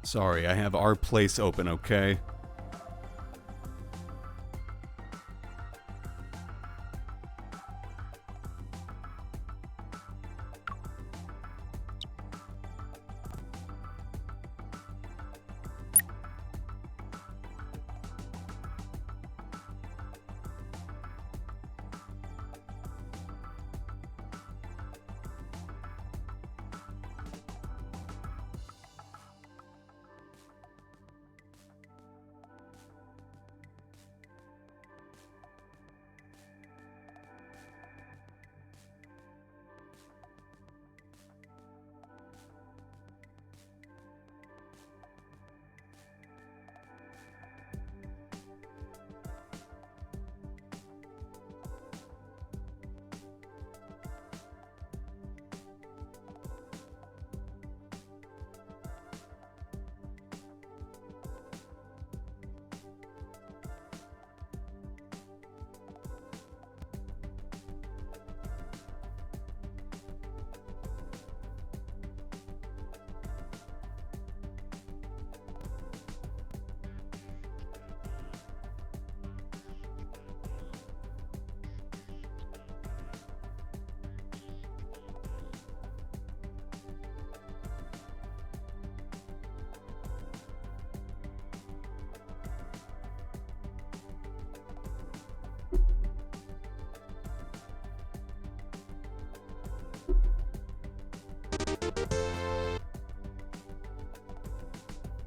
Sorry, I have our place open, okay?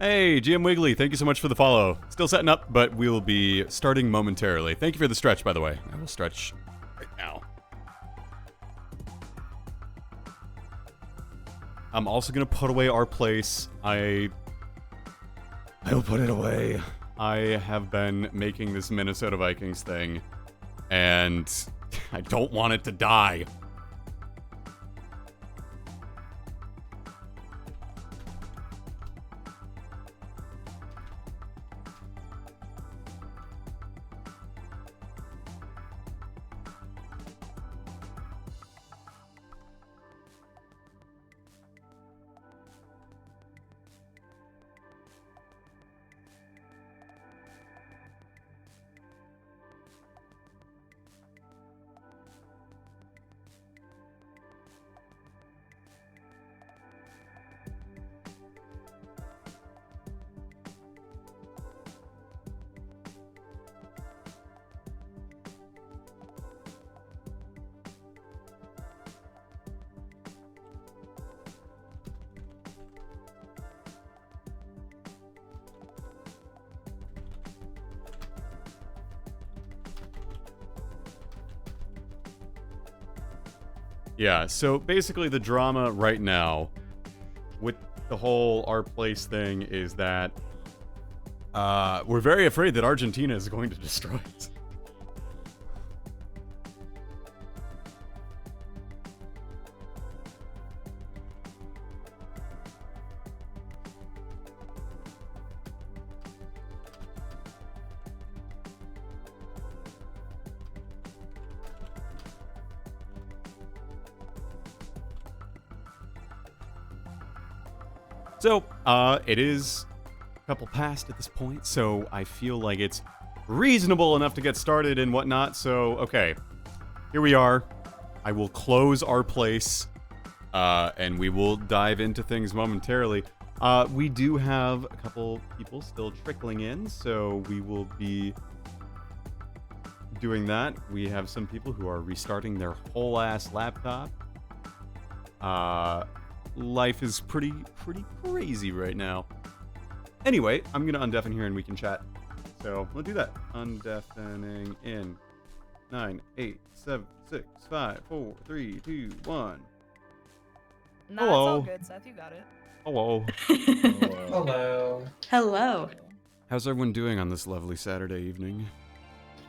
Hey, GM Wiggly, thank you so much for the follow. Still setting up, but we'll be starting momentarily. Thank you for the stretch, by the way. I will stretch right now. I'm also going to put away our place. I will put it away. I have been making this Minnesota Vikings thing, and I don't want it to die. Yeah, so basically the drama right now with the whole our place thing is that we're very afraid that Argentina is going to destroy us. So, it is a couple past at this point, so I feel like it's reasonable enough to get started and whatnot. So, okay, here we are. I will close our place, and we will dive into things momentarily. We do have a couple people still trickling in, so we will be doing that. We have some people who are restarting their whole ass laptop. Life is pretty crazy right now. Anyway, I'm gonna undeafen here and we can chat. So we'll do that. Undeafening in 9, 8, 7, 6, 5, 4, 3, 2, 1. Nah, Hello. it's all good, Seth. You got it. Hello. Hello. Hello. How's everyone doing on this lovely Saturday evening?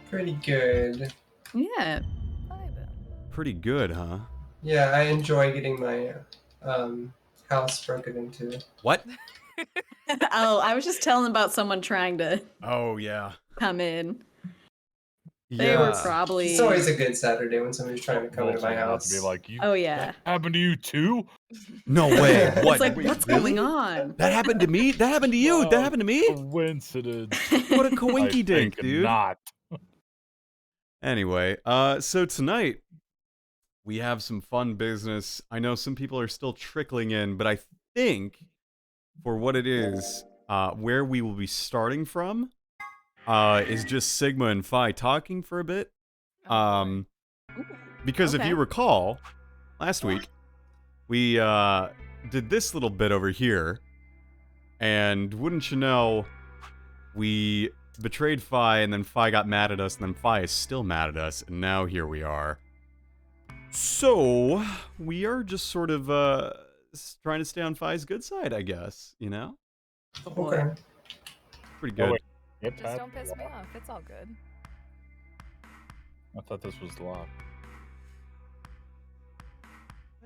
Pretty good. Yeah. Vibin'. Pretty good, huh? Yeah, I enjoy getting my house broken into. What? Oh, I was just telling about someone trying to Oh, yeah. come in. They Yeah. were probably. It's always a good Saturday when somebody's trying to come into my Also about house. to be like, you, Oh yeah. that happened to you too? No way. What? It's like, Wait, what's really? going on? That happened to me? That happened to you? That happened to me? Coincidence. What a I coinky dink, think dude. not. Anyway, so tonight we have some fun business. I know some people are still trickling in, but I think for what it is, where we will be starting from is just Sigma and Phi talking for a bit. Oh, Because if okay. you recall, last week we did this little bit over here, and wouldn't you know, we betrayed Phi, and then Phi got mad at us, and then Phi is still mad at us, and now here we are. So, we are just sort of, trying to stay on Phi's good side, I guess, you know? Okay. Pretty Oh, good. wait. Yep, just don't piss me off. It's all good. I thought this was locked.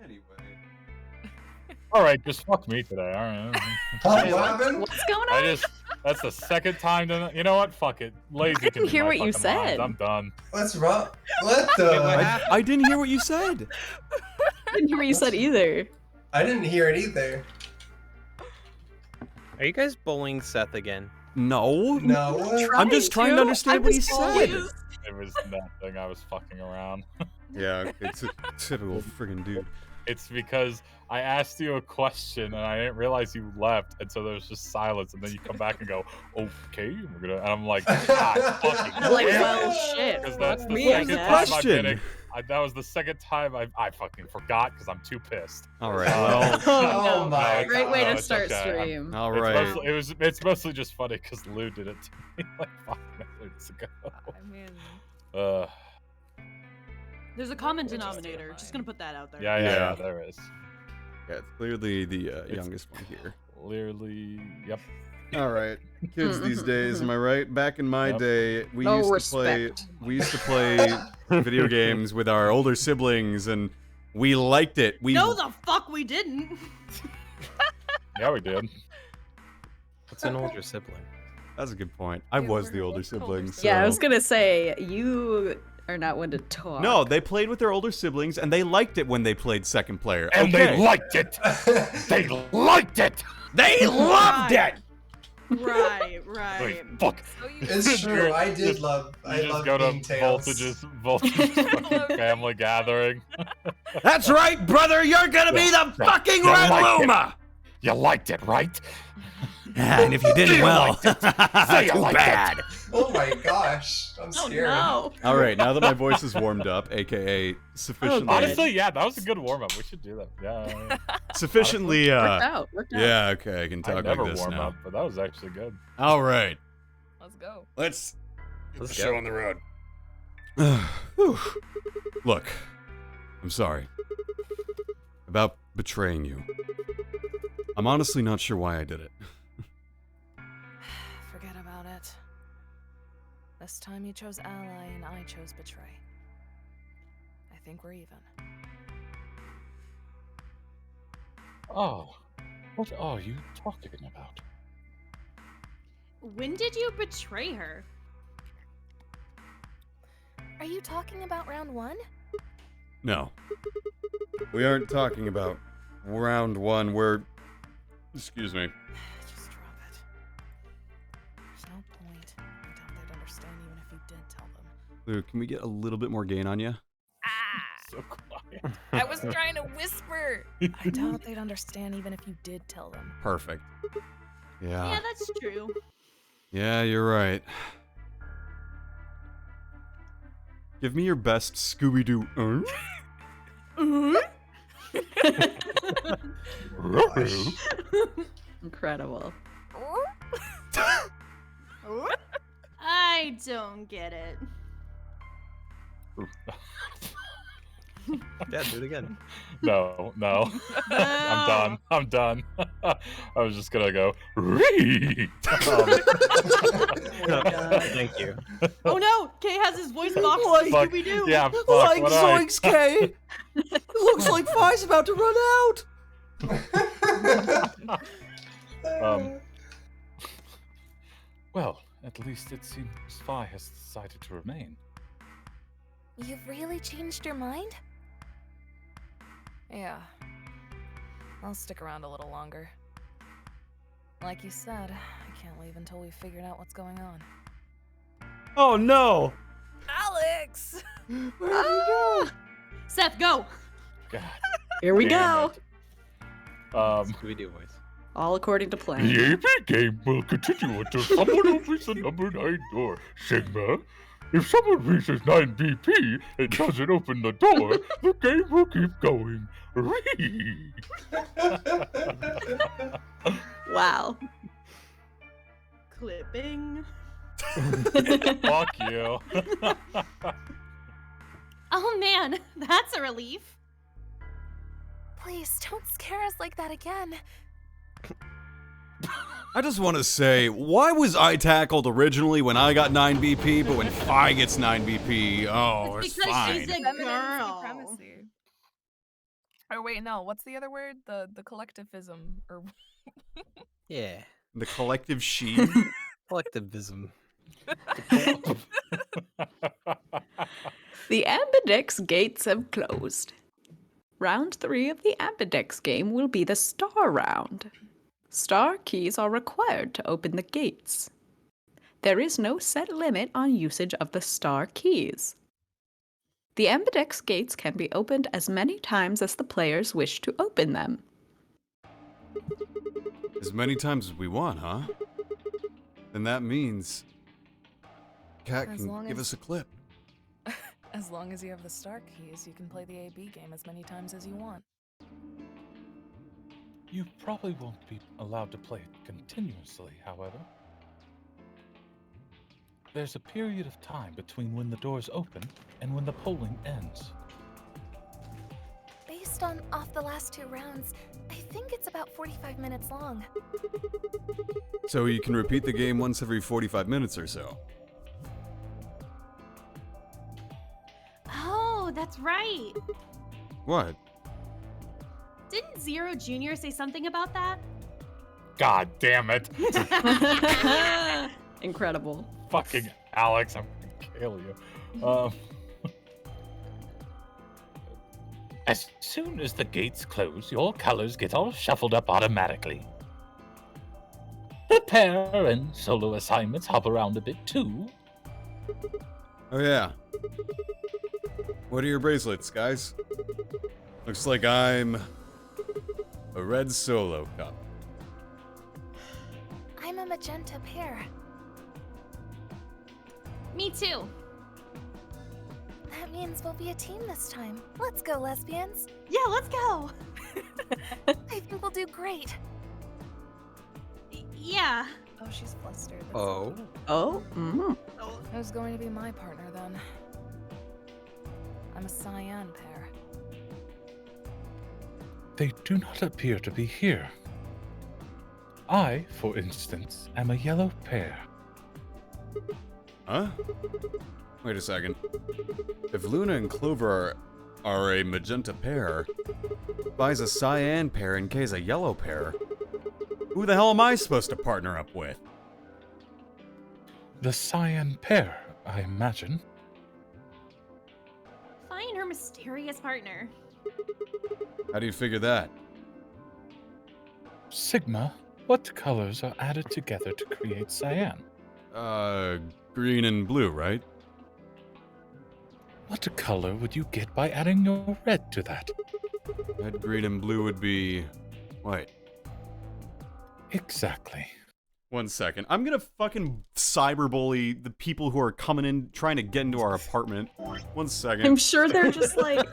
Anyway. All right, just fuck me today. All right. What happened? What's going on? That's the second time. You know what? Fuck it. Lazy. I didn't hear what you said. I'm done. What's wrong? What the? I didn't hear what you said. I didn't hear what you said either. I didn't hear it either. Are you guys bullying Seth again? No. No. I'm just trying to understand what he said. It was nothing. I was fucking around. Yeah, it's a typical friggin' dude. It's because I asked you a question and I didn't realize you left, and so there was just silence, and then you come back and go, "Okay, we're gonna," and I'm like, "God, fucking Like, damn well, it." shit. Because that's the Me, I second guess. time I've Question. been. That was the second time I fucking forgot because I'm too pissed. All right, well, Oh no. my No, Great way no, to it's start okay. stream. all It's right. mostly, it's mostly just funny because Lou did it to me like 5 minutes ago. I mean, Uh, There's a common denominator. Just gonna put that out there. yeah, there is. Yeah, it's clearly the youngest one here. Clearly, yep. All right, kids these days, am I right? Back in my Yep. day, we No used respect. we used to play video games with our older siblings, and we liked it. We No, the fuck we didn't. Yeah, we did. What's an older sibling? That's a good point. I Yeah, was we're the older older sibling. siblings. Yeah, I was so- gonna say, you are not one to talk. No, they played with their older siblings, and they liked it when they played second player. And okay. they liked it. They liked it. They loved it. Right, Wait, right. fuck. so you It's true. I did love. You I just love go to being tails. Voltage's fucking family gathering. That's right, brother. You're gonna be the Yeah, fucking you Red like it. Luma. You liked it, right? And if you didn't, You well, liked it. Say you too liked bad. Oh my gosh, I'm Oh scared. no. All right, now that my voice is warmed up, aka sufficiently, Honestly, yeah, that was a good warm up. We should do that. Yeah. sufficiently, Worked out. Worked out. yeah, okay, I can I talk never like this warm now. up, but that was actually good. All right, let's go. let's get Let's the go. show on the road. Whew. Look, I'm sorry about betraying you. I'm honestly not sure why I did it. Forget about it. This time you chose ally and I chose betray. I think we're even. Oh, what are you talking about? When did you betray her? Are you talking about round one? No, we aren't talking about round one. We're, excuse me. Just drop it. There's no point. I doubt they'd understand even if you did tell them. Lou, can we get a little bit more gain on you? Ah! So quiet. I was trying to whisper. I doubt they'd understand even if you did tell them. Perfect. Yeah, Yeah. that's true. Yeah, you're right. Give me your best Scooby-Doo. Incredible. I don't get it. Yeah, do it again. No. No. I'm done. I was just gonna go. Thank you. Oh no! Kay has his voice box like Fuck. Scooby Doo. Yeah, fuck. What I... Kay! It looks like Phi's about to run out! Well, at least it seems Phi has decided to remain. You've really changed your mind? Yeah. I'll stick around a little longer. Like you said, I can't leave until we've figured out what's going on. Oh no! Alex! Seth, go. God. Here we Damn go. Scooby-Doo voice. All according to plan. The AP game will continue until someone opens the number 9 door. Sigma, if someone reaches 9 BP and doesn't open the door, the game will keep going. Ree. Wow. Clipping. Fuck you. Oh man, that's a relief. Please, don't scare us like that again. I just want to say, why was I tackled originally when I got 9 BP, but when Fi gets 9 BP, oh, it's Because fine. she's a Feminine girl. supremacy. Oh wait, no. What's the other word? The collectivism or Yeah. The collective she. Collectivism. The Ambidex gates have closed. Round 3 of the Ambidex game will be the star round. Star keys are required to open the gates. There is no set limit on usage of the star keys. The Ambidex gates can be opened as many times as the players wish to open them. As many times as we want, huh? Then that means Cat As can long give as- us a clip. as long as you have the star keys, you can play the AB game as many times as you want. You probably won't be allowed to play it continuously, however. There's a period of time between when the doors open and when the polling ends. Based off the last 2 rounds, I think it's about 45 minutes long. So you can repeat the game once every 45 minutes or so. Oh, that's right. What? Didn't Zero Jr. say something about that? God damn it. Incredible. Fucking Alex, I'm gonna kill you. As soon as the gates close, your colors get all shuffled up automatically. The pair and solo assignments hop around a bit too. Oh yeah. What are your bracelets, guys? Looks like I'm a red solo cup. I'm a magenta pair. Me too. That means we'll be a team this time. Let's go, lesbians. Yeah, let's go. I think we'll do great. Yeah. Oh, she's flustered. That's Oh. Oh, Who's going to be my partner then? I'm a cyan pair. They do not appear to be here. I, for instance, am a yellow pair. Huh? Wait a second. If Luna and Clover are a magenta pair, Vi's a cyan pair and Kay's a yellow pair, who the hell am I supposed to partner up with? The cyan pair, I imagine. Find her mysterious partner. How do you figure that? Sigma, what colors are added together to create cyan? Green and blue, right? What color would you get by adding your red to that? Red, green, and blue would be white. Exactly. 1 second. I'm gonna fucking cyberbully the people who are coming in trying to get into our apartment. 1 second. I'm sure they're just like,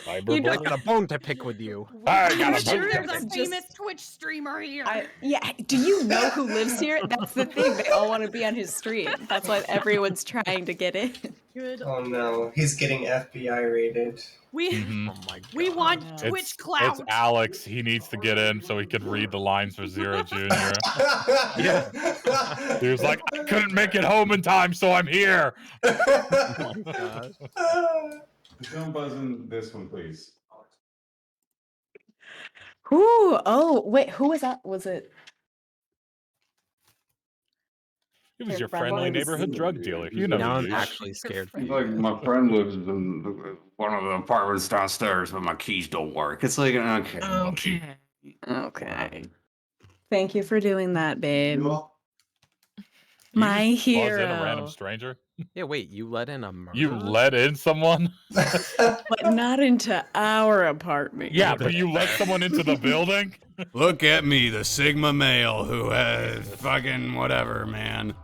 I got a bone to pick with you. I got I'm a sure bone. there's a Just- famous Twitch streamer here. yeah, do you know who lives here? That's the thing. They all want to be on his stream. That's why everyone's trying to get in. Good. Oh no, he's getting FBI rated. We Mhm. Oh my god. we want Yeah. Twitch clout. It's Alex. He needs to get in so he can read the lines for Zero Jr. He was like, I couldn't make it home in time, so I'm here. Oh my gosh. Don't buzz in this one, please. Ooh, oh, wait, who was that? Was it? He was your friendly neighborhood drug dealer. You know Now the I'm deal. actually scared for you. Like my friend lives in one of the apartments downstairs, but my keys don't work. It's like okay. Okay. Okay. Thank you for doing that, babe. My You just buzz in a random hero. stranger. Yeah, wait, you let in a murderer? You let in someone. But not into our apartment. Yeah, but you let someone into the building. Look at me, the Sigma male who has fucking whatever, man.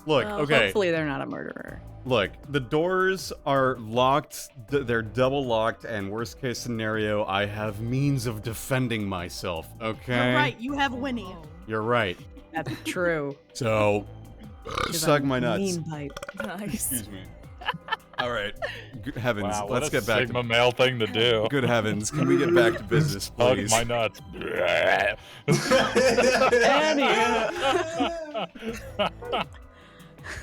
Look, Well, okay. Hopefully they're not a murderer. Look, the doors are locked. They're double locked, and worst case scenario, I have means of defending myself. Okay. You're right. You have Winnie. You're right. That's true. So, suck my nuts. Mean pipe. Nice. Excuse me. All right. Good heavens, Wow, let's what a get back Sigma male thing to do. to. Good heavens, can we get back to business, Hug please? my nuts.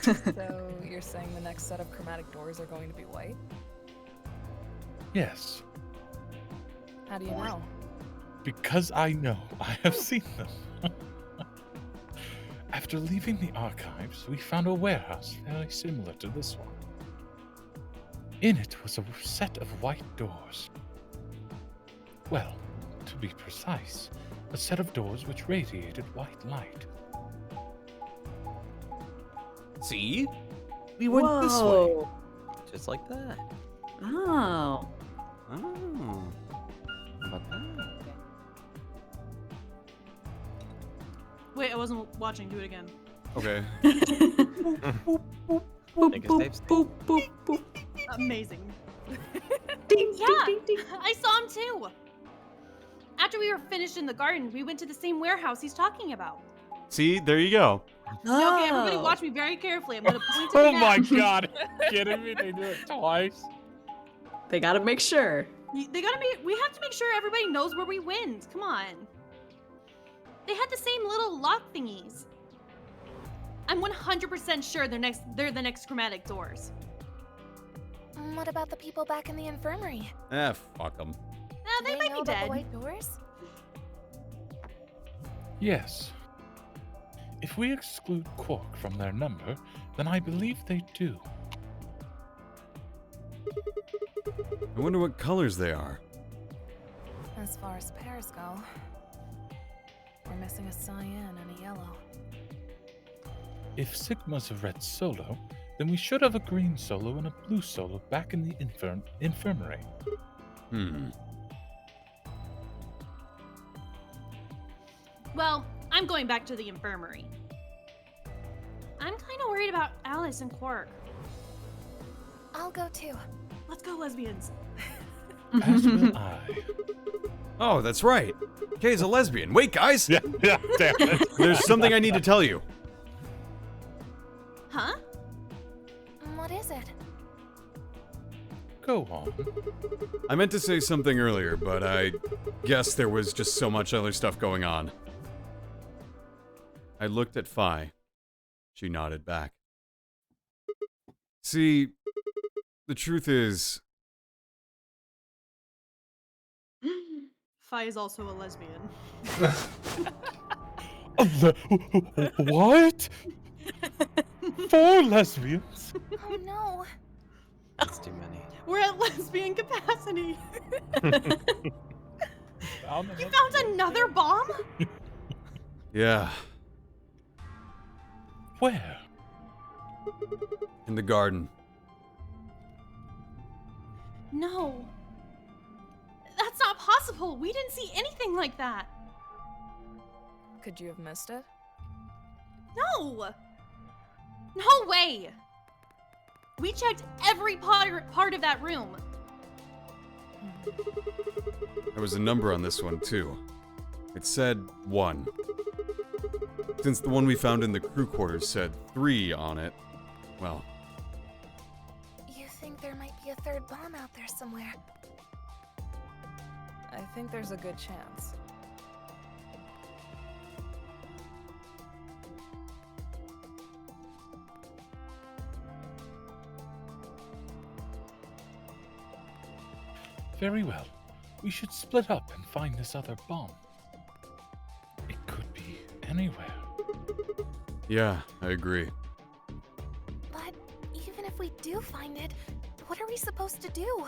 So you're saying the next set of chromatic doors are going to be white? Yes, How do you know? because I know. I have seen them. After leaving the archives, we found a warehouse very similar to this one. In it was a set of white doors. Well, to be precise, a set of doors which radiated white light. See? We went this way. Just like that. Oh. Oh. How about that? Wait, I wasn't watching. Do it again. Okay. Take a safe boop, boop, boop. Amazing. Ding, Yeah, ding, ding, ding. I saw him too. After we were finished in the garden, we went to the same warehouse he's talking about. See, there you go. Okay, everybody Oh. watch me very carefully. I'm gonna point to Oh the my map. god! Kidding me? They do it twice. They gotta make sure. They gotta be. We have to make sure everybody knows where we went. Come on. They had the same little lock thingies. I'm 100% sure they're the next chromatic doors. What about the people back in the infirmary? Fuck them. Nah, they Do might know be about the dead. white doors? Yes. If we exclude Quark from their number, then I believe they do. I wonder what colors they are. As far as pairs go, we're missing a cyan and a yellow. If Sigma's a red solo, then we should have a green solo and a blue solo back in the infirmary. Well, I'm going back to the infirmary. I'm kind of worried about Alice and Quark. I'll go too. Let's go, lesbians. As will I. Oh, that's right. Kay's a lesbian. Wait, guys! Yeah, damn it. There's something I need to tell you. Huh? What is it? Go on. I meant to say something earlier, but I guess there was just so much other stuff going on. I looked at Phi. She nodded back. See, the truth is, Phi is also a lesbian. What? 4 lesbians? Oh no. That's too many. We're at lesbian capacity. Found You found another bomb? yeah, Where? in the garden. No. That's not possible. We didn't see anything like that. Could you have missed it? No. No way. We checked every part of that room. There was a number on this one, too. It said 1. Since the one we found in the crew quarters said 3 on it, well, You think there might be a third bomb out there somewhere? I think there's a good chance. Very well. We should split up and find this other bomb. It could be anywhere. yeah, I agree. we do find it, what are we supposed to do?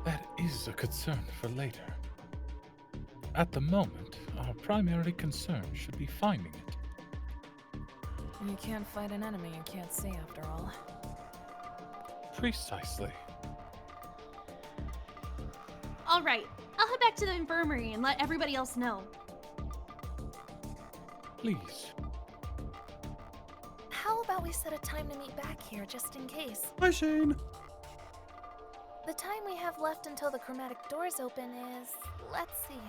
That is a concern for later. At the moment, our primary concern should be finding it. You can't fight an enemy you can't see, after all. Precisely. All right, I'll head back to the infirmary and let everybody else know. Please. How about we set a time to meet back here just in case? Hi, Shane. The time we have left until the chromatic doors open is, let's see.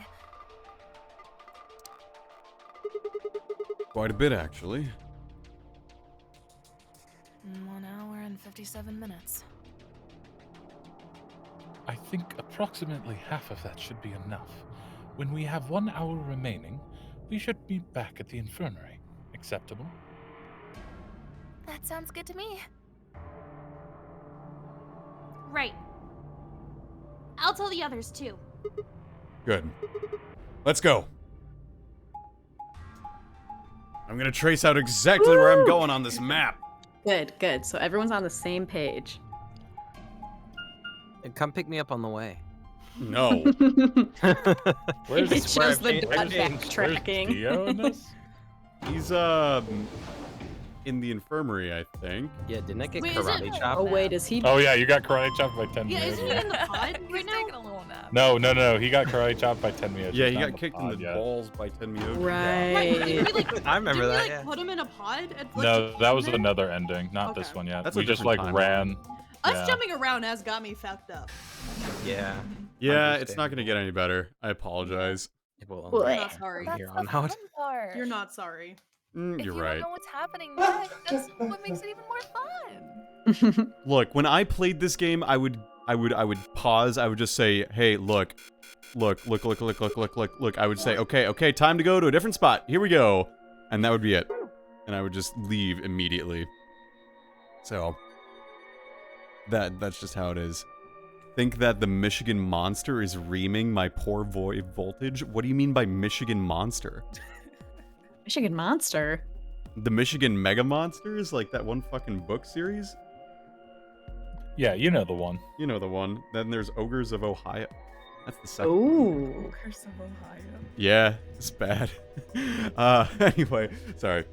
Quite a bit, actually. 1 hour and 57 minutes. I think approximately half of that should be enough. When we have 1 hour remaining, we should be back at the infirmary. Acceptable? That sounds good to me. Right. I'll tell the others too. Good. Let's go. I'm gonna trace out exactly where I'm going on this map. Good, good. So everyone's on the same page. And come pick me up on the way. No. Where's It shows the where dot James- backtracking. Theo in this? He's in the infirmary, I think. Yeah, didn't I get Wait, is it- karate chopped? Oh wait, is he? Oh yeah, you got karate chopped by Tenmyouji. Yeah, isn't he in the pod right He's now? taking a little nap. No, he got karate chopped by Tenmyouji. Yeah, he Not got kicked in pod the yet. balls by Tenmyouji. Right, but didn't Right. we, like, I remember didn't we, that, like, yeah. put him in a pod? And, like, No, just that him was there? another ending, not this Okay. one yet. That's a we just different like timeline. ran. Us Yeah. jumping around has got me fucked up. Yeah. Yeah, it's not gonna get any better. I apologize. Well, Well, You're Wait. not sorry. That's here the on fun out. part. You're not sorry. If You're you right. don't know what's happening next, that's what makes it even more fun. Look, when I played this game, I would pause. I would just say, "Hey, look. I would say, "Okay, time to go to a different spot. Here we go." And that would be it. And I would just leave immediately. So that's just how it is. Think that the Michigan Monster is reaming my poor voltage? What do you mean by Michigan Monster? Michigan Monster. The Michigan Mega Monsters? Like that one fucking book series? Yeah, you know the one. You know the one. Then there's Ogres of Ohio. That's the second. Ooh. Curse of Ohio. Yeah, it's bad. Anyway, sorry.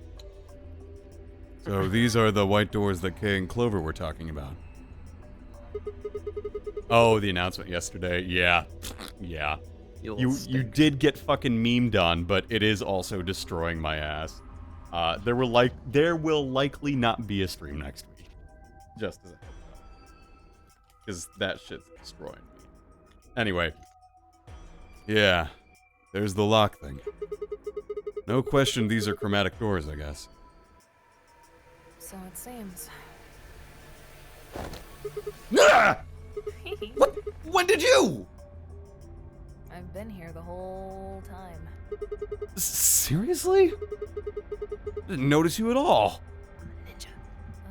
So these are the white doors that Kay and Clover were talking about. Oh, the announcement yesterday. Yeah. You did get fucking memed on, but it is also destroying my ass. There will likely not be a stream next week. Just as a heads up. Because that shit's destroying me. Anyway. Yeah. There's the lock thing. No question these are chromatic doors, I guess. So it seems. Ah! What? When did you? I've been here the whole time. Seriously? Didn't notice you at all. Ninja.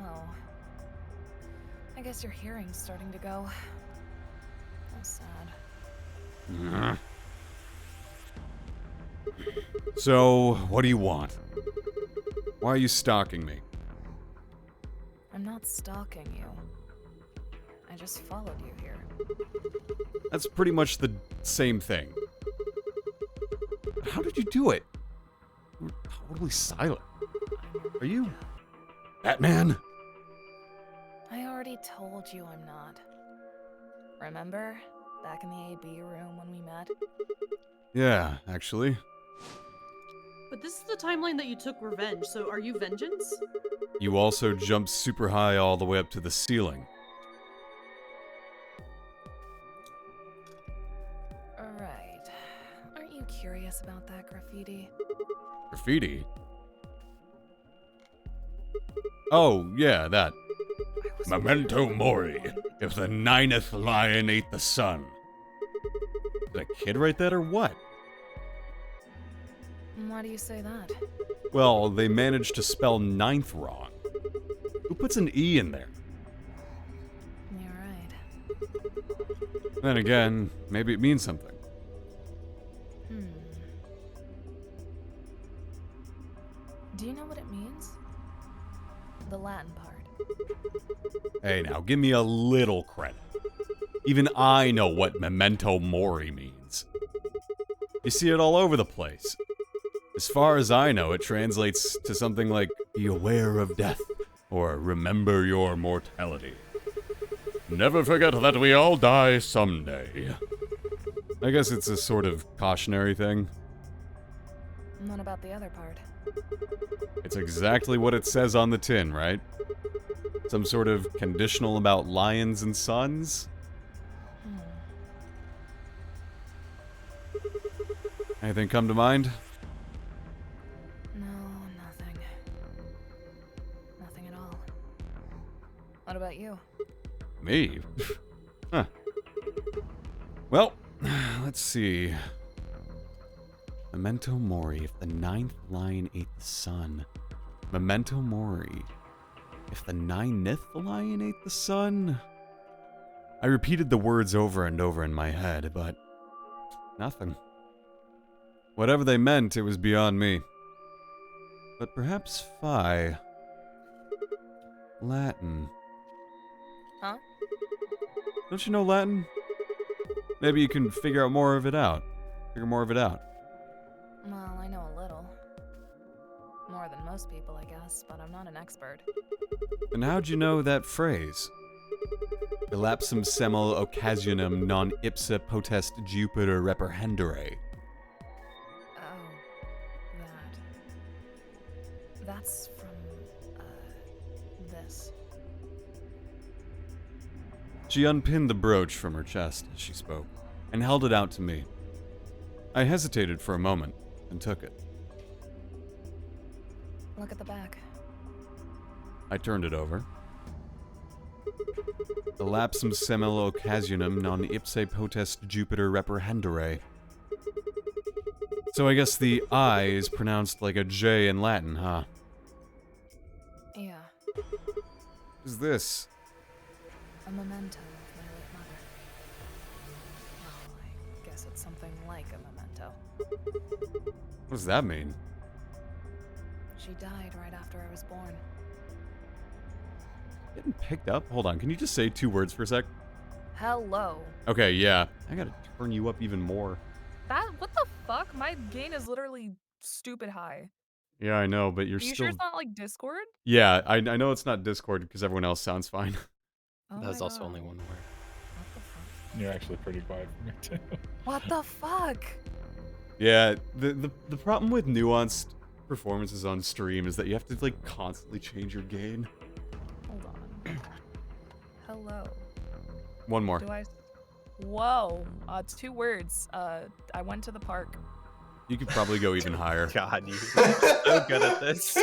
Oh. I guess your hearing's starting to go. How sad. So, what do you want? Why are you stalking me? I'm not stalking you. I just followed you here. That's pretty much the same thing. How did you do it? You were totally silent. Are you Batman? I already told you I'm not. Remember? Back in the AB room when we met? Yeah, actually. But this is the timeline that you took revenge, so are you Vengeance? You also jumped super high all the way up to the ceiling. Alright. Aren't you curious about that graffiti? Graffiti? Oh, yeah, that. Memento mori, if the ninth lion ate the sun. Did a kid write that or what? Why do you say that? Well, they managed to spell ninth wrong. Who puts an E in there? You're right. Then again, maybe it means something. Do you know what it means? The Latin part. Hey, now, give me a little credit. Even I know what memento mori means. You see it all over the place. As far as I know, it translates to something like, be aware of death, or remember your mortality. Never forget that we all die someday. I guess it's a sort of cautionary thing. What about the other part? It's exactly what it says on the tin, right? Some sort of conditional about lions and sons? Anything come to mind? No, nothing. Nothing at all. What about you? Me? Huh. Well, let's see. Memento mori, if the ninth lion ate the sun. Memento mori, if the ninth lion ate the sun. I repeated the words over and over in my head, but nothing. Whatever they meant, it was beyond me. But perhaps Phi. Latin. Huh? Don't you know Latin? Maybe you can figure more of it out. Well, I know a little. More than most people, I guess, but I'm not an expert. And how'd you know that phrase? Elapsum semel occasionum non ipsa potest Jupiter reprehendere. Oh, that's from, this. She unpinned the brooch from her chest as she spoke, and held it out to me. I hesitated for a moment, and took it. Look at the back. I turned it over. Elapsum semel occasionum non ipse potest Jupiter reprehendere. So I guess the I is pronounced like a J in Latin, huh? Yeah, What is this? a memento of my late mother. Well, I guess it's something like a memento. What does that mean? She died right after I was born. Getting picked up? Hold on, can you just say 2 words for a sec? Hello. Okay, yeah. I gotta turn you up even more. What the fuck? My gain is literally stupid high. Yeah, I know, but you're Are you still... sure it's not like Discord? Yeah, I know it's not Discord because everyone else sounds fine. Oh That was my also God. only one word. What the fuck? You're actually pretty quiet for me too. What the fuck? Yeah, the problem with nuanced performances on stream is that you have to like constantly change your gain. Hold on. Hello. One more. Do I? Whoa. It's 2 words. I went to the park. You could probably go even higher. God, you're so good at this.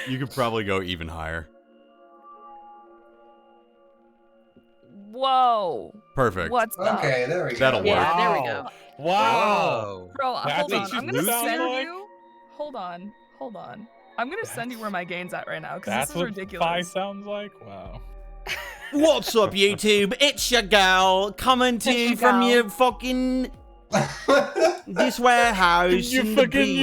You could probably go even higher. Whoa. Perfect. What's up? Okay, there we go. That'll work. Yeah, there we go. Wow. Bro, That's hold what on. you I'm gonna sound send like? you. Hold on. I'm gonna send you where my gain's at right now because That's this is what Phi ridiculous. sounds like? Wow. What's up, YouTube? It's your gal coming to you It's your from gal. your fucking this warehouse. You in the fucking. breeze.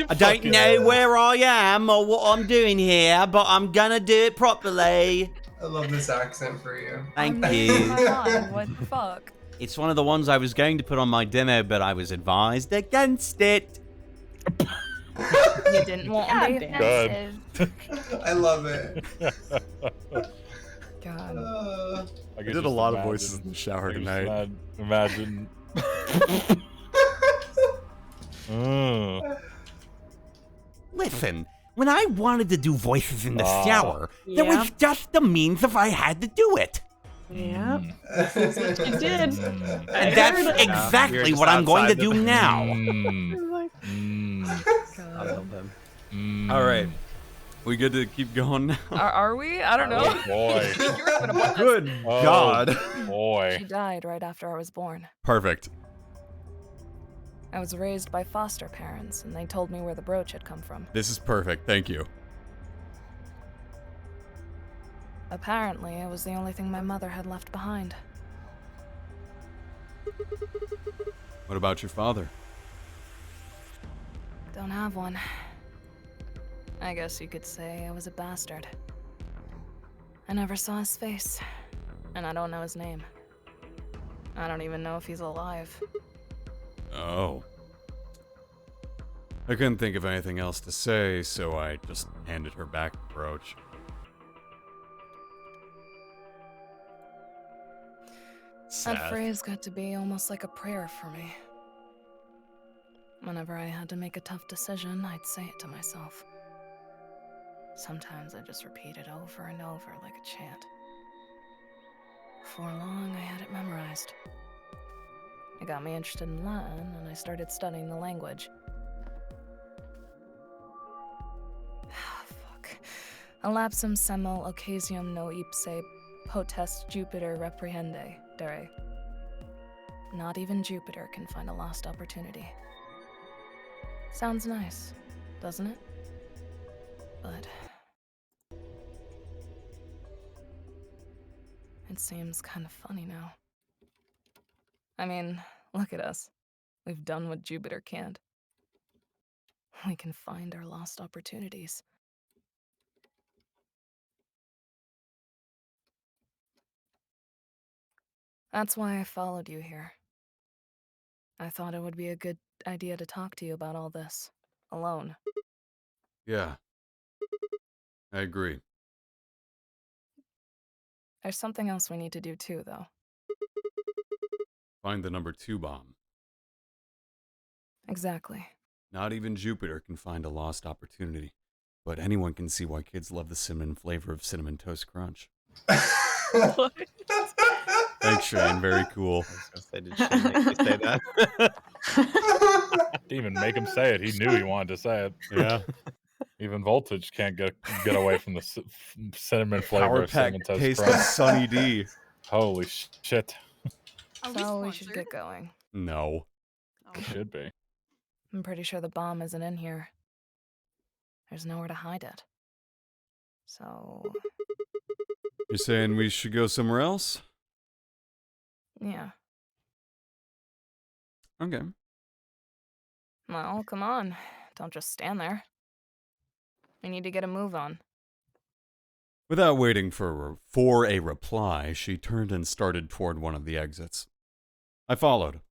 I don't know where I am or what I'm doing here, but I'm gonna do it properly. I love this accent for you. Thank I'm you. losing my mind. What the fuck? It's one of the ones I was going to put on my demo, but I was advised against it. You didn't want God me damn. Good. I love it. God. I did a lot of voices in the shower tonight. Imagine. Listen, when I wanted to do voices in the Ah. shower, there Yeah. was just the means if I had to do it. Yeah. That's what you did. And that's You're exactly just what I'm going to outside the- do now. I'll help him. All right. We good to keep going now? Are we? I don't know. Oh boy. You're gonna blast. Good Oh, God. Boy. She died right after I was born. Perfect. I was raised by foster parents, and they told me where the brooch had come from. This is perfect. Thank you. Apparently, it was the only thing my mother had left behind. What about your father? Don't have one. I guess you could say I was a bastard. I never saw his face, and I don't know his name. I don't even know if he's alive. Oh. I couldn't think of anything else to say, so I just handed her back the brooch. That Seth. phrase got to be almost like a prayer for me. Whenever I had to make a tough decision, I'd say it to myself. Sometimes I just repeat it over and over like a chant. Before long, I had it memorized. It got me interested in Latin, and I started studying the language. Fuck. Elapsum semel occasium no ipse potest Jupiter reprehende, dere. Not even Jupiter can find a lost opportunity. Sounds nice, doesn't it? But it seems kind of funny now. I mean, look at us. We've done what Jupiter can't. We can find our lost opportunities. That's why I followed you here. I thought it would be a good idea to talk to you about all this, alone. Yeah. I agree. There's something else we need to do too, though. Find the number 2 bomb. Exactly. Not even Jupiter can find a lost opportunity, but anyone can see why kids love the cinnamon flavor of Cinnamon Toast Crunch. What? Thanks, Shane. Very cool. I was gonna say, did Shane make you say that? Didn't even make him say it. He knew he wanted to say it. Yeah. Even Voltage can't get away from the cinnamon flavor Power of Pack Cinnamon Toast taste of Crunch. Sunny D. Holy shit. Are we So we should sponsored? get going. No. It should be. I'm pretty sure the bomb isn't in here. There's nowhere to hide it. So, You're saying we should go somewhere else? yeah. Okay. Well, come on. Don't just stand there. We need to get a move on. Without waiting for a reply, she turned and started toward one of the exits. I followed.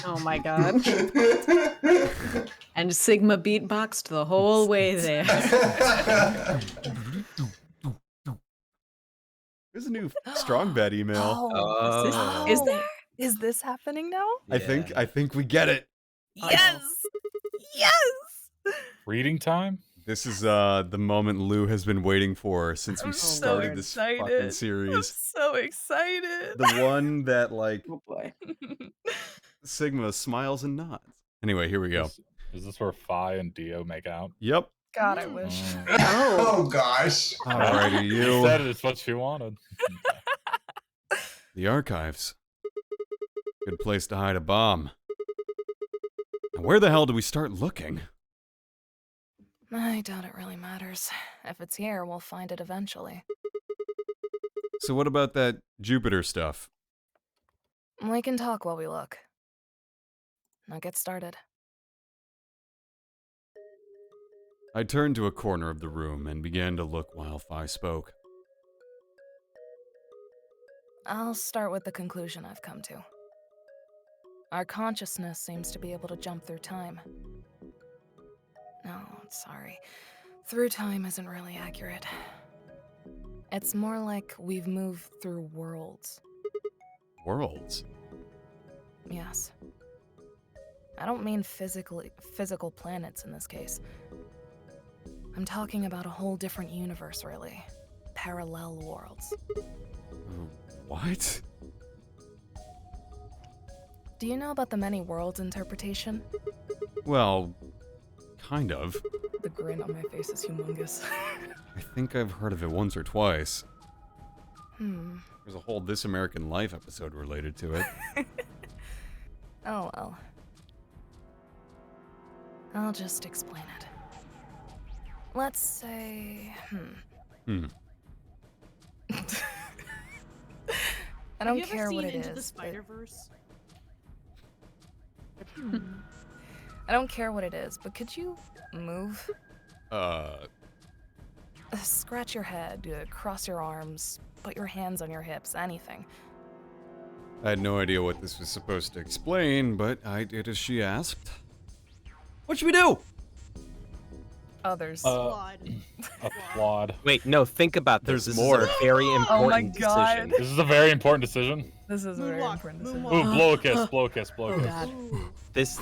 Oh my god. And Sigma beatboxed the whole way there. There's a new Strong Bet email. Is there? Is this happening now? I think we get it. Yes! Yes! Reading time? This is the moment Lou has been waiting for since we started this fucking series. So excited. The one that, like, Oh boy. Sigma smiles and nods. Anyway, here we go. Is this where Phi and Dio make out? Yep. God, I wish. Oh gosh. Alrighty, She you. said it's what she wanted. The archives. Good place to hide a bomb. Now, where the hell do we start looking? I doubt it really matters. If it's here, we'll find it eventually. So what about that Jupiter stuff? We can talk while we look. Now get started. I turned to a corner of the room and began to look while Phi spoke. I'll start with the conclusion I've come to. Our consciousness seems to be able to jump through time. No, sorry. Through time isn't really accurate. It's more like we've moved through worlds. Worlds? Yes. I don't mean physical planets in this case. I'm talking about a whole different universe, really. Parallel worlds. What? Do you know about the many worlds interpretation? Well, kind of. The grin on my face is humongous. I think I've heard of it once or twice. Hmm. There's a whole This American Life episode related to it. Oh well. I'll just explain it. Let's say, I don't Have you care ever what seen it Into the is, but- Spider-Verse? I don't care what it is, but could you move? Scratch your head, cross your arms, put your hands on your hips, anything. I had no idea what this was supposed to explain, but I did as she asked. What should we do? Others. Flawed. Applaud. Wait, no, think about this. There's This more. is a very Oh my important God. decision. This is a very important decision. This is a very Moonwalk, important decision. moonwalk. Ooh, blow a kiss, blow a kiss, blow a Oh, kiss. God. This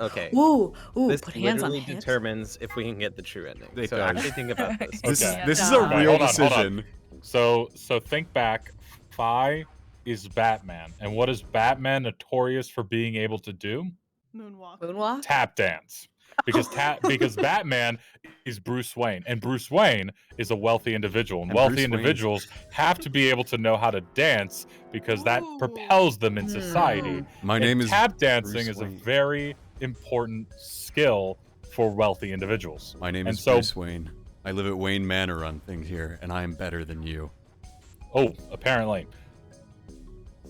okay. Ooh, This put hands on literally hips. determines if we can get the true ending. It So does. actually think about this. This Okay. this is a Okay, real hold on, hold on. decision. So think back. Phi is Batman, and what is Batman notorious for being able to do? Moonwalk. Moonwalk? Tap dance. Because because Batman is Bruce Wayne, and Bruce Wayne is a wealthy individual, and And wealthy Bruce Wayne's- individuals have to be able to know how to dance because that Ooh. propels them in society. My And name is tap dancing Bruce is a Wayne. very important skill for wealthy individuals. My name and is so- Bruce Wayne. I live at Wayne Manor on things here, and I am better than you. Oh, apparently.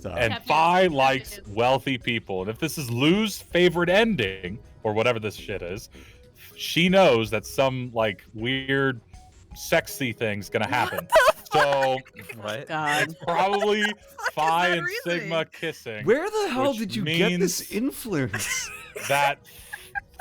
So, And Tap Phi dance, tap likes dance. wealthy people. And if this is Lou's favorite ending, or whatever this shit is, she knows that some like weird sexy thing's gonna happen. So What? God. probably Phi that and reasoning? Sigma kissing. where the hell which did you get this means influence? that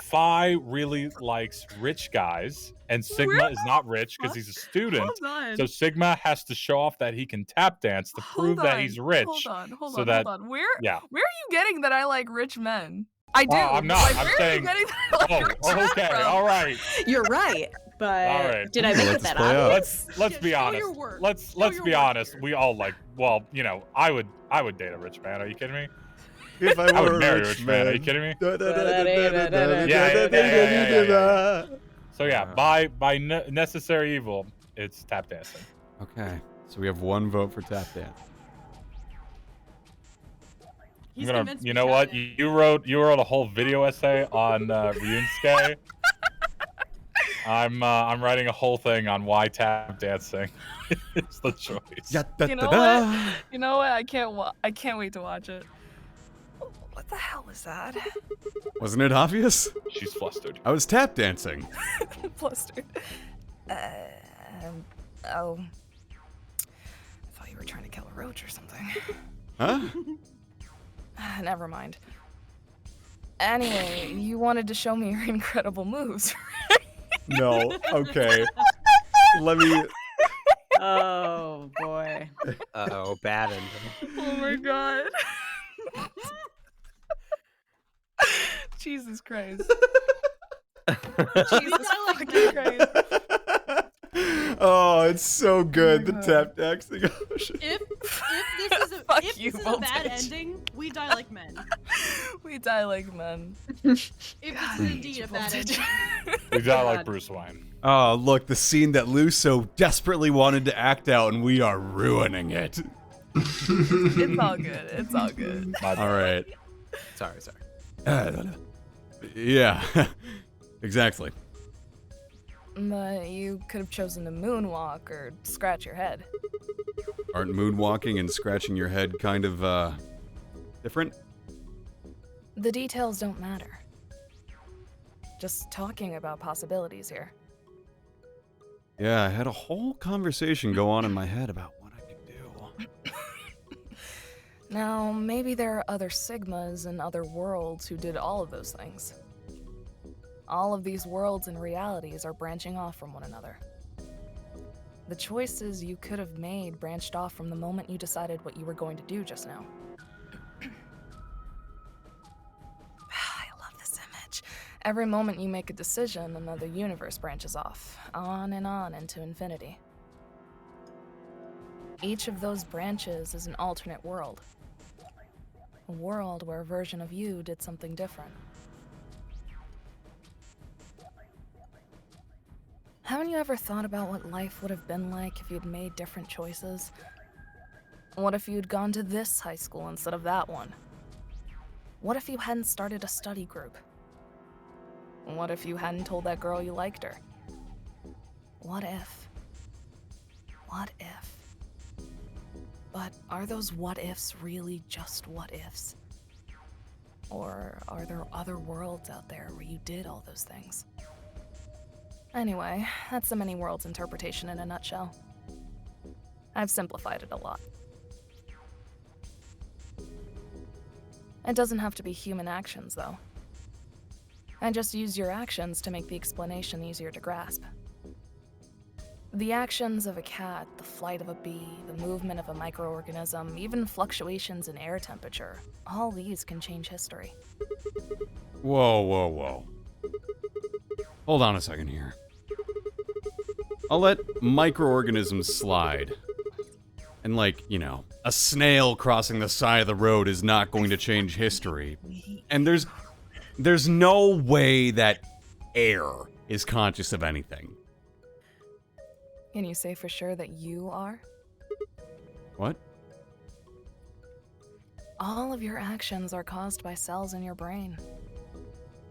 Phi really likes rich guys, and Sigma is not rich because he's a student. on. So Sigma has to show off that he can tap dance to prove that he's rich. Hold so that- on. Where Yeah. are you getting that I like rich men? I do. I'm but, not. Like, I'm where saying- are you getting that I like rich men Okay. from? All right. You're right, but All right. did I Well, make let it this that play out. obvious? Let's Yeah, be show honest. your work. Let's Show be your work honest. here. We all like. Well, I would date a rich man. Are you kidding me? If I I were would a marry rich man. Are you kidding me? Yeah. So yeah, by necessary evil, it's tap dancing. Okay, so we have one vote for tap dance. He's I'm gonna. convinced You me know tap what? dance. You wrote a whole video essay on Ryunsuke. I'm writing a whole thing on why tap dancing is the choice. You know what? You know what? I can't wait to watch it. What the hell was that? Wasn't it obvious? She's flustered. I was tap dancing. Flustered. Oh. I thought you were trying to kill a roach or something. Huh? Never mind. Anyway, you wanted to show me your incredible moves. No. Okay. Let me. Oh boy. Uh-oh, bad ending. Oh my god. Jesus Christ. Jesus fucking Christ. Oh, it's so good. The God. tap dancing. If this is a, Fuck if you, this is a bad Voltage. ending, we die like men. We die like men. If this is indeed a bad Voltage. ending. We got like God. Bruce Wayne. Oh, look, the scene that Lou so desperately wanted to act out, and we are ruining it. It's all good. It's all good. My bad. All right. Sorry. Yeah. Exactly. But you could have chosen to moonwalk or scratch your head. Aren't moonwalking and scratching your head kind of, different? The details don't matter. Just talking about possibilities here. Yeah, I had a whole conversation go on in my head about what I could do. Now, maybe there are other Sigmas in other worlds who did all of those things. All of these worlds and realities are branching off from one another. The choices you could have made branched off from the moment you decided what you were going to do just now. I love this image. Every moment you make a decision, another universe branches off, on and on into infinity. Each of those branches is an alternate world. A world where a version of you did something different. Haven't you ever thought about what life would have been like if you'd made different choices? What if you'd gone to this high school instead of that one? What if you hadn't started a study group? What if you hadn't told that girl you liked her? What if? What if? But are those what ifs really just what ifs? Or are there other worlds out there where you did all those things? Anyway, that's the many worlds interpretation in a nutshell. I've simplified it a lot. It doesn't have to be human actions, though. And just use your actions to make the explanation easier to grasp. The actions of a cat, the flight of a bee, the movement of a microorganism, even fluctuations in air temperature, all these can change history. Whoa, whoa, whoa. Hold on a second here. I'll let microorganisms slide. And like, you know, a snail crossing the side of the road is not going to change history. And there's no way that air is conscious of anything. Can you say for sure that you are? What? All of your actions are caused by cells in your brain.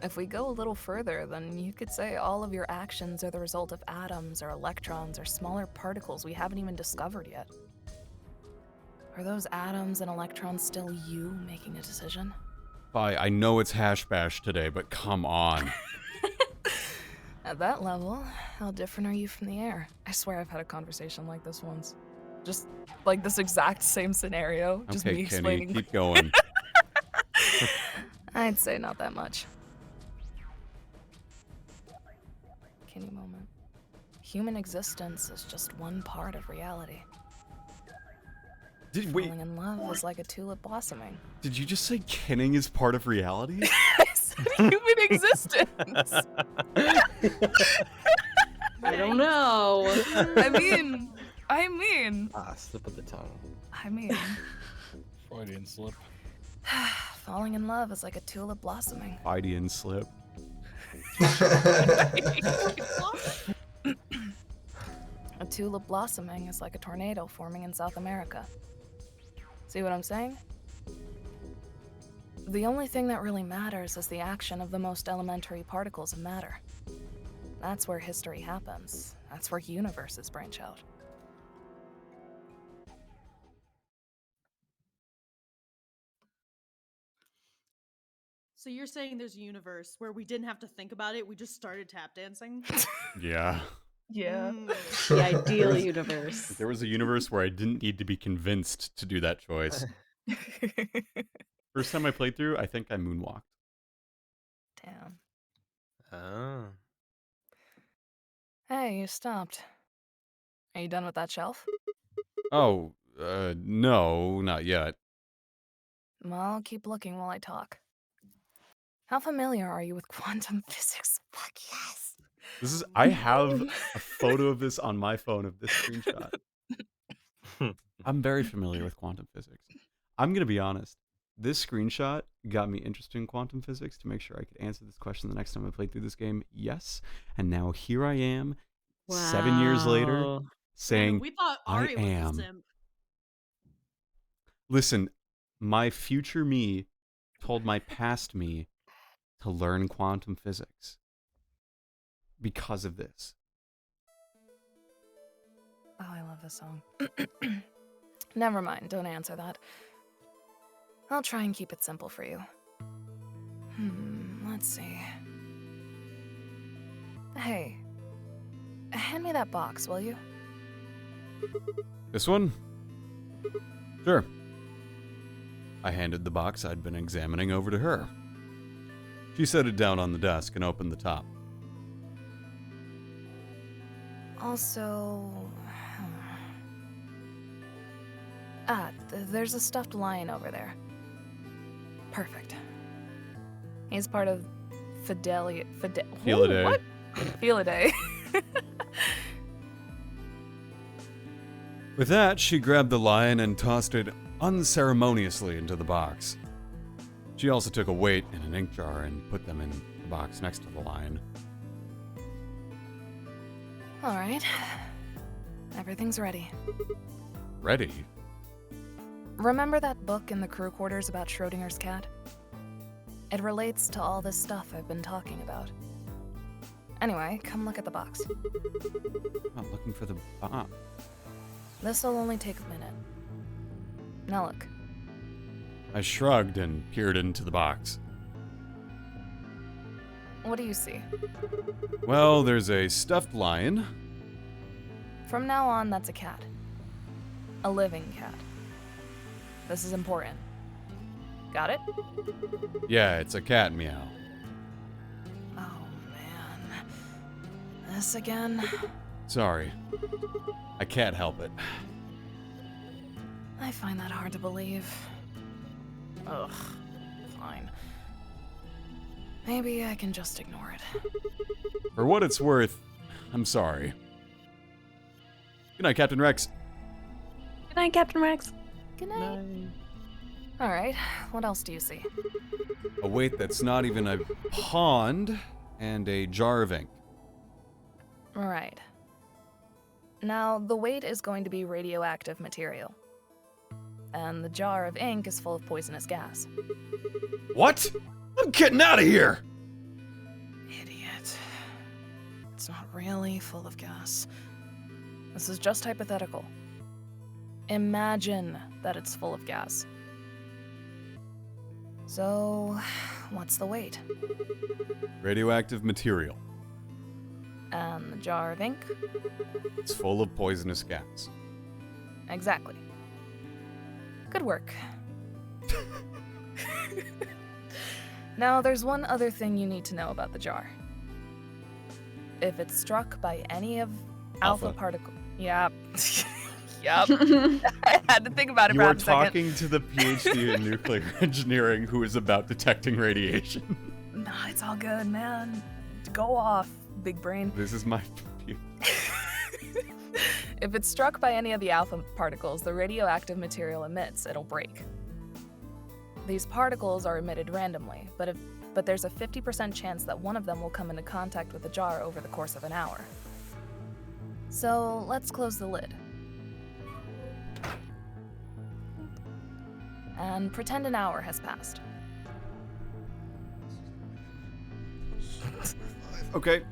If we go a little further, then you could say all of your actions are the result of atoms or electrons or smaller particles we haven't even discovered yet. Are those atoms and electrons still you making a decision? I know it's hash bash today, but come on. At that level, how different are you from the air? I swear I've had a conversation like this once. Just like this exact same scenario. Just Okay, me Kenny, explaining. keep going. I'd say not that much. Kenny moment. Human existence is just one part of reality. Wait, Falling in love is like a tulip blossoming. did you just say kinning is part of reality? I said human existence. I don't know. I mean. Slip of the tongue. Freudian slip. Falling in love is like a tulip blossoming. Freudian slip. A tulip blossoming is like a tornado forming in South America. See what I'm saying? The only thing that really matters is the action of the most elementary particles of matter. That's where history happens. That's where universes branch out. So you're saying there's a universe where we didn't have to think about it, we just started tap dancing? Yeah. Yeah. The ideal universe. There was a universe where I didn't need to be convinced to do that choice. First time I played through, I think I moonwalked. Damn. Oh. Hey, you stopped. Are you done with that shelf? Oh, no, not yet. Well, I'll keep looking while I talk. How familiar are you with quantum physics? Fuck yes. I have a photo of this on my phone of this screenshot. I'm very familiar with quantum physics. I'm going to be honest. This screenshot got me interested in quantum physics to make sure I could answer this question the next time I played through this game. Yes. And now here I am, 7 years later, saying we thought I Ari was the am. simp. Listen, my future me told my past me to learn quantum physics because of this. Oh, I love this song. Never mind, don't answer that. I'll try and keep it simple for you. Let's see. Hey, hand me that box, will you? This one? Sure. I handed the box I'd been examining over to her. She set it down on the desk and opened the top. Also... there's a stuffed lion over there. Perfect. He's part of Fidelidae. Felidae. Felidae. With that, she grabbed the lion and tossed it unceremoniously into the box. She also took a weight and an ink jar and put them in the box next to the lion. All right. Everything's ready. Ready? Remember that book in the crew quarters about Schrodinger's cat? It relates to all this stuff I've been talking about. Anyway, come look at the box. I'm looking for the box. This'll only take a minute. Now look. I shrugged and peered into the box. What do you see? Well, there's a stuffed lion. From now on, that's a cat. A living cat. This is important. Got it? Yeah, it's a cat meow. Oh, man. This again? Sorry. I can't help it. I find that hard to believe. Ugh. Fine. Maybe I can just ignore it. For what it's worth, I'm sorry. Good night, Captain Rex. Good night, Captain Rex. Good night. Alright, what else do you see? A weight that's not even a pond, and a jar of ink. Right. Now, the weight is going to be radioactive material. And the jar of ink is full of poisonous gas. What? I'm getting out of here! Idiot. It's not really full of gas. This is just hypothetical. Imagine that it's full of gas. So, what's the weight? Radioactive material. And the jar of ink? It's full of poisonous gas. Exactly. Good work. Now, there's one other thing you need to know about the jar. If it's struck by any of alpha particle... Yep. Yep. I had to think about it You for are a second. talking to the PhD in nuclear engineering who is about detecting radiation. Nah, it's all good, man. Go off, big brain. This is my... If it's struck by any of the alpha particles the radioactive material emits, it'll break. These particles are emitted randomly, but there's a 50% chance that one of them will come into contact with the jar over the course of an hour. So let's close the lid. And pretend an hour has passed. Okay.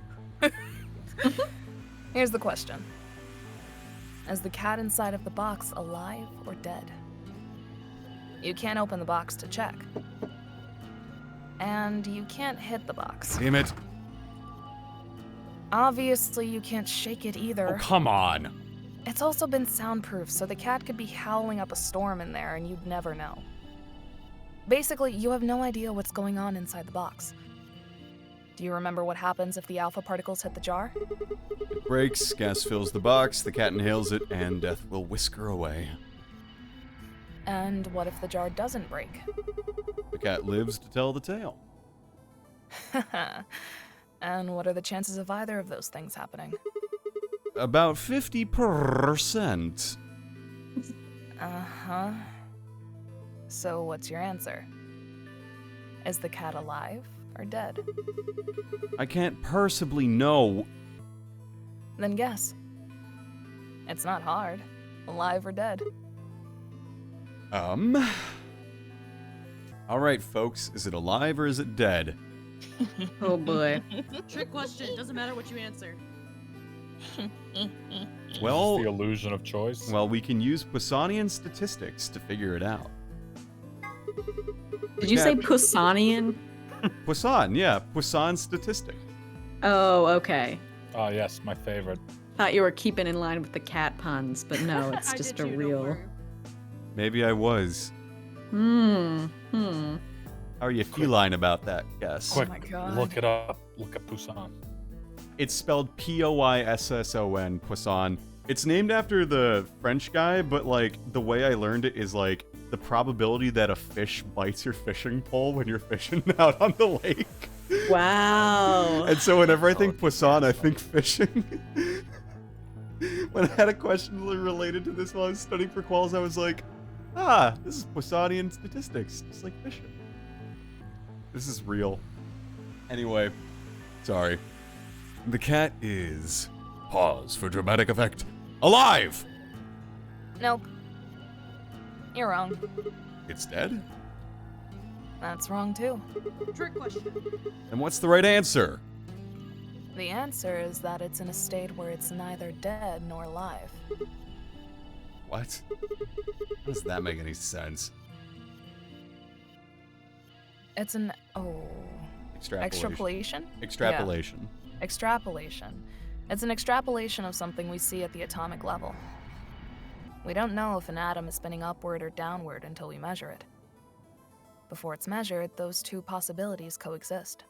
Here's the question. Is the cat inside of the box alive or dead? You can't open the box to check. And you can't hit the box. Damn it. Obviously, you can't shake it either. Oh, come on. It's also been soundproof, so the cat could be howling up a storm in there and you'd never know. Basically, you have no idea what's going on inside the box. Do you remember what happens if the alpha particles hit the jar? It breaks, gas fills the box, the cat inhales it, and death will whisk her away. And what if the jar doesn't break? The cat lives to tell the tale. And what are the chances of either of those things happening? About 50%. Uh-huh. So what's your answer? Is the cat alive or dead? I can't possibly know. Then guess. It's not hard. Alive or dead? Alright, folks, is it alive or is it dead? Oh boy. Trick question. Doesn't matter what you answer. Well, The illusion of choice. well, we can use Poissonian statistics to figure it out. Did you say Poissonian? Poisson, yeah, Poisson statistic. Oh, okay. Ah, yes, my favorite. Thought you were keeping in line with the cat puns, but no, it's I just did a too, don't real. worry. Maybe I was. Hmm. How are you feline about that, guess? Quick, my God. look it up. Look at Poussin. It's spelled Poisson, Poisson. It's named after the French guy, but like the way I learned it is like the probability that a fish bites your fishing pole when you're fishing out on the lake. Wow. And so whenever I think Poisson, I think fishing. When I had a question related to this while I was studying for quals, I was like, this is Poissonian statistics, just like fishing. This is real. Anyway, sorry. The cat is, pause for dramatic effect, alive! Nope. You're wrong. It's dead? That's wrong too. Trick question. And what's the right answer? The answer is that it's in a state where it's neither dead nor alive. What? How does that make any sense? It's an extrapolation? Extrapolation. Yeah. Extrapolation. It's an extrapolation of something we see at the atomic level. We don't know if an atom is spinning upward or downward until we measure it. Before it's measured, those two possibilities coexist.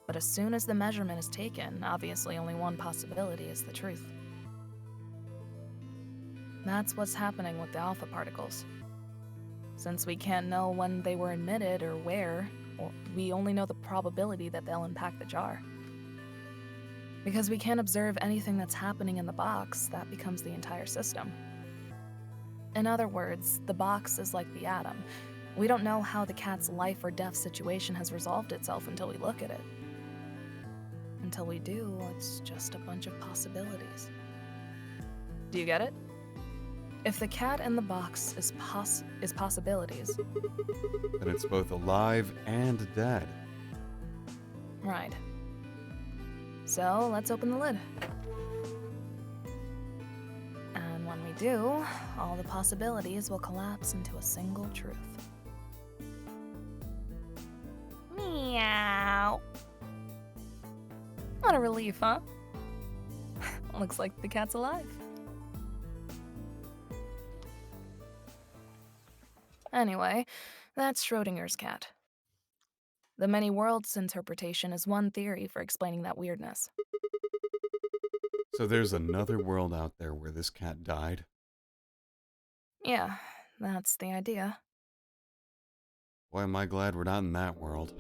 But as soon as the measurement is taken, obviously only one possibility is the truth. That's what's happening with the alpha particles. Since we can't know when they were emitted or where, we only know the probability that they'll impact the jar. Because we can't observe anything that's happening in the box, that becomes the entire system. In other words, the box is like the atom. We don't know how the cat's life or death situation has resolved itself until we look at it. Until we do, it's just a bunch of possibilities. Do you get it? If the cat in the box is possibilities, Then it's both alive and dead. right. So let's open the lid. And when we do, all the possibilities will collapse into a single truth. Meow. What a relief, huh? Looks like the cat's alive. Anyway, that's Schrodinger's cat. The many worlds interpretation is one theory for explaining that weirdness. So there's another world out there where this cat died? Yeah, that's the idea. Boy, am I glad we're not in that world.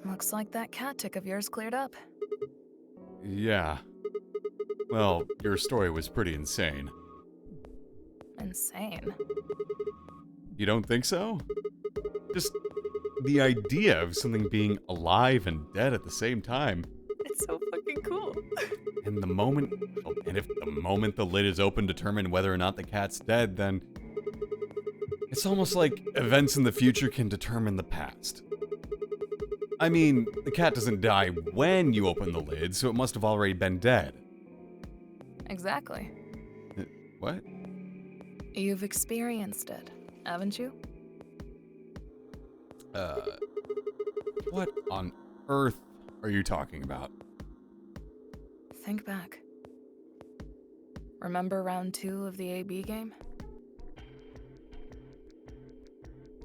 Looks like that cat tick of yours cleared up. Yeah. Well, your story was pretty insane. Insane. You don't think so? Just the idea of something being alive and dead at the same time. It's so fucking cool. And if the moment the lid is open determine whether or not the cat's dead, then it's almost like events in the future can determine the past. I mean, the cat doesn't die when you open the lid, so it must have already been dead. Exactly. What? You've experienced it, haven't you? What on earth are you talking about? Think back. Remember round 2 of the AB game?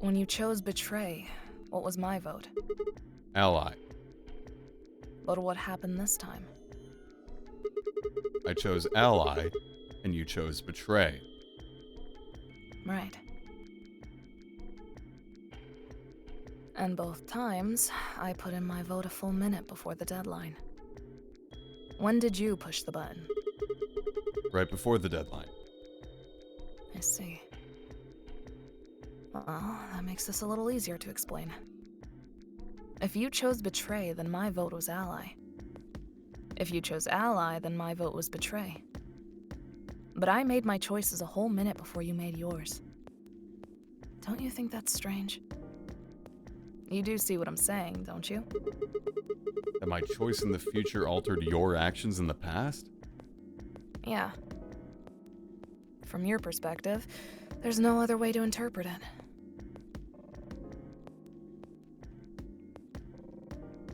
When you chose Betray, what was my vote? Ally. But what happened this time? I chose Ally, and you chose Betray. Right. And both times, I put in my vote a full minute before the deadline. When did you push the button? Right before the deadline. I see. Well, that makes this a little easier to explain. If you chose Betray, then my vote was Ally. If you chose Ally, then my vote was Betray. But I made my choices a whole minute before you made yours. Don't you think that's strange? You do see what I'm saying, don't you? That my choice in the future altered your actions in the past? Yeah. From your perspective, there's no other way to interpret it.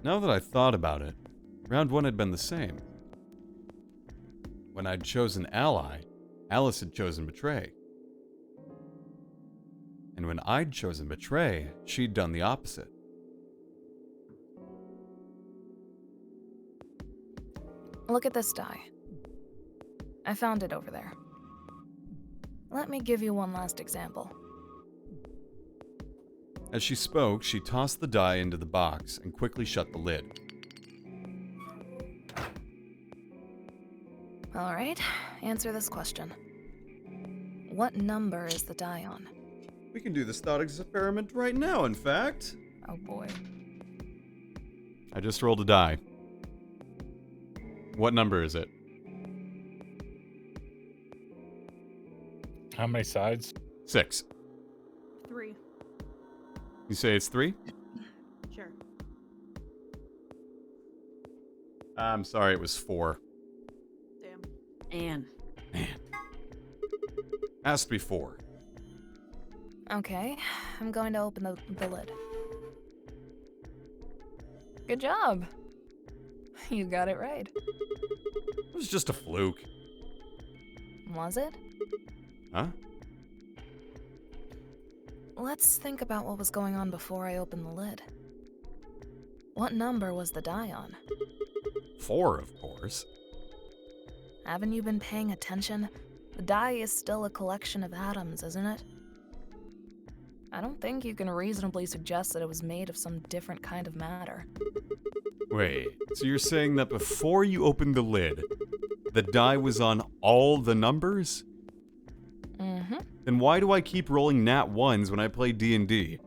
Now that I thought about it, round 1 had been the same. When I'd chosen Ally, Alice had chosen Betray. And when I'd chosen Betray, she'd done the opposite. Look at this die. I found it over there. Let me give you one last example. As she spoke, she tossed the die into the box and quickly shut the lid. All right, answer this question. What number is the die on? We can do this thought experiment right now, in fact. Oh boy. I just rolled a die. What number is it? How many sides? 6. 3. You say it's 3? Sure. I'm sorry, it was 4. Damn. Man. Has to be 4. Okay, I'm going to open the lid. Good job. You got it right. It was just a fluke. Was it? Huh? Let's think about what was going on before I opened the lid. What number was the die on? 4, of course. Haven't you been paying attention? The die is still a collection of atoms, isn't it? I don't think you can reasonably suggest that it was made of some different kind of matter. Wait, so you're saying that before you opened the lid, the die was on all the numbers? Mm-hmm. Then why do I keep rolling nat 1s when I play D&D?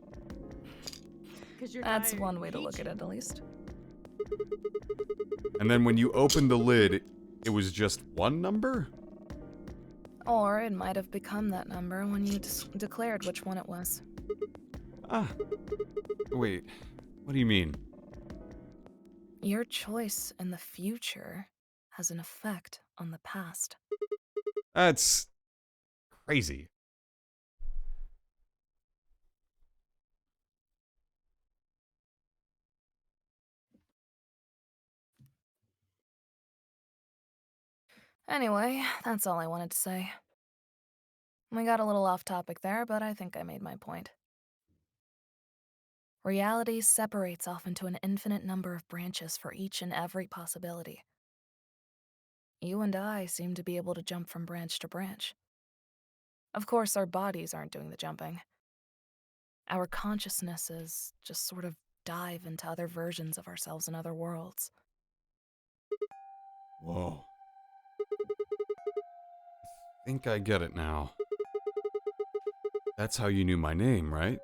That's one way to look at it, at least. And then when you opened the lid, it was just one number? Or it might have become that number when you declared which one it was. Ah. Wait, what do you mean? Your choice in the future has an effect on the past. That's crazy. Anyway, that's all I wanted to say. We got a little off topic there, but I think I made my point. Reality separates off into an infinite number of branches for each and every possibility. You and I seem to be able to jump from branch to branch. Of course, our bodies aren't doing the jumping. Our consciousnesses just sort of dive into other versions of ourselves in other worlds. Whoa. I think I get it now. That's how you knew my name, right?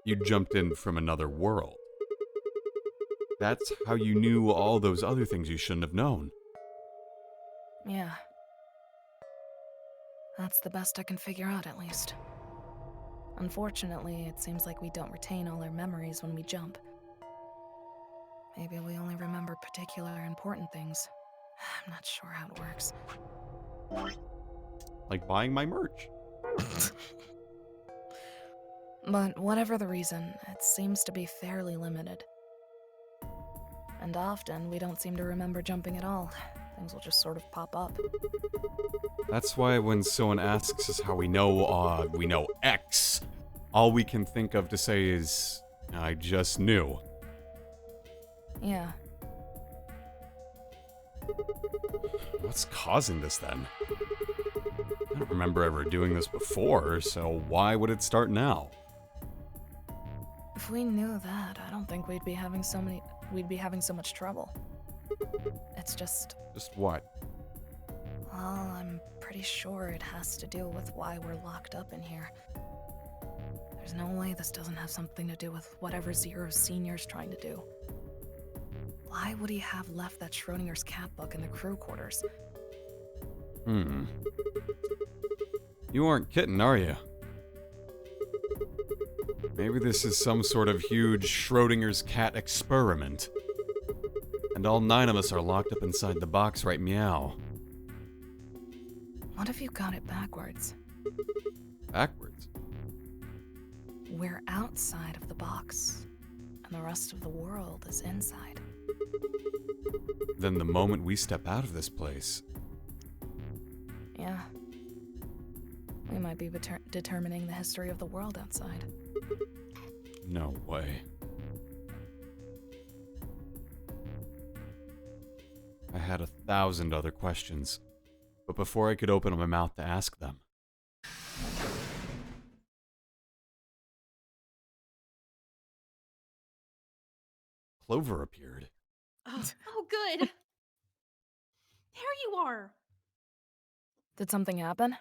You jumped in from another world. That's how you knew all those other things you shouldn't have known. Yeah. That's the best I can figure out, at least. Unfortunately, it seems like we don't retain all our memories when we jump. Maybe we only remember particular important things. I'm not sure how it works. Like buying my merch. But whatever the reason, it seems to be fairly limited. And often, we don't seem to remember jumping at all. Things will just sort of pop up. That's why when someone asks us how we know X, all we can think of to say is, I just knew. Yeah. What's causing this then? I don't remember ever doing this before, so why would it start now? If we knew that, I don't think we'd be having so much trouble. It's just... Just what? Well, I'm pretty sure it has to do with why we're locked up in here. There's no way this doesn't have something to do with whatever Zero Senior's trying to do. Why would he have left that Schrodinger's cat book in the crew quarters? You aren't kidding, are you? Maybe this is some sort of huge Schrodinger's cat experiment. And all 9 of us are locked up inside the box right meow. What if you got it backwards? Backwards? We're outside of the box, and the rest of the world is inside. Then the moment we step out of this place... Yeah. We might be determining the history of the world outside. No way. I had 1,000 other questions, but before I could open my mouth to ask them... Clover appeared. Oh, good. There you are. Did something happen?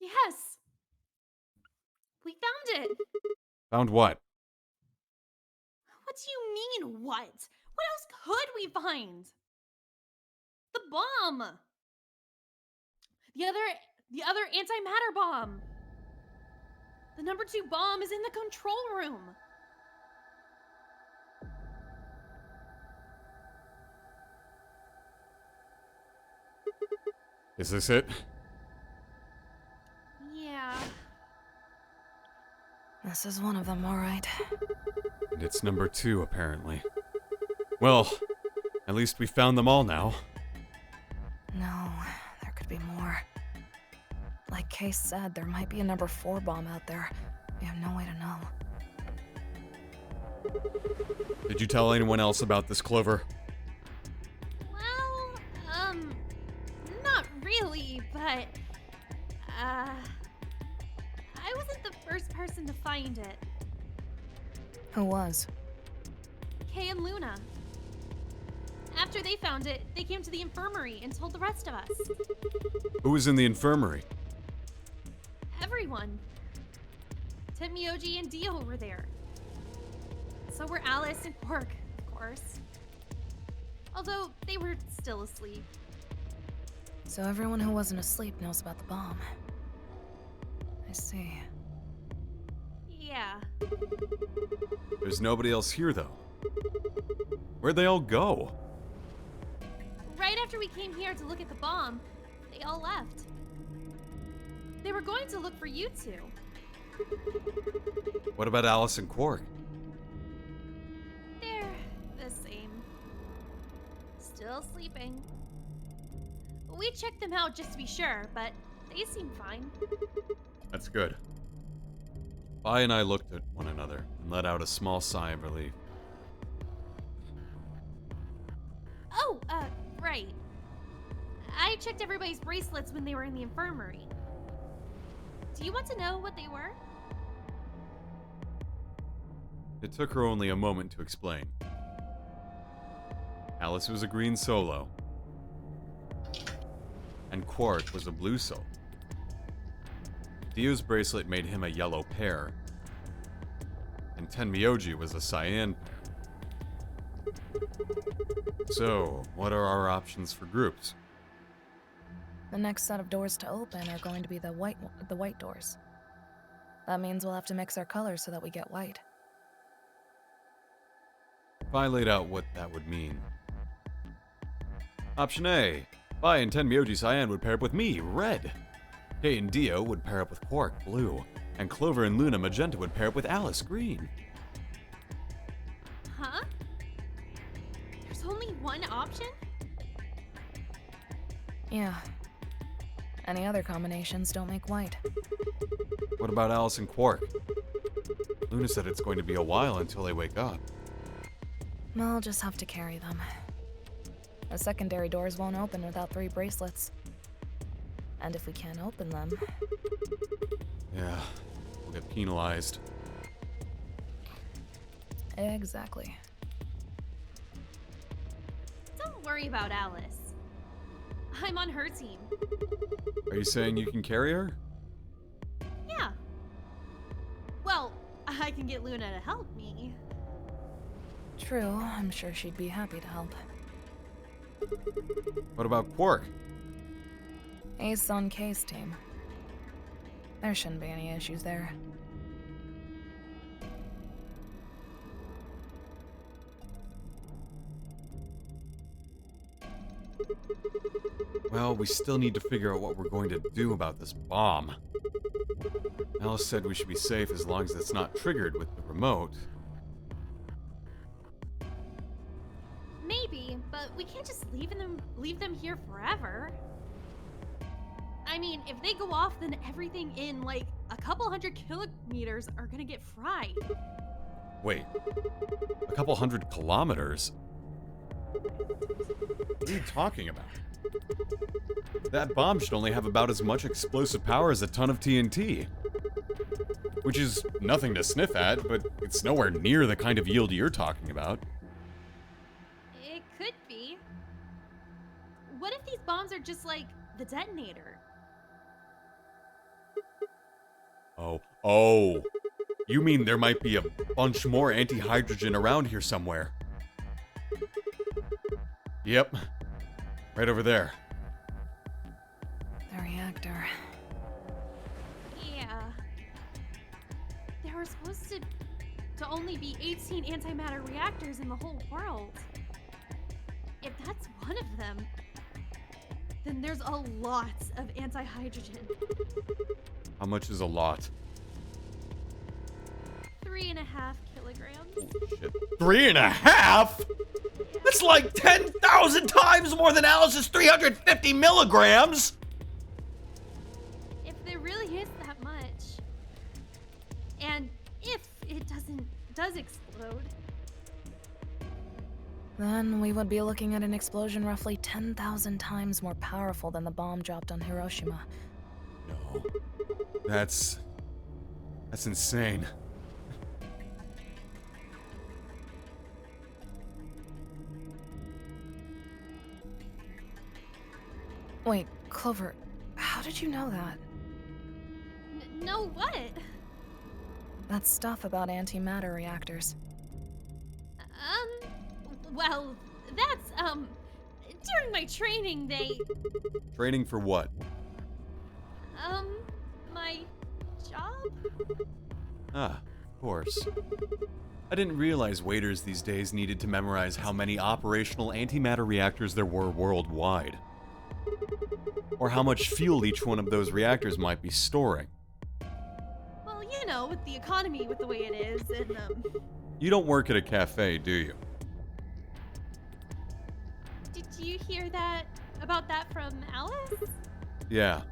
Yes. We found it. Found what? What do you mean, what? What else could we find? The bomb. The other antimatter bomb. The number 2 bomb is in the control room. Is this it? Yeah. This is one of them, all right. And it's number 2, apparently. Well, at least we found them all now. No, there could be more. Like Case said, there might be a number 4 bomb out there. We have no way to know. Did you tell anyone else about this, Clover? Well, not really, but, I wasn't the first person to find it. Who was? Kay and Luna. After they found it, they came to the infirmary and told the rest of us. Who was in the infirmary? Everyone. Tenmyouji and Dio were there. So were Alice and Quark, of course. Although they were still asleep. So everyone who wasn't asleep knows about the bomb. I see. Yeah. There's nobody else here, though. Where'd they all go? Right after we came here to look at the bomb, they all left. They were going to look for you two. What about Alice and Quark? They're the same. Still sleeping. We checked them out just to be sure, but they seem fine. That's good. Vi and I looked at one another and let out a small sigh of relief. Oh, right. I checked everybody's bracelets when they were in the infirmary. Do you want to know what they were? It took her only a moment to explain. Alice was a green solo, and Quark was a blue solo. Dio's bracelet made him a yellow pair, and Tenmyouji was a cyan pair. So, what are our options for groups? The next set of doors to open are going to be the white doors. That means we'll have to mix our colors so that we get white. If I laid out what that would mean. Option A. Vi and Tenmyouji cyan would pair up with me, red. Kay and Dio would pair up with Quark, blue. And Clover and Luna magenta would pair up with Alice, green. Huh? There's only one option? Yeah. Any other combinations don't make white. What about Alice and Quark? Luna said it's going to be a while until they wake up. I'll just have to carry them. The secondary doors won't open without 3 bracelets. And if we can't open them... Yeah, we'll get penalized. Exactly. Don't worry about Alice. I'm on her team. Are you saying you can carry her? Yeah. Well, I can get Luna to help me. True, I'm sure she'd be happy to help. What about Quark? Ace on K's team. There shouldn't be any issues there. Well, we still need to figure out what we're going to do about this bomb. Alice said we should be safe as long as it's not triggered with the remote. Maybe, but we can't just leave them here forever. I mean, if they go off, then everything in, like, a couple 100 kilometers are gonna get fried. Wait, a couple 100 kilometers? What are you talking about? That bomb should only have about as much explosive power as a ton of TNT. Which is nothing to sniff at, but it's nowhere near the kind of yield you're talking about. It could be. What if these bombs are just like the detonator? Oh. You mean there might be a bunch more anti-hydrogen around here somewhere? Yep. Right over there. The reactor. Yeah. There were supposed to only be 18 antimatter reactors in the whole world. If that's one of them, then there's a lot of anti-hydrogen. How much is a lot? 3.5 kilograms. Shit. 3.5? That's like 10,000 times more than Alice's 350 milligrams! If there really is that much. And if it does explode. Then we would be looking at an explosion roughly 10,000 times more powerful than the bomb dropped on Hiroshima. No. That's insane. Wait, Clover, how did you know that? No, what? That stuff about antimatter reactors. Well, that's, during my training, Training for what? my job? Ah, of course. I didn't realize waiters these days needed to memorize how many operational antimatter reactors there were worldwide. Or how much fuel each one of those reactors might be storing. Well, you know, with the economy with the way it is, and, You don't work at a cafe, do you? Did you hear about that from Alice? Yeah.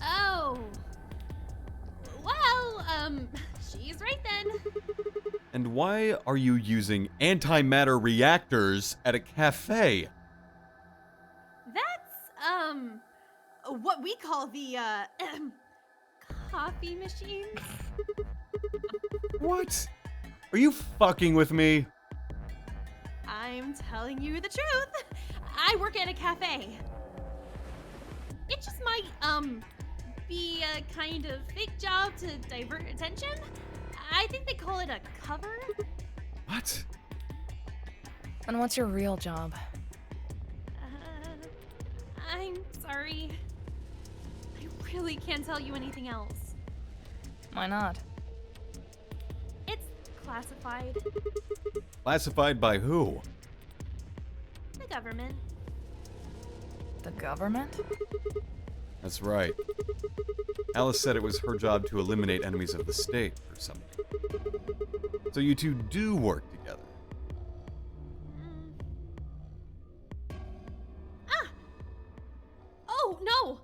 Oh. Well, she's right then. And why are you using antimatter reactors at a cafe? That's, what we call the, coffee machines. What? Are you fucking with me? I'm telling you the truth. I work at a cafe. It just might, be a kind of fake job to divert attention. I think they call it a cover. What? And what's your real job? I'm sorry. I really can't tell you anything else. Why not? It's classified. Classified by who? The government. The government? That's right. Alice said it was her job to eliminate enemies of the state or something. So you two do work together. Ah! Oh, no!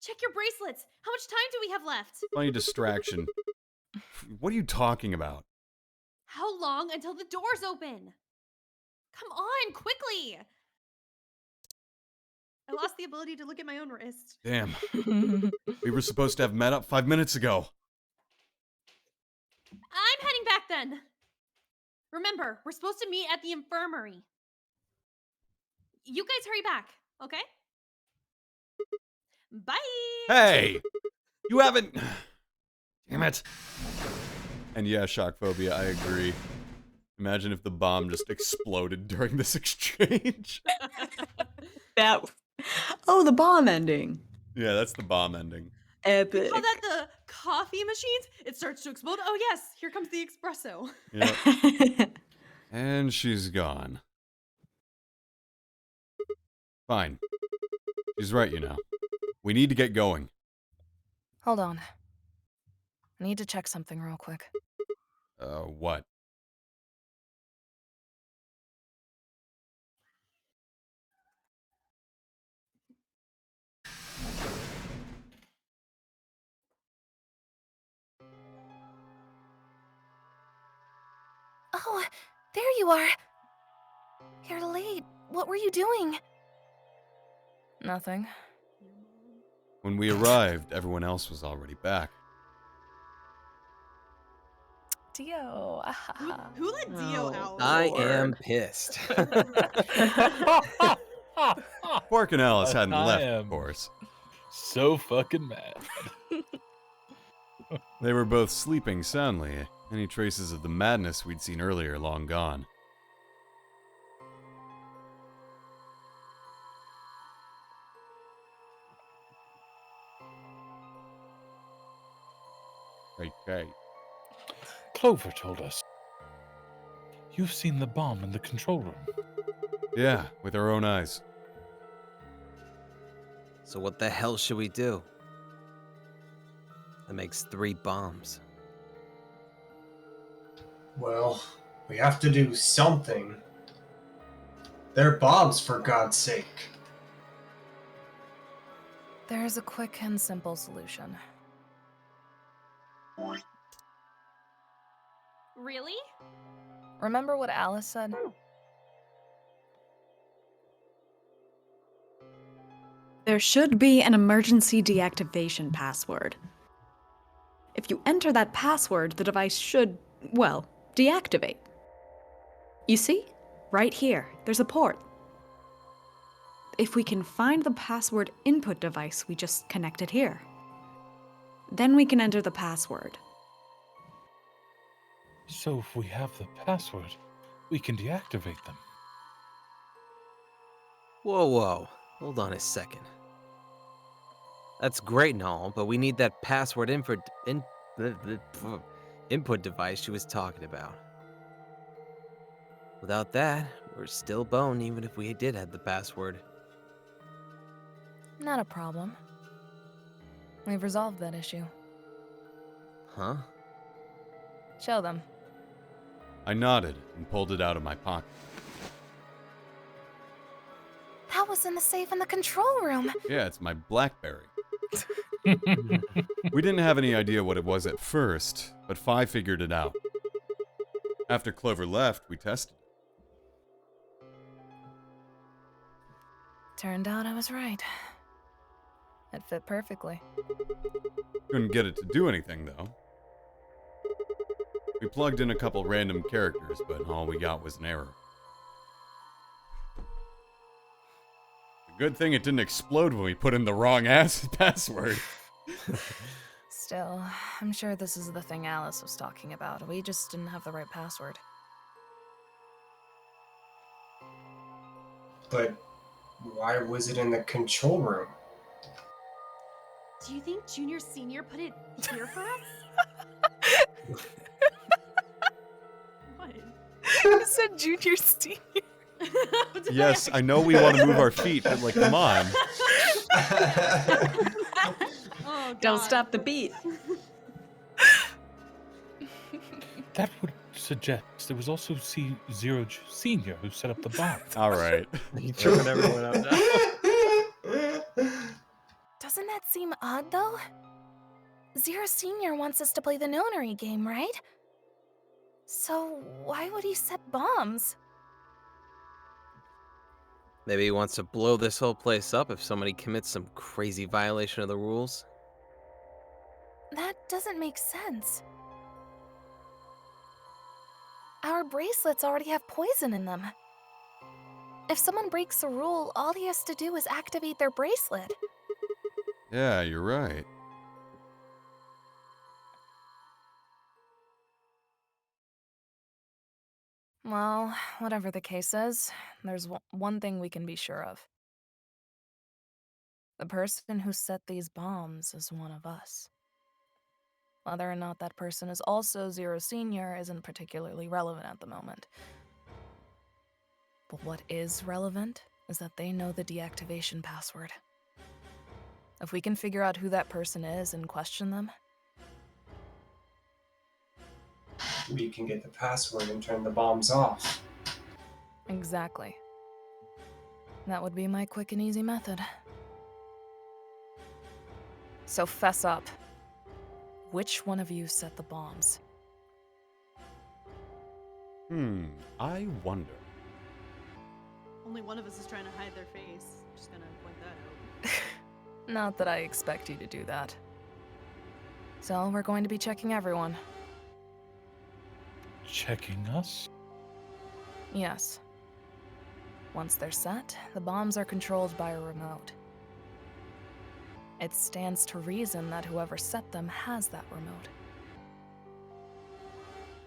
Check your bracelets. How much time do we have left? Funny distraction. What are you talking about? How long until the doors open? Come on, quickly! I lost the ability to look at my own wrist. Damn. We were supposed to have met up 5 minutes ago. I'm heading back then. Remember, we're supposed to meet at the infirmary. You guys hurry back, okay? Bye! Hey! You haven't... Damn it. And yeah, shock phobia, I agree. Imagine if the bomb just exploded during this exchange. Oh, the bomb ending. Yeah, that's the bomb ending. Epic. Call that the coffee machines? It starts to explode. Oh yes, here comes the espresso. Yep. And she's gone. Fine. She's right, you know. We need to get going. Hold on. I need to check something real quick. What? Oh, there you are. You're late. What were you doing? Nothing. When we arrived, everyone else was already back. Dio. Who let Dio out? I am pissed. Quark and Alice hadn't I left, am of course. So fucking mad. They were both sleeping soundly. Any traces of the madness we'd seen earlier long gone. Okay. Clover told us. You've seen the bomb in the control room. Yeah, with our own eyes. So what the hell should we do? That makes 3 bombs. Well, we have to do something. They're bombs, for God's sake. There's a quick and simple solution. Really? Remember what Alice said? There should be an emergency deactivation password. If you enter that password, the device should, well, deactivate. You see? Right here, there's a port. If we can find the password input device we just connected here, then we can enter the password. So if we have the password, we can deactivate them. Whoa. Hold on a second. That's great and all, but we need that password input device she was talking about. Without that, we're still boned even if we did have the password. Not a problem. We've resolved that issue. Huh? Show them. I nodded and pulled it out of my pocket. That was in the safe in the control room. Yeah, it's my BlackBerry. We didn't have any idea what it was at first, but Fi figured it out. After Clover left, we tested it. Turned out I was right. It fit perfectly. Couldn't get it to do anything, though. We plugged in a couple random characters, but all we got was an error. Good thing it didn't explode when we put in the wrong ass password. Still, I'm sure this is the thing Alice was talking about. We just didn't have the right password. But why was it in the control room? Do you think Junior Senior put it here for us? What? You said Junior Senior. Yes, I know we want to move our feet, but like, come on. Oh, Don't God. stop the beat. That would suggest there was also Zero Senior who set up the bomb. All right. You tripping everyone up now? Doesn't that seem odd, though? Zero Senior wants us to play the nonary game, right? So why would he set bombs? Maybe he wants to blow this whole place up if somebody commits some crazy violation of the rules. That doesn't make sense. Our bracelets already have poison in them. If someone breaks a rule, all he has to do is activate their bracelet. Yeah, you're right. Well, whatever the case is, there's one thing we can be sure of. The person who set these bombs is one of us. Whether or not that person is also Zero Senior isn't particularly relevant at the moment. But what is relevant is that they know the deactivation password. If we can figure out who that person is and question them, We can get the password and turn the bombs off. exactly. That would be my quick and easy method. So fess up. Which one of you set the bombs? I wonder. Only one of us is trying to hide their face. Just gonna point that out. Not that I expect you to do that. So we're going to be checking everyone. Checking us? Yes. Once they're set, the bombs are controlled by a remote. It stands to reason that whoever set them has that remote.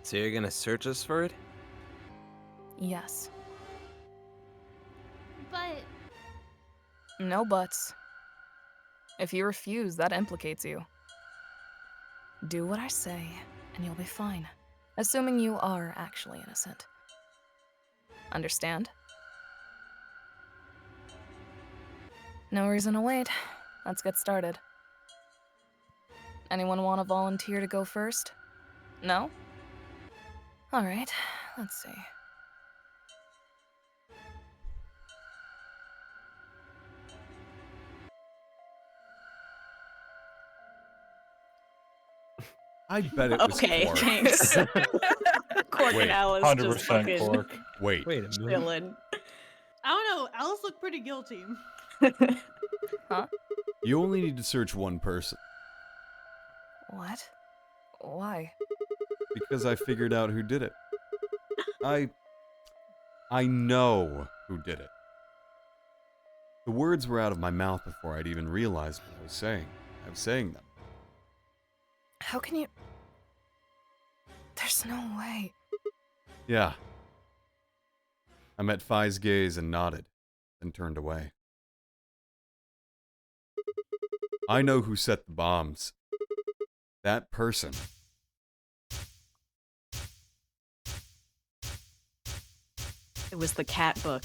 So you're gonna search us for it? Yes. But No buts. If you refuse, that implicates you. Do what I say, and you'll be fine. Assuming you are actually innocent. Understand? No reason to wait. Let's get started. Anyone want to volunteer to go first? No? Alright, let's see. I bet it was Okay, Quark. thanks. Quark Wait, and Alice just 100% fucking Quark. Wait. Wait a minute. chilling. I don't know. Alice looked pretty guilty. Huh? You only need to search one person. What? Why? Because I figured out who did it. I know who did it. The words were out of my mouth before I'd even realized what I was saying. I was saying them. How can you... There's no way. Yeah. I met Phi's gaze and nodded, then turned away. I know who set the bombs. That person. It was the cat book.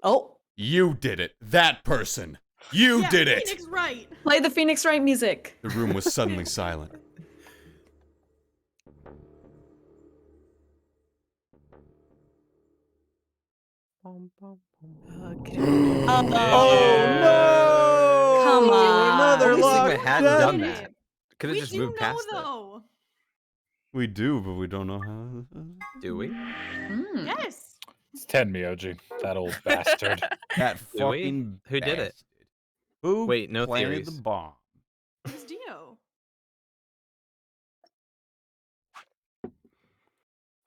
Oh, You did it. That person. You Yeah, did it. Phoenix Wright. play the Phoenix Wright music. The room was suddenly silent. Okay. Oh, no! Come on. Another Only lock. Sigma hadn't Damn done it. that. Could have We just do moved know past it. though. We do, but we don't know how. Do we? Mm. Yes. It's Tenmyouji, that old bastard. That Do we? fucking Who did it? bastard. Who Wait, no planted theories. the bomb? It was Dio.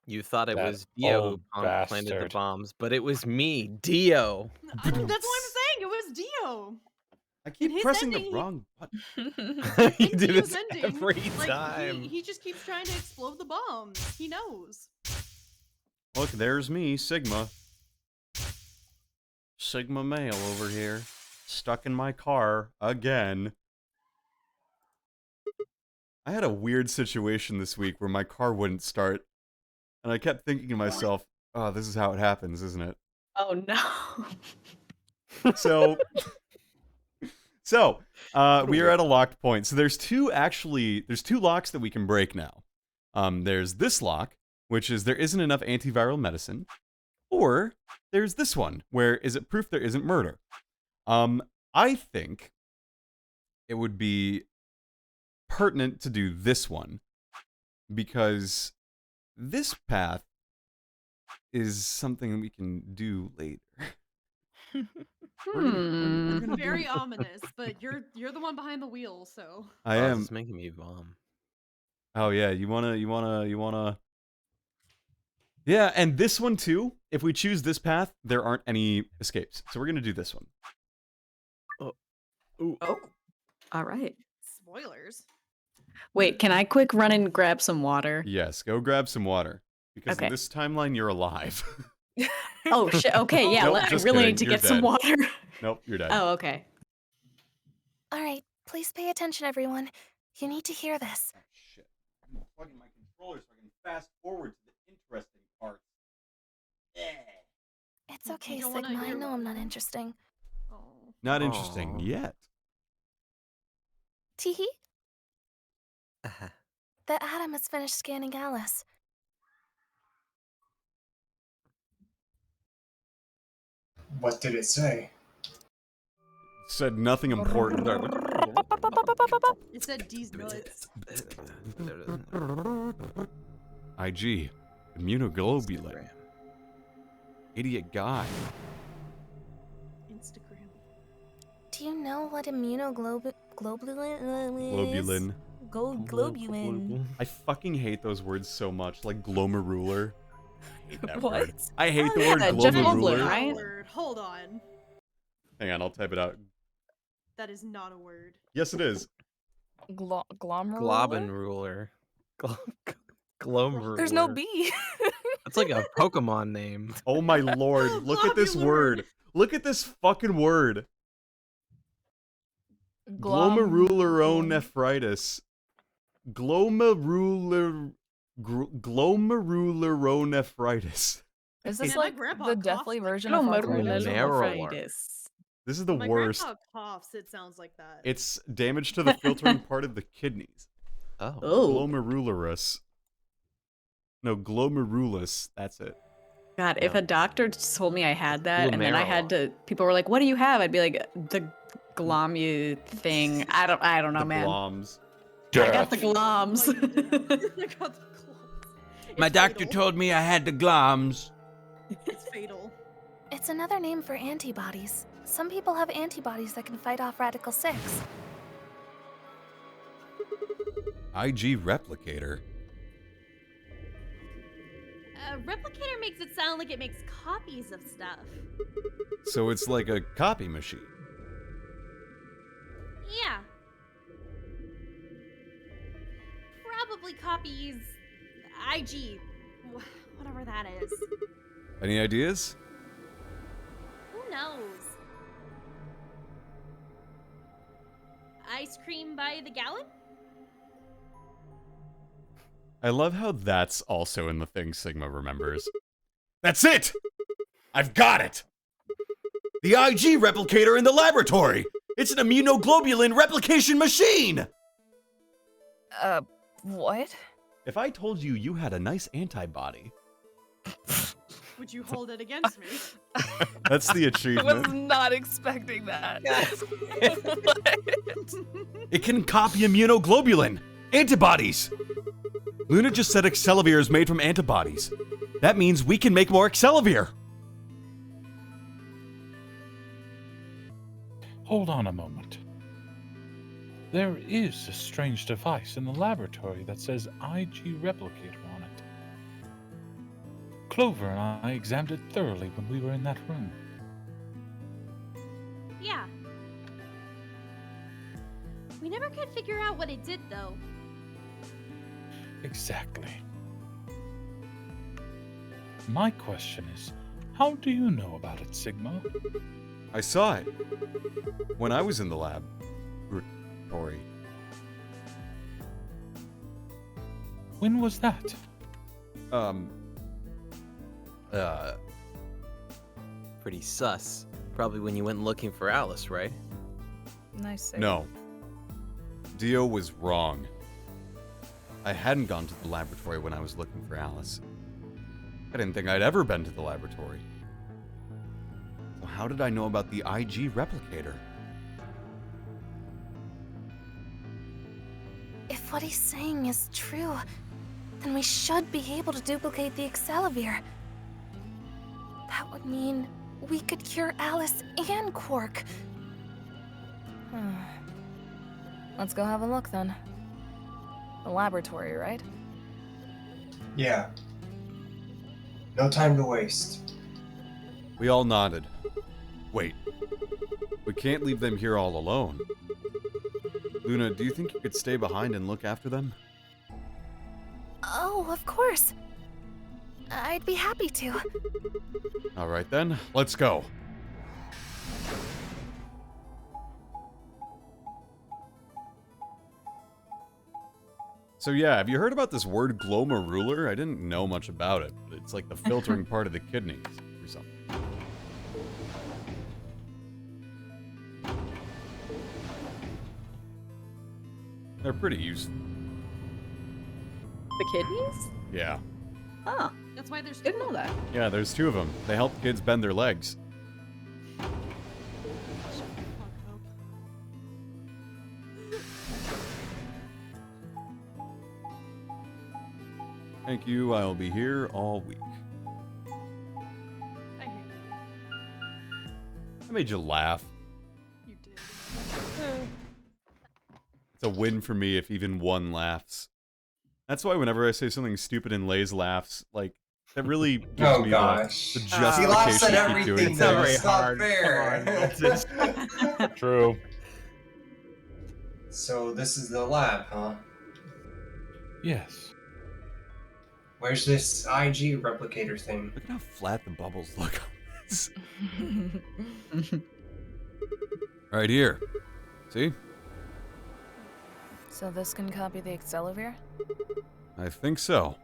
You thought it That was Dio who old planted the bastard. bombs, but it was me, Dio. That's what I'm saying. It was Dio. I keep his pressing ending, the wrong button. You In do Dio's this ending, every like, time. He just keeps trying to explode the bombs. He knows. Look, there's me, Sigma. Sigma male over here. Stuck in my car again. I had a weird situation this week where my car wouldn't start. And I kept thinking to myself, oh, this is how it happens, isn't it? Oh no. So, we are at a locked point. So there's two locks that we can break now. There's this lock, which is there isn't enough antiviral medicine, or there's this one, where is it proof there isn't murder? I think it would be pertinent to do this one, because this path is something we can do later. We're gonna do- Very ominous, but you're the one behind the wheel, so. I Oh, am. It's making me vom. Oh yeah, you wanna. Yeah, and this one too. If we choose this path, there aren't any escapes. So we're gonna do this one. Oh. All right. Spoilers. Wait, can I quick run and grab some water? Yes, go grab some water. Because Okay. in this timeline, you're alive. Oh shit. Okay, yeah. Nope, I just really kidding, need to you're get some dead. water. Nope, you're dead. Oh, okay. Alright, please pay attention, everyone. You need to hear this. Oh, shit. I'm plugging my controller so I can fast forward to the interesting parts. It's You okay, don't wanna Sigma. I hear know what- I'm not interesting. Oh. Not interesting Aw. yet. Teehee? Uh-huh. The Atom has finished scanning Alice. What did it say? Said nothing important. It said D's nuts. IG. Immunoglobulin. Idiot guy. Instagram. Do you know what immunoglobulin Globulin. Globulin. I fucking hate those words so much. Like glomerular. I hate that What? word. I hate the yeah, word Jeff glomerular. Goldblum, Not a right? word. Hold on. Hang on, I'll type it out. That is not a word. Yes, it is. Glomerular? Globin ruler. Glom ruler. There's no B. That's like a Pokemon name. Oh my lord, look at this Globular. word. Look at this fucking word. Glomerulonephritis. Glomerular. glomerulonephritis. Is this Yeah, my like grandpa the coughs deathly like version of arthritis? Glomerulonephritis. This is the My worst. grandpa coughs, it sounds like that. It's damage to the filtering part of the kidneys. Oh. Glomerulus. No, glomerulus. That's it. God, if Yeah. a doctor told me I had that and then I had Glomerular. to, people were like, "What do you have?" I'd be like, "The glomu thing." I don't know, The man. bloms. I got the Death. gloms. I got the claws. My It's doctor fatal. told me I had the gloms. It's fatal. It's another name for antibodies. Some people have antibodies that can fight off Radical 6. IG replicator. Replicator makes it sound like it makes copies of stuff. So it's like a copy machine. Yeah. Probably copies IG, whatever that is. Any ideas? Who knows? Ice cream by the gallon? I love how that's also in the thing Sigma remembers. That's it! I've got it! The IG replicator in the laboratory! It's an immunoglobulin replication machine! What? If I told you you had a nice antibody, Would you hold it against me? that's the I was achievement. not expecting that. It can copy immunoglobulin! Antibodies! Luna just said Accelavir is made from antibodies. That means we can make more Accelavir! Hold on a moment. There is a strange device in the laboratory that says IG replicator on it. Clover and I examined it thoroughly when we were in that room. Yeah. We never could figure out what it did, though. Exactly. My question is, how do you know about it, Sigma? I saw it. When I was in the lab. Rory. When was that? Pretty sus. Probably when you went looking for Alice, right? Nice save. No. Dio was wrong. I hadn't gone to the laboratory when I was looking for Alice. I didn't think I'd ever been to the laboratory. So how did I know about the IG replicator? If what he's saying is true, then we should be able to duplicate the Accelavir. That would mean we could cure Alice and Quark. Let's go have a look then. The laboratory, right? Yeah. No time to waste. We all nodded. Wait. We can't leave them here all alone. Luna, do you think you could stay behind and look after them? Oh, of course. I'd be happy to. Alright then, let's go. So yeah, have you heard about this word glomerular? I didn't know much about it, but it's like the filtering part of the kidneys or something. They're pretty useful. The kidneys? Yeah. Huh. That's why there's Didn't know that. Yeah, there's two of them. They help kids bend their legs. Thank you, I'll be here all week. I hate you. I made you laugh. You did. It's a win for me if even one laughs. That's why whenever I say something stupid and Lays laughs, like, that really gives Oh me gosh. the He justification laughs at to keep doing everything, things. though. very It's not hard. fair. True. So this is the lab, huh? Yes. Where's this IG replicator thing? Look at how flat the bubbles look on this. Right here. See? So this can copy the Accelavir? I think so.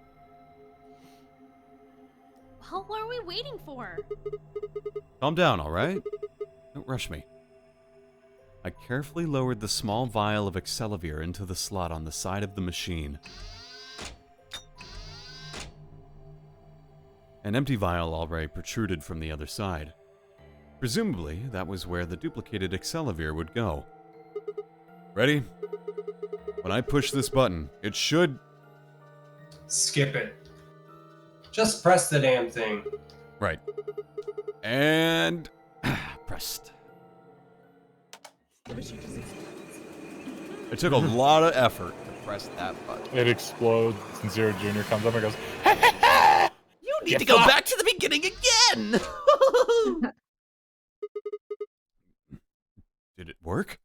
Well, what are we waiting for? Calm down, all right? Don't rush me. I carefully lowered the small vial of Excelavir into the slot on the side of the machine. An empty vial already protruded from the other side. Presumably, that was where the duplicated Excelavir would go. Ready? When I push this button, it should... Skip it. Just press the damn thing. Right. And... pressed. It took a lot of effort to press that button. It explodes, and Zero Jr. comes up and goes, You need to go back to the beginning again! Did it work?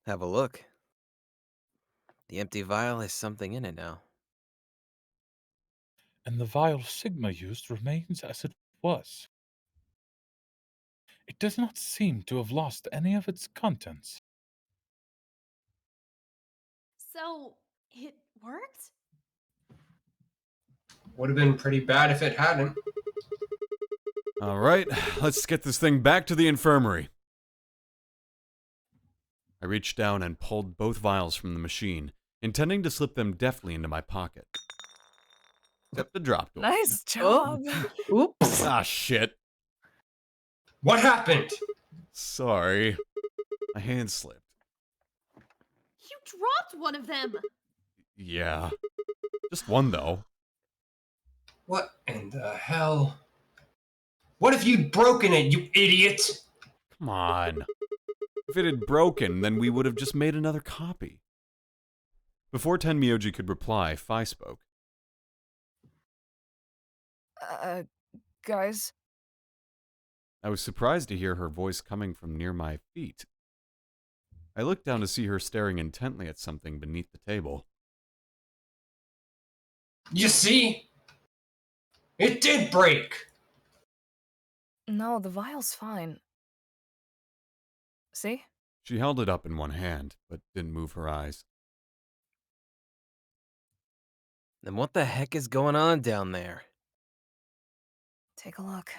Have a look. The empty vial has something in it now. and the vial Sigma used remains as it was. It does not seem to have lost any of its contents. So, it worked? Would have been pretty bad if it hadn't. Alright, let's get this thing back to the infirmary. I reached down and pulled both vials from the machine, intending to slip them deftly into my pocket. Except the dropped one. Nice job. Oops. Ah, shit. What happened? Sorry. My hand slipped. You dropped one of them! Yeah. Just one, though. What in the hell? What if you'd broken it, you idiot? Come on. If it had broken, then we would have just made another copy. Before Tenmyouji could reply, Phi spoke. Guys? I was surprised to hear her voice coming from near my feet. I looked down to see her staring intently at something beneath the table. You see? It did break! No, the vial's fine. See? She held it up in one hand, but didn't move her eyes. Then what the heck is going on down there? Take a look.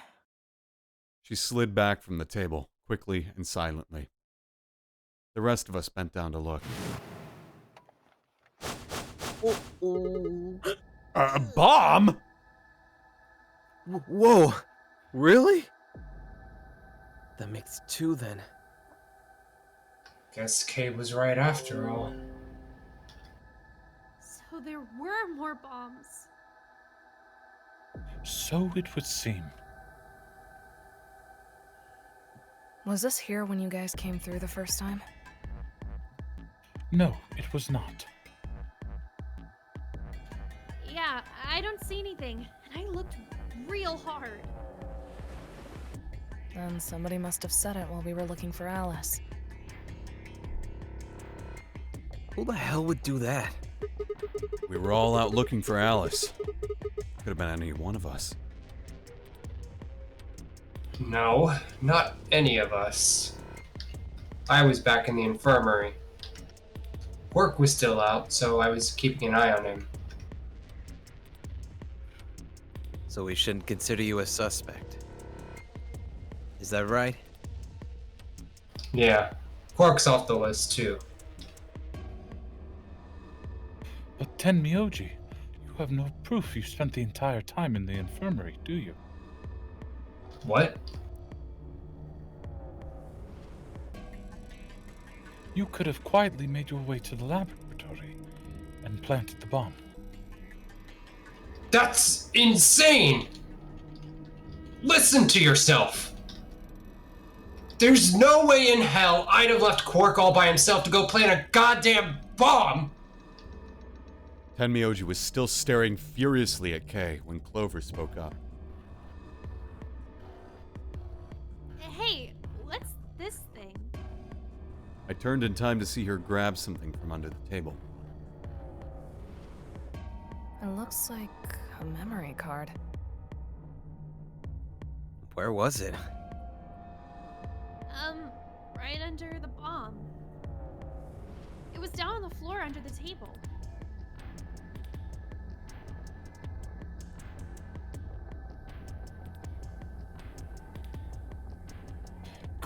She slid back from the table, quickly and silently. The rest of us bent down to look. A bomb?! Whoa! Really? That makes two then. Guess Kay was right after all. So there were more bombs. So it would seem. Was this here when you guys came through the first time? No, it was not. Yeah, I don't see anything, and I looked real hard. Then somebody must have said it while we were looking for Alice. Who the hell would do that? We were all out looking for Alice. Could have been any one of us. No, not any of us. I was back in the infirmary. Quark was still out, so I was keeping an eye on him. So we shouldn't consider you a suspect. Is that right? Yeah, Quark's off the list too. But Tenmyouji, you have no proof you spent the entire time in the infirmary, do you? What? You could have quietly made your way to the laboratory and planted the bomb. That's insane! Listen to yourself! There's no way in hell I'd have left Quark all by himself to go plant a goddamn bomb! Tenmyouji was still staring furiously at Kay when Clover spoke up. Hey, what's this thing? I turned in time to see her grab something from under the table. It looks like a memory card. Where was it? Right under the bomb. It was down on the floor under the table.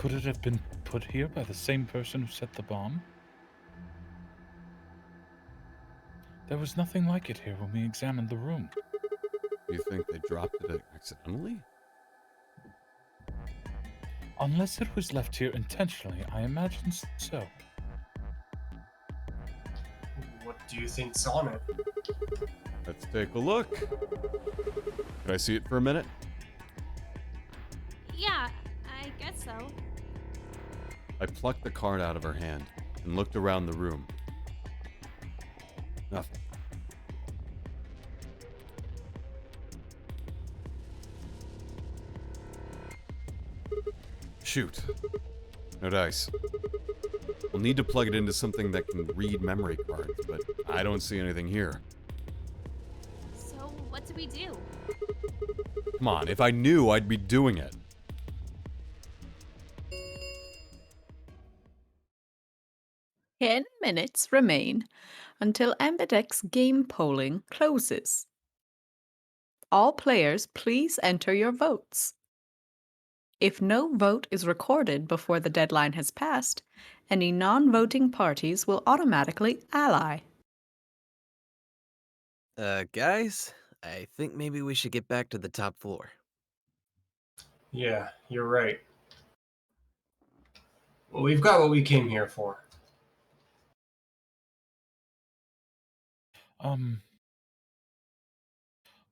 Could it have been put here by the same person who set the bomb? There was nothing like it here when we examined the room. Do you think they dropped it accidentally? Unless it was left here intentionally, I imagine so. What do you think's on it? Let's take a look. Could I see it for a minute? Yeah, I guess so. I plucked the card out of her hand and looked around the room. Nothing. Shoot. No dice. We'll need to plug it into something that can read memory cards, but I don't see anything here. So what do we do? Come on, if I knew, I'd be doing it. Ten minutes remain until Ambidex's game polling closes. All players, please enter your votes. If no vote is recorded before the deadline has passed, any non-voting parties will automatically ally. Guys, I think maybe we should get back to the top floor. Yeah, you're right. Well, we've got what we came here for.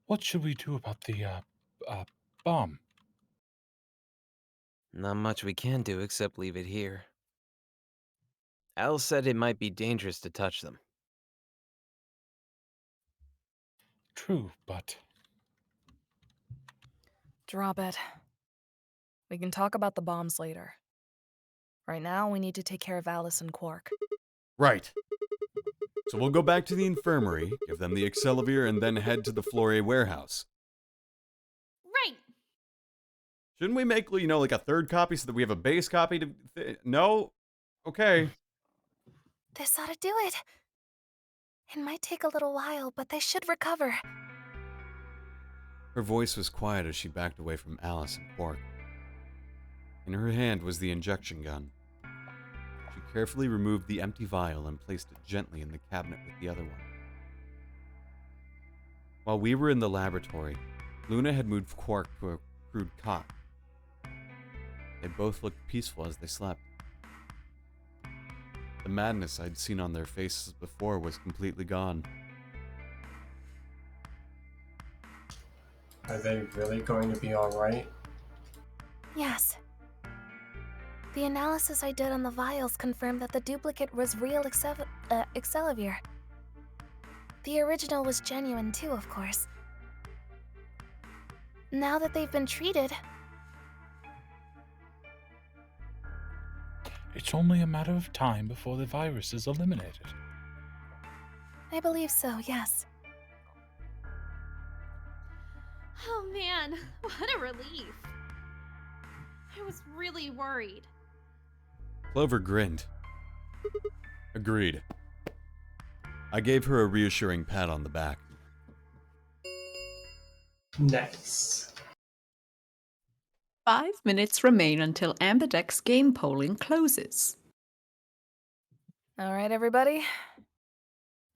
What should we do about the, bomb? Not much we can do except leave it here. Al said it might be dangerous to touch them. True, but... Drop it. We can talk about the bombs later. Right now, we need to take care of Alice and Quark. Right. So we'll go back to the infirmary, give them the Accelavir, and then head to the Flore warehouse. Right. Shouldn't we make, like a third copy so that we have a base copy to... No? Okay. This ought to do it. It might take a little while, but they should recover. Her voice was quiet as she backed away from Alice and Quark. In her hand was the injection gun. She carefully removed the empty vial and placed it gently in the cabinet with the other one. While we were in the laboratory, Luna had moved Quark to a crude cot. They both looked peaceful as they slept. The madness I'd seen on their faces before was completely gone. Are they really going to be alright? Yes. The analysis I did on the vials confirmed that the duplicate was real Accelavir. The original was genuine too, of course. Now that they've been treated... It's only a matter of time before the virus is eliminated. I believe so, yes. Oh man, what a relief. I was really worried. Clover grinned. Agreed. I gave her a reassuring pat on the back. Nice. 5 minutes remain until Ambidex's game polling closes. All right, everybody.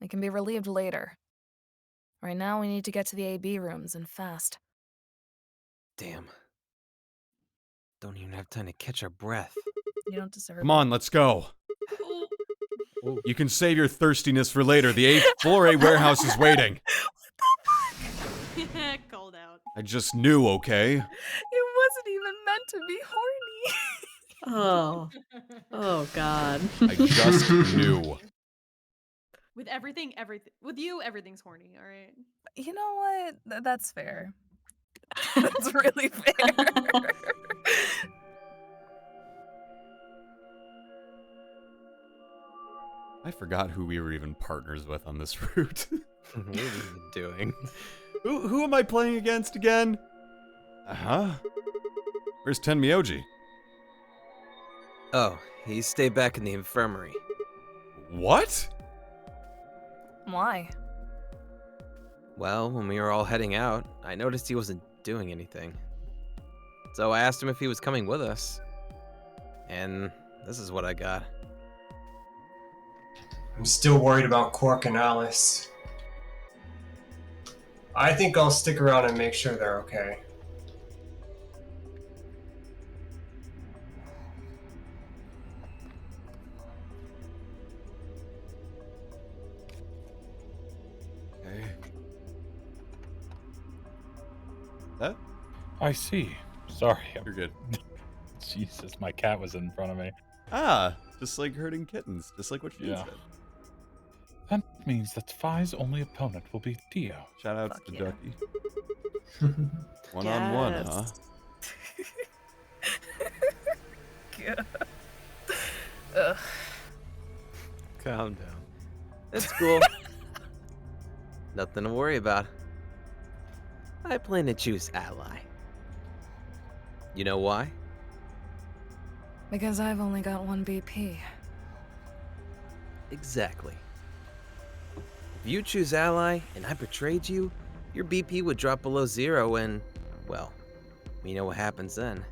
We can be relieved later. Right now, we need to get to the AB rooms and fast. Damn. Don't even have time to catch our breath. You don't deserve Come on, let's go. You can save your thirstiness for later. The 8th Flore warehouse is waiting. Called out. I just knew, okay? It wasn't even meant to be horny. Oh God. I just knew. With everything, with you, everything's horny, all right? You know what? That's fair. That's really fair. I forgot who we were even partners with on this route. What are we even doing? Who am I playing against again? Uh-huh. Where's Tenmyouji? Oh, he stayed back in the infirmary. What? Why? Well, when we were all heading out, I noticed he wasn't doing anything. So I asked him if he was coming with us. And this is what I got. I'm still worried about Quark and Alice. I think I'll stick around and make sure they're okay. Okay. That? I see. Sorry. You're good. Jesus, my cat was in front of me. Ah, just like herding kittens, just like what you Yeah. said. That means that Phi's only opponent will be Dio. Shout outs Fuck to yeah. Ducky. One-on-one, huh? God. Ugh. Calm down. It's cool. Nothing to worry about. I plan to choose ally. You know why? Because I've only got one BP. Exactly. If you choose ally and I betrayed you, your BP would drop below 0 and, well, you know what happens then.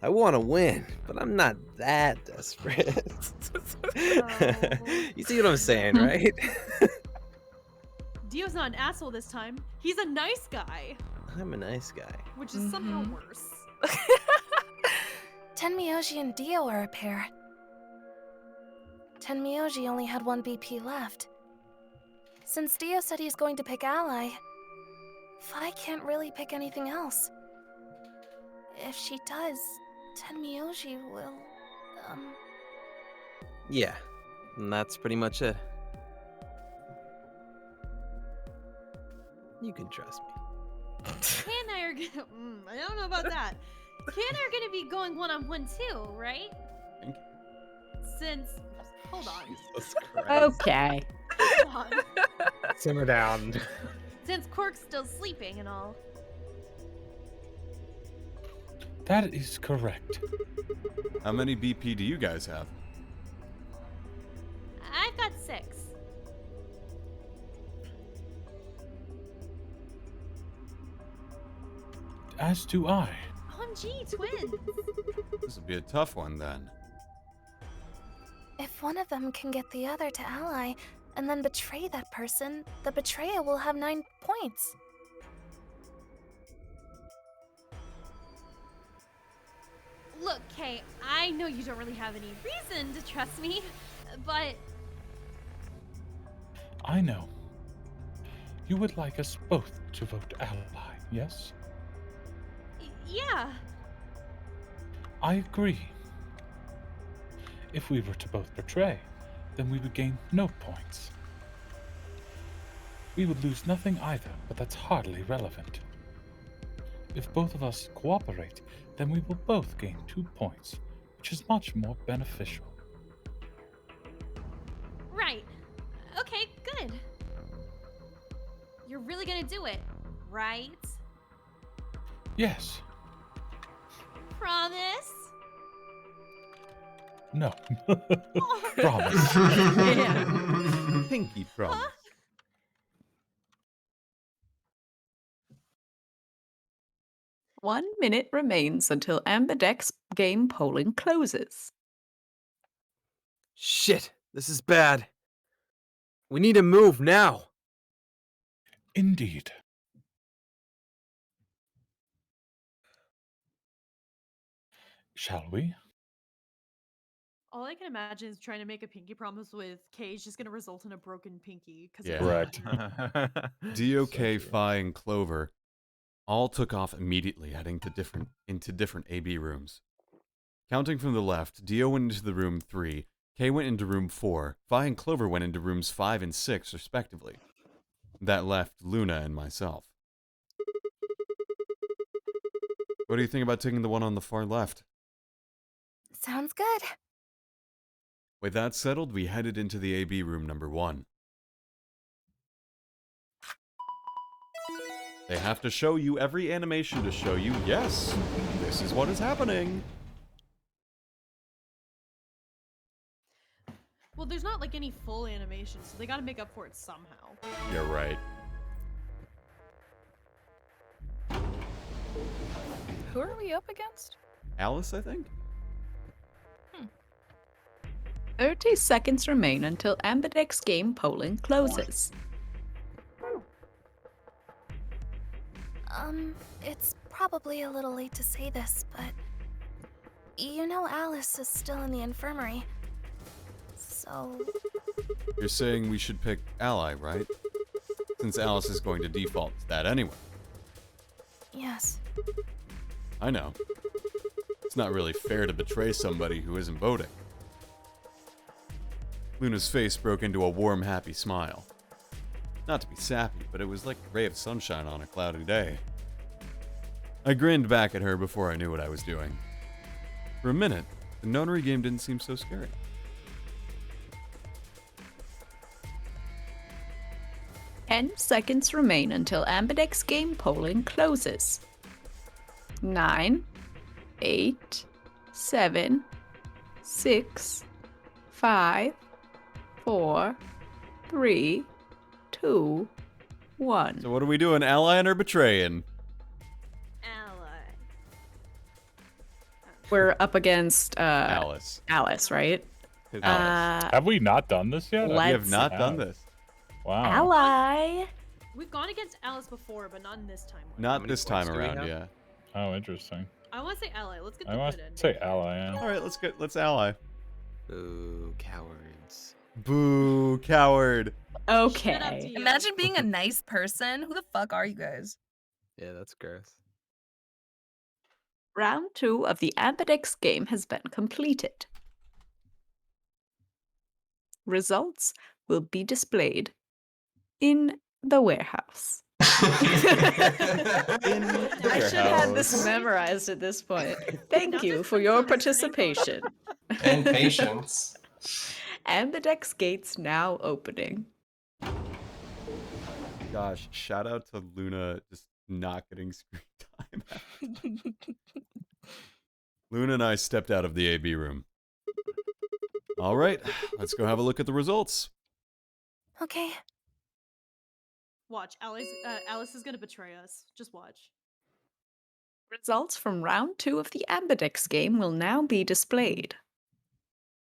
I want to win, but I'm not that desperate. You see what I'm saying, right? Dio's not an asshole this time. He's a nice guy, I'm a nice guy. which is somehow worse. Tenmyouji and Dio are a pair. Tenmyouji only had one BP left. Since Dio said he's going to pick ally, Phi can't really pick anything else. If she does, Tenmyouji will, Yeah, and that's pretty much it. You can trust me. Kay and I are gonna. I don't know about that. Kay and I are gonna be going one-on-one too, right? Thank Since. Hold on. Jesus Christ. Okay. Hold on. Simmer down. Since Quark's still sleeping and all. That is correct. How many BP do you guys have? I've got 6. As do I. OMG, twins! This will be a tough one then. if one of them can get the other to ally and then betray that person, the betrayer will have 9 points. Look, Kay, I know you don't really have any reason to trust me, but I know. You would like us both to vote ally, yes? yeah. I agree. If we were to both betray, then we would gain no points. We would lose nothing either, but that's hardly relevant. If both of us cooperate, then we will both gain 2 points, which is much more beneficial. Right. Okay, good. You're really gonna do it, right? Yes. Promise? No. Oh. Promise. Pinky promise. Huh? One minute remains until Ambidex's game polling closes. Shit, this is bad. We need to move now. Indeed. Shall we? All I can imagine is trying to make a pinky promise with Kay is just gonna result in a broken pinky. Yeah. Correct. DOK, Phi, and Clover all took off immediately, heading to into different AB rooms. Counting from the left, Dio went into the room 3, Kay went into room 4, Phi and Clover went into rooms 5 and 6, respectively. That left Luna and myself. What do you think about taking the one on the far left? Sounds good. With that settled, we headed into the AB room number 1. They have to show you every animation to show you, yes, this is what is happening. Well, there's not like any full animation, so they gotta make up for it somehow. You're right. Who are we up against? Alice, I think? 30 seconds remain until Ambidex game polling closes. It's probably a little late to say this, but you know Alice is still in the infirmary. So, You're saying we should pick Ally, right? Since Alice is going to default to that anyway. yes. I know. It's not really fair to betray somebody who isn't voting. Luna's face broke into a warm, happy smile. Not to be sappy, but it was like a ray of sunshine on a cloudy day. I grinned back at her before I knew what I was doing. For a minute, the notary game didn't seem so scary. Ten seconds remain until Ambidex game polling closes. 9, 8, 7, 6, 5, 4, 3, 2, 1. So what are we doing, allying or betraying? Ally. We're up against Alice. Alice, right? Alice. Have we not done this yet? We have not done this. Wow. Ally. We've gone against Alice before, but not in this time. Not this time around, have? yeah. Oh, interesting. I want to say ally. Let's get I the want good end. to say ally. Yeah. All right, let's ally. Ooh, cowards. Boo, coward. Shut up, Okay. Dio. Imagine being a nice person. Who the fuck are you guys? Yeah, that's gross. Round 2 of the Ambidex game has been completed. Results will be displayed in the warehouse. I should have this memorized at this point. Thank you for your participation. And patience. Ambidex gates now opening. Gosh, shout out to Luna just not getting screen time. Luna and I stepped out of the AB room. All right, let's go have a look at the results. Okay. Watch, Alice is gonna betray us. Just watch. Results from round 2 of the Ambidex game will now be displayed.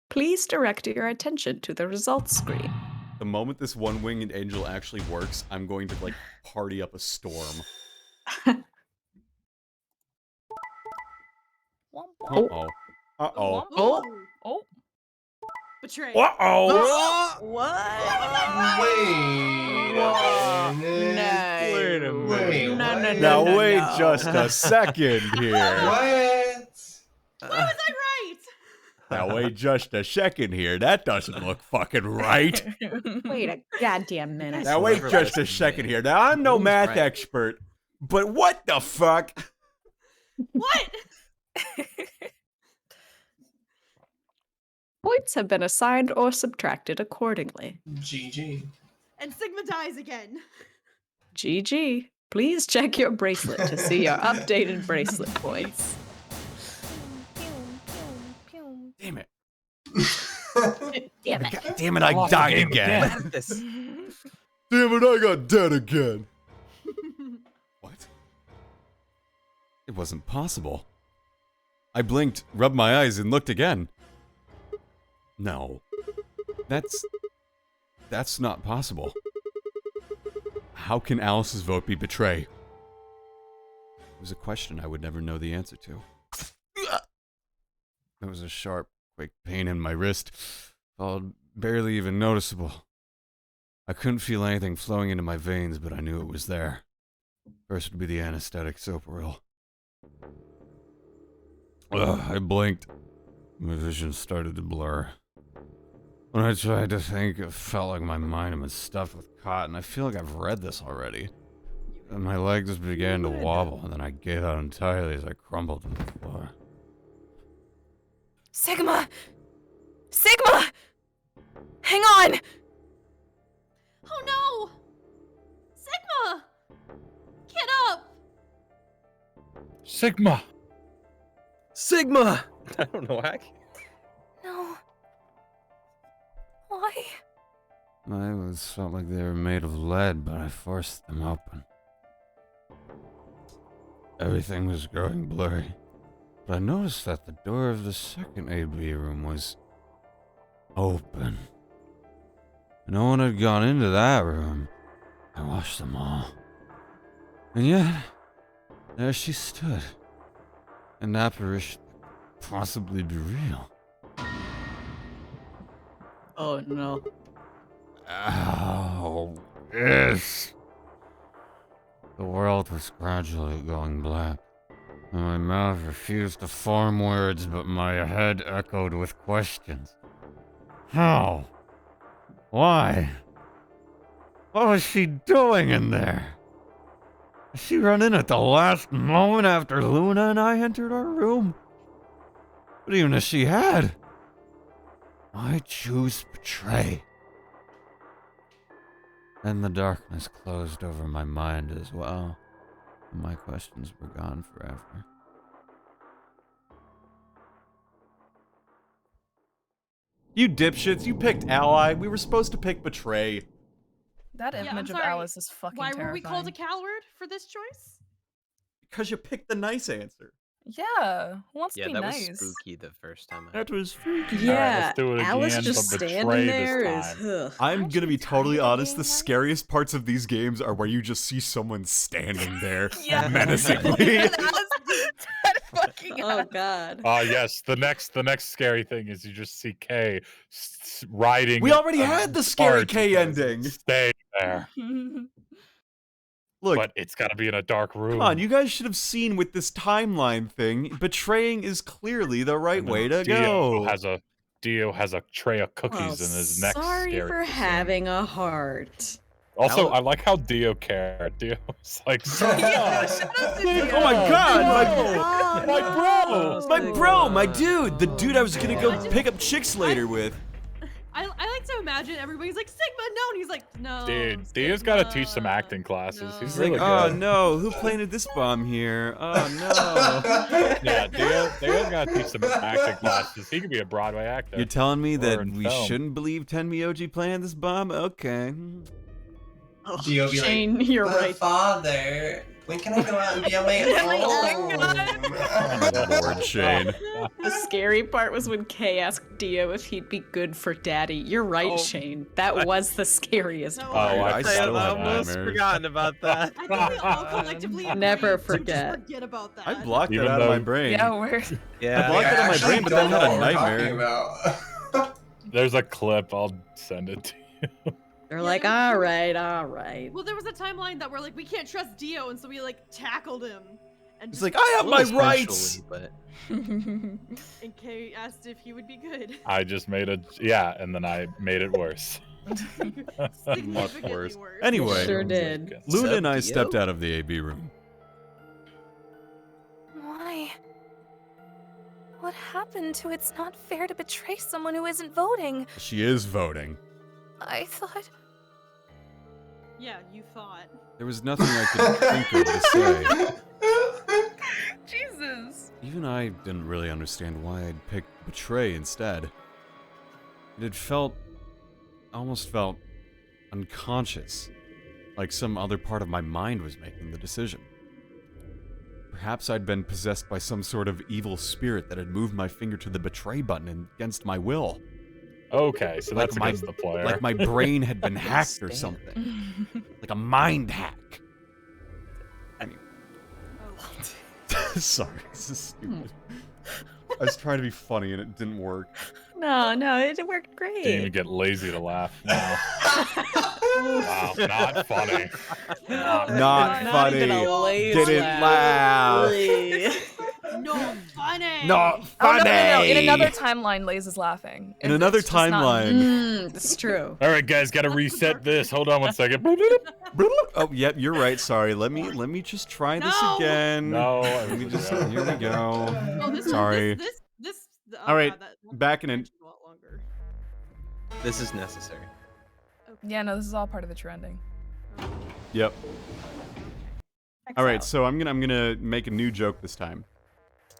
Please direct your attention to the results screen. The moment this one-winged angel actually works, I'm going to, like, party up a storm. Uh-oh. Uh-oh. Oh. Oh. Betray. Uh-oh! What? Wait. No. Wait a minute. Wait, No, no, what? no, Now no, wait no. just a second here. What? Why was I right? Now wait just a second here. That doesn't look fucking right. Wait a goddamn minute. Now wait Clover just a listened to second me. here. Now I'm no Who's math right? expert, but what the fuck? What? Points have been assigned or subtracted accordingly. GG. And Sigma dies again. GG. Please check your bracelet to see your updated bracelet points. Damn it. Damn it. God damn it, I died again. This. Damn it, I got dead again. What? It wasn't possible. I blinked, rubbed my eyes, and looked again. No. That's not possible. How can Alice's vote be betray? It was a question I would never know the answer to. There was a sharp, quick pain in my wrist, followed barely even noticeable. I couldn't feel anything flowing into my veins, but I knew it was there. First would be the anesthetic Soparil. I blinked. My vision started to blur. When I tried to think, it felt like my mind was stuffed with cotton. I feel like I've read this already. And my legs began to wobble, and then I gave out entirely as I crumbled to the floor. Sigma! Sigma! Hang on! Oh no! Sigma! Get up! Sigma. Sigma! I don't know, Hack. No. Why? My eyelids felt like they were made of lead, but I forced them open. Everything was growing blurry, but I noticed that the door of the second AB room was open. No one had gone into that room. I watched them all. And yet, there she stood. An apparition that could possibly be real. Oh no. Oh, yes. The world was gradually going black. And my mouth refused to form words, but my head echoed with questions. How? Why? What was she doing in there? Did she run in at the last moment after Luna and I entered our room? But even if she had, I choose betray. Then the darkness closed over my mind as well, and my questions were gone forever. You dipshits, you picked ally. We were supposed to pick betray. That Yeah, I'm image of sorry. Alice is fucking Why terrifying. were we called a coward for this choice? Because you picked the nice answer. Yeah, who wants Yeah, to be that nice? was spooky the first time. That was freaky. All right, let's do it Alice again, just but standing betray there this is. time. Ugh. I'm Aren't gonna you be totally tired of honest, the being nice? scariest parts of these games are where you just see someone standing there Yeah. menacingly. Dead fucking Oh ass. god. Yes, the next scary thing is you just see Kay riding. We already a had the scary cart K and ending. staying there, Look, but it's got to be in a dark room. come on, you guys should have seen with this timeline thing, betraying is clearly the right And then way to go. Dio has a tray of cookies Well, in his next sorry scary for scene. having a heart. Also, Alex- I like how Dio cared. Dio was like, Yeah, shout out to Dio. Oh my god, my bro! my bro, my dude, the dude I was gonna go pick up chicks later with. I like to imagine everybody's like, Sigma, no! And he's like, no. Dude, Dio's got to teach some Sigma, acting classes. no." He's He's really like, oh good. no, who planted this bomb here? Oh Yeah, Dio's got to teach some acting classes. He could be a Broadway actor. no. You're telling me Or that in we film. shouldn't believe Tenmyouji planted this bomb? Okay. Dio be Shane, like, you're "But right. Father, when can I go out and be on my own?" Lord Shane. The scary part was when Kay asked Dio if he'd be good for Daddy. You're right, Shane. That was the scariest No, part. Dude, I I still I have almost nightmares. forgotten about that. I think we all collectively agreed Never to forget. just forget about that. I blocked Even it out of my though- brain. Yeah, we're. Yeah. I blocked it out of my actually brain, but then don't had know a what we're talking nightmare. about. There's a clip. I'll send it to you. They're like, all right, all right. Well, there was a timeline that we're like, we can't trust Dio, and so we like tackled him. And He's just- like, I have my Essentially, rights. But And Kay asked if he would be good. I just made and then I made it worse. Significantly worse. worse. Anyway, Sure did. Luna and I Dio? stepped out of the AB room. Why? What happened to it's not fair to betray someone who isn't voting? She is voting. I thought. Yeah, you thought. There was nothing I could think of to say. Jesus. Even I didn't really understand why I'd picked betray instead. It had almost felt unconscious, like some other part of my mind was making the decision. Perhaps I'd been possessed by some sort of evil spirit that had moved my finger to the betray button against my will. Okay, so that's my- against the player. Like my brain had been hacked or something. Like a mind hack. Anyway. Sorry, this is stupid. I was trying to be funny and it didn't work. No, it worked Didn't even great. get lazy to laugh. Wow, not funny. Not funny. even a lazy Didn't laugh. No funny. Not Oh, funny. no. In another timeline, Laze is laughing. In another It's just not- timeline. That's true. All right, guys, gotta reset this. Hold on one second. Oh, yep, you're right. Sorry. Let me just try this No. again. No, Let me just. Here we go. Oh, this Sorry. This. Oh, All right, God, that back in it. a lot longer. this is necessary. Yeah, no, this is all part of the trending. Yep. All right, so I'm gonna make a new joke this time.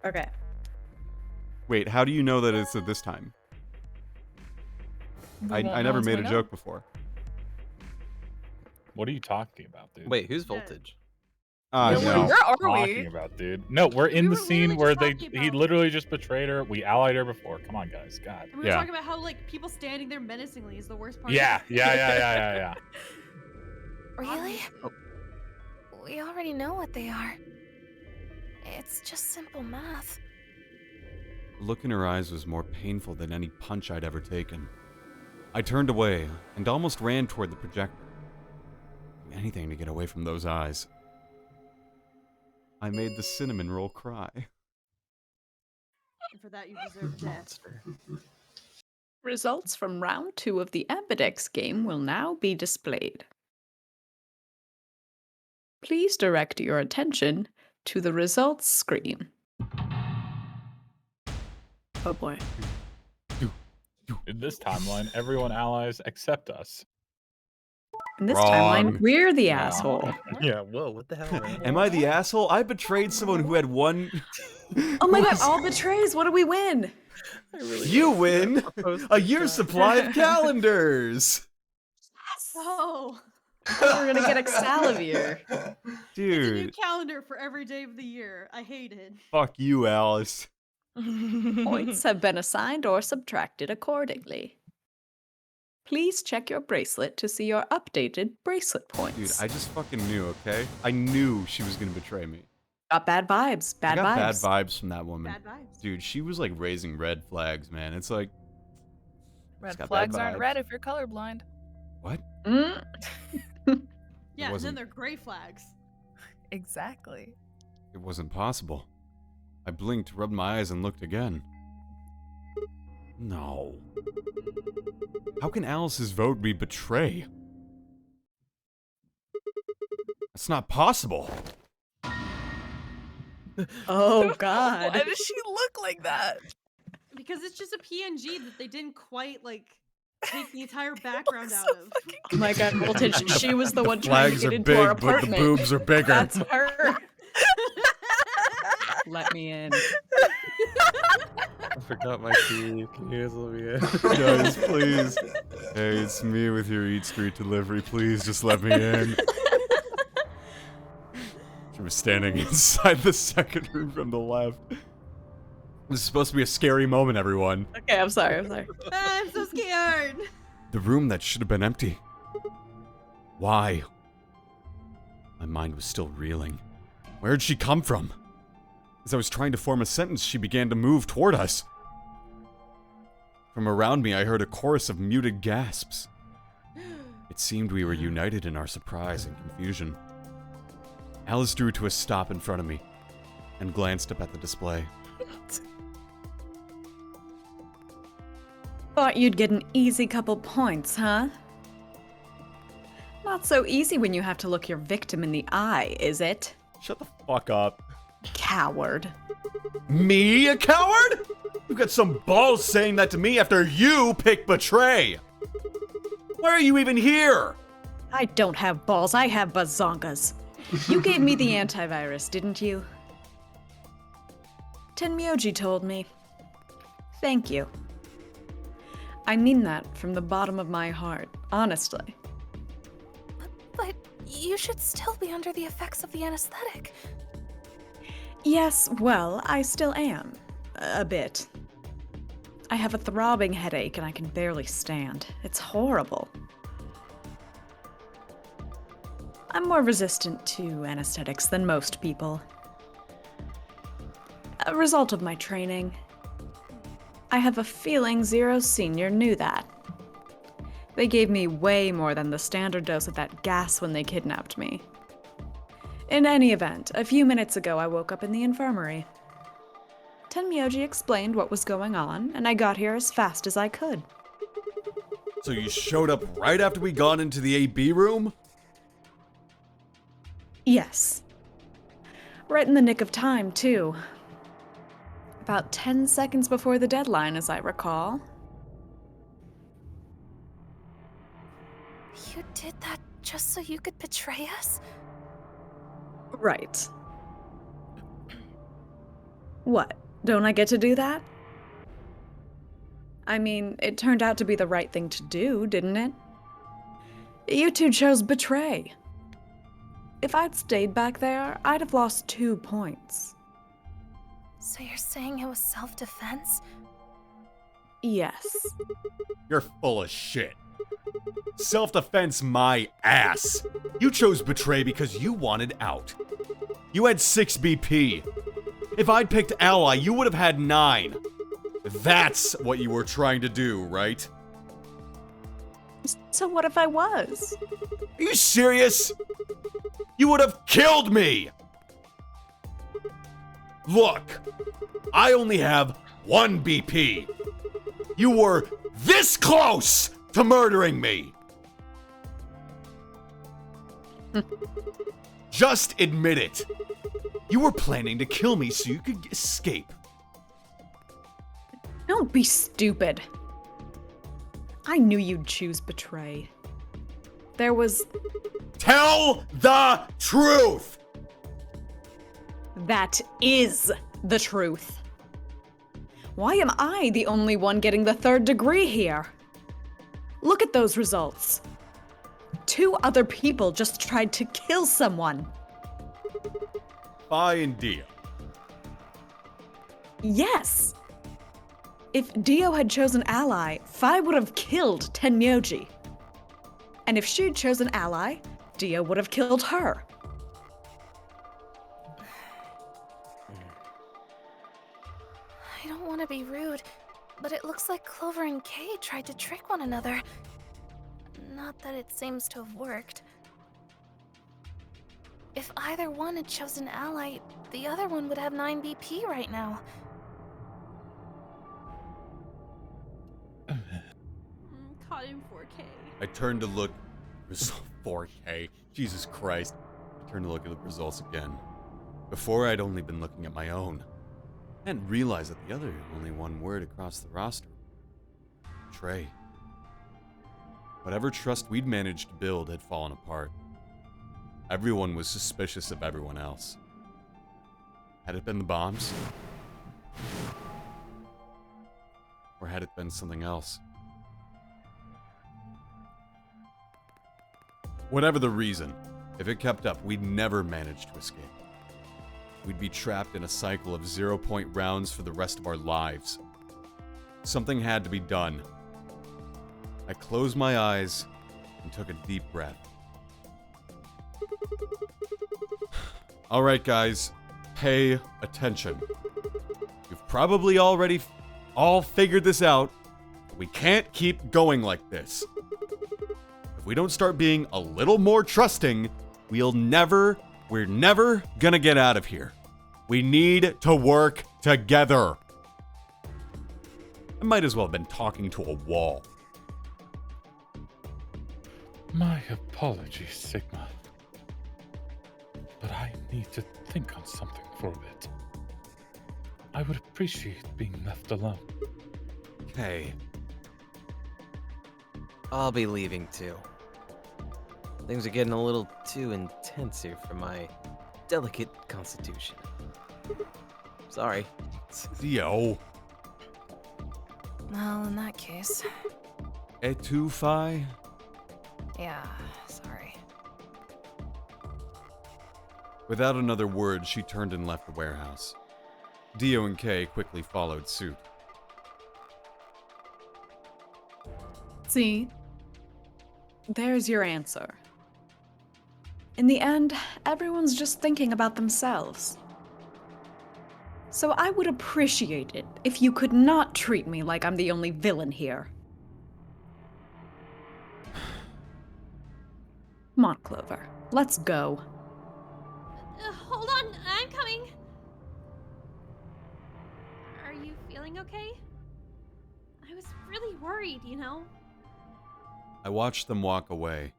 Okay. Wait, how do you know that it's at this time? I never made a joke before. What are you talking about, dude? Wait, who's voltage? No. Where are talking we? about, dude? No, we're in We the were scene literally where just he talking about- literally just betrayed her. We allied her before. Come on, guys. God. And we were Yeah. talking about how like people standing there menacingly is the worst part. Yeah. Really? We already know what they are. It's just simple math. The look in her eyes was more painful than any punch I'd ever taken. I turned away and almost ran toward the projector. Anything to get away from those eyes. I made the cinnamon roll cry. And for that you deserve death. Results from round 2 of the Ambidex game will now be displayed. Please direct your attention to the results screen. Oh boy. In this timeline, everyone allies except us. In this Wrong. timeline, we're the Wrong. asshole. Yeah, whoa, what the hell? Am I the asshole? I betrayed someone who had one. Oh my god, all betrays. What do we win? You win a year's supply of calendars. Oh, We're gonna get Excelsior. it's a new Dude, calendar for every day of the year. I hate it. fuck you, Alice. Points have been assigned or subtracted accordingly. Please check your bracelet to see your updated bracelet points. Dude, I just fucking knew, okay? I knew she was gonna betray me. got bad vibes. I Bad got vibes. bad vibes from that woman. Bad vibes. Dude, she was like raising red flags, man. It's like, Red got bad flags aren't vibes. red if you're colorblind. what? Mm. Yeah, and then wasn't- they're gray flags. Exactly. It wasn't possible. I blinked, rubbed my eyes, and looked again. No. How can Alice's vote be betray? That's not possible. Oh god. Why does she look like that? Because it's just a PNG that they didn't quite like take the entire background out of. Oh my god, Voltage, she was the one The trying to flags get are into our big, but the apartment. boobs are bigger. That's her. Let me in. I forgot my key. Can you guys let me in? Guys, please. Hey, it's me with your Eat Street delivery. Please just let me in. She was standing inside the second room from the left. This is supposed to be a scary moment, everyone. Okay, I'm sorry. Ah, I'm so scared. The room that should have been empty. Why? My mind was still reeling. Where'd she come from? As I was trying to form a sentence, she began to move toward us. From around me, I heard a chorus of muted gasps. It seemed we were united in our surprise and confusion. Alice drew to a stop in front of me and glanced up at the display. Thought you'd get an easy couple points, huh? Not so easy when you have to look your victim in the eye, is it? Shut the fuck up. Coward. Me, a coward? You got some balls saying that to me after you picked betray. Why are you even here? I don't have balls, I have bazongas. You gave me the antivirus, didn't you? Tenmyouji told me. Thank you. I mean that from the bottom of my heart, honestly. But you should still be under the effects of the anesthetic. Yes, well, I still am. A bit. I have a throbbing headache and I can barely stand. It's horrible. I'm more resistant to anesthetics than most people. A result of my training. I have a feeling Zero Senior knew that. They gave me way more than the standard dose of that gas when they kidnapped me. In any event, a few minutes ago I woke up in the infirmary. Tenmyouji explained what was going on, and I got here as fast as I could. So you showed up right after we got into the AB room? Yes. Right in the nick of time, too. About 10 seconds before the deadline, as I recall. You did that just so you could betray us? Right. What? Don't I get to do that? I mean, it turned out to be the right thing to do, didn't it? You two chose betray. If I'd stayed back there, I'd have lost 2 points. So you're saying it was self-defense? Yes. You're full of shit. Self-defense my ass. You chose betray because you wanted out. You had 6 BP. If I'd picked ally, you would have had 9. That's what you were trying to do, right? So what if I was? Are you serious? You would have killed me! Look, I only have 1 BP. You were this close to murdering me! Just admit it. You were planning to kill me so you could escape. Don't be stupid. I knew you'd choose betray. There was... Tell the truth! That is the truth. Why am I the only one getting the 3rd degree here? Look at those results. 2 other people just tried to kill someone. Fi and Dio. Yes. If Dio had chosen ally, Fi would have killed Tenmyouji. And if she'd chosen ally, Dio would have killed her. I don't want to be rude, but it looks like Clover and Kay tried to trick one another. Not that it seems to have worked. If either one had chosen ally, the other one would have 9 BP right now. Caught in 4K. I turned to look. 4K. Jesus Christ. I turned to look at the results again. Before, I'd only been looking at my own. I hadn't realized that the other had only 1 word across the roster. Betray. Whatever trust we'd managed to build had fallen apart. Everyone was suspicious of everyone else. Had it been the bombs? Or had it been something else? Whatever the reason, if it kept up, we'd never manage to escape. We'd be trapped in a cycle of 0-point rounds for the rest of our lives. Something had to be done. I closed my eyes and took a deep breath. Alright guys, pay attention. You've probably already all figured this out, but we can't keep going like this. If we don't start being a little more trusting, we're never gonna get out of here. We need to work together. I might as well have been talking to a wall. My apologies, Sigma. But I need to think on something for a bit. I would appreciate being left alone. Okay. I'll be leaving too. Things are getting a little too intense here for my delicate constitution. Sorry. Dio. Well, in that case, Etufai? yeah, sorry. Without another word, she turned and left the warehouse. Dio and Kay quickly followed suit. See? There's your answer. In the end, everyone's just thinking about themselves. So I would appreciate it if you could not treat me like I'm the only villain here. Come on, Clover. Let's go. Hold on, I'm coming. Are you feeling okay? I was really worried, you know? I watched them walk away,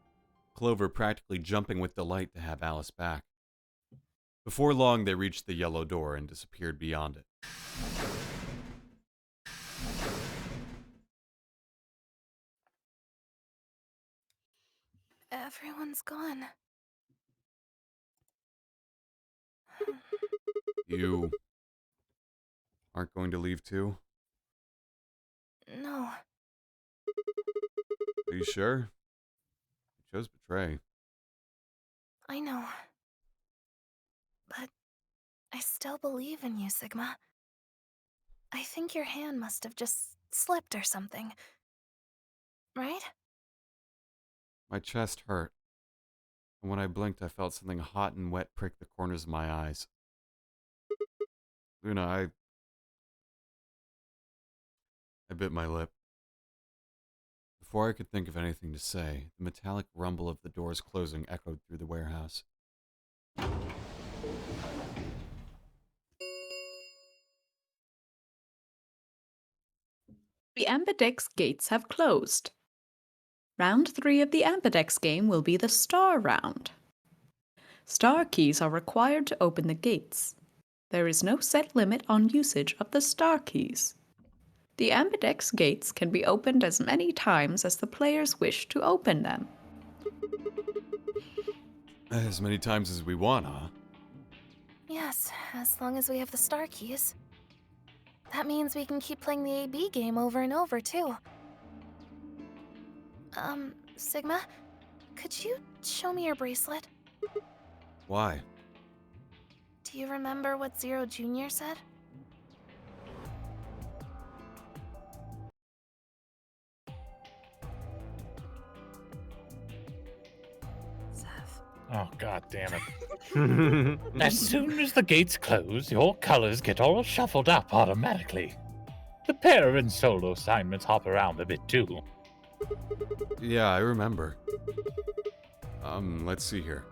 Clover practically jumping with delight to have Alice back. Before long, they reached the yellow door and disappeared beyond it. Everyone's gone. You aren't going to leave too? No. Are you sure? You chose betray. I know. I still believe in you, Sigma. I think your hand must have just slipped or something. Right? My chest hurt, and when I blinked, I felt something hot and wet prick the corners of my eyes. Luna, I bit my lip. Before I could think of anything to say, the metallic rumble of the doors closing echoed through the warehouse. The Ambidex gates have closed. Round 3 of the Ambidex game will be the Star Round. Star keys are required to open the gates. There is no set limit on usage of the star keys. The Ambidex gates can be opened as many times as the players wish to open them. As many times as we want, huh? Yes, as long as we have the star keys. That means we can keep playing the AB game over and over, too. Sigma, could you show me your bracelet? Why? Do you remember what Zero Jr. said? Seth. Oh, god damn it. As soon as the gates close, your colors get all shuffled up automatically. The pair and solo assignments hop around a bit too. Yeah, I remember. Let's see here.